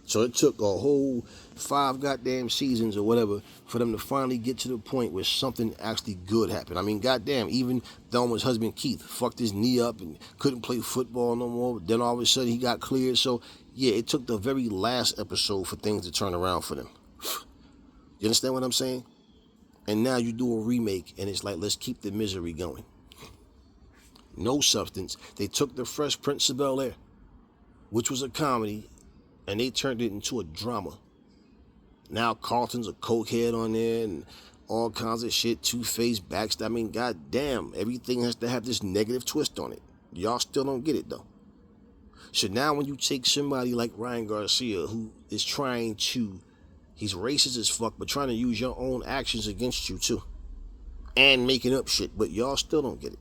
S2: So it took a whole 5 goddamn seasons or whatever for them to finally get to the point where something actually good happened. I mean, goddamn, even Thelma's husband Keith fucked his knee up and couldn't play football no more. Then all of a sudden he got cleared. So yeah, it took the very last episode for things to turn around for them. You understand what I'm saying? And now you do a remake and it's like, let's keep the misery going. No substance. They took the Fresh Prince of Bel-Air, which was a comedy, and they turned it into a drama. Now Carlton's a cokehead on there and all kinds of shit, Two-Face, backstab. I mean, goddamn, everything has to have this negative twist on it. Y'all still don't get it, though. So now when you take somebody like Ryan Garcia, who is trying to, he's racist as fuck, but trying to use your own actions against you too, and making up shit, but y'all still don't get it.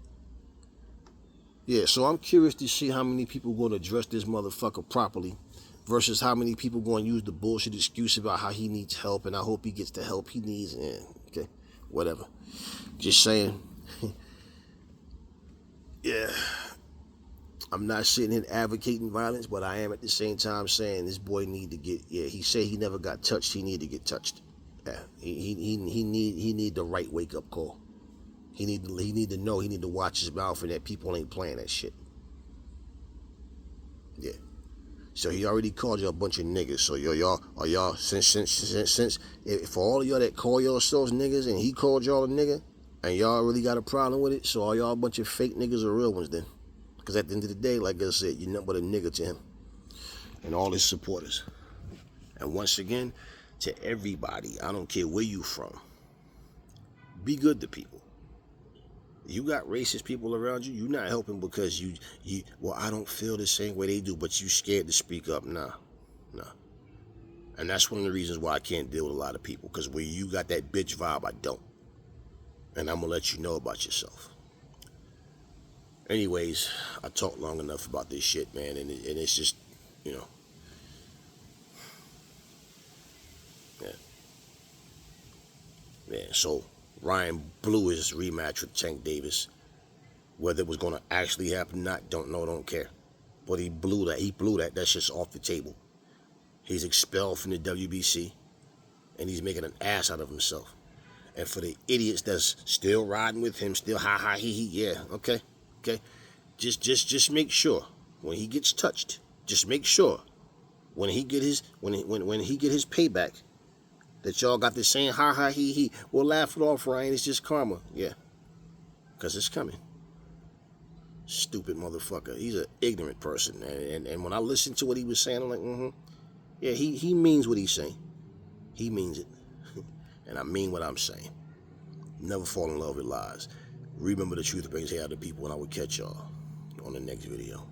S2: Yeah, so I'm curious to see how many people going to address this motherfucker properly versus how many people going to use the bullshit excuse about how he needs help, and I hope he gets the help he needs. Okay, whatever. Just saying. Yeah, I'm not sitting here advocating violence, but I am at the same time saying this boy need to get. Yeah, he said he never got touched. He need to get touched. Yeah, he need the right wake up call. He need to know. He need to watch his mouth, and that people ain't playing that shit. Yeah. So he already called y'all a bunch of niggas. So y'all since for all of y'all that call yourselves niggas, and he called y'all a nigga, and y'all really got a problem with it. So are y'all a bunch of fake niggas or real ones then? Because at the end of the day, like I said, you're nothing but a nigga to him and all his supporters. And once again, to everybody, I don't care where you from, be good to people. You got racist people around you, you're not helping because well, I don't feel the same way they do, but you scared to speak up. Nah. And that's one of the reasons why I can't deal with a lot of people, because where you got that bitch vibe, I don't. And I'm going to let you know about yourself. Anyways, I talked long enough about this shit, man, and it's just, you know. Yeah, so Ryan blew his rematch with Tank Davis. Whether it was going to actually happen or not, don't know, don't care. But he blew that. That's just off the table. He's expelled from the WBC, and he's making an ass out of himself. And for the idiots that's still riding with him, still ha ha he, yeah, okay. Just make sure when he gets touched, just make sure when he get his when he get his payback, that y'all got the same ha ha he. We'll laugh it off, Ryan. It's just karma, yeah, because it's coming. Stupid motherfucker. He's an ignorant person, and when I listened to what he was saying, I'm like, yeah, he means what he's saying. He means it, and I mean what I'm saying. Never fall in love with lies. Remember, the truth brings hair to people, and I will catch y'all on the next video.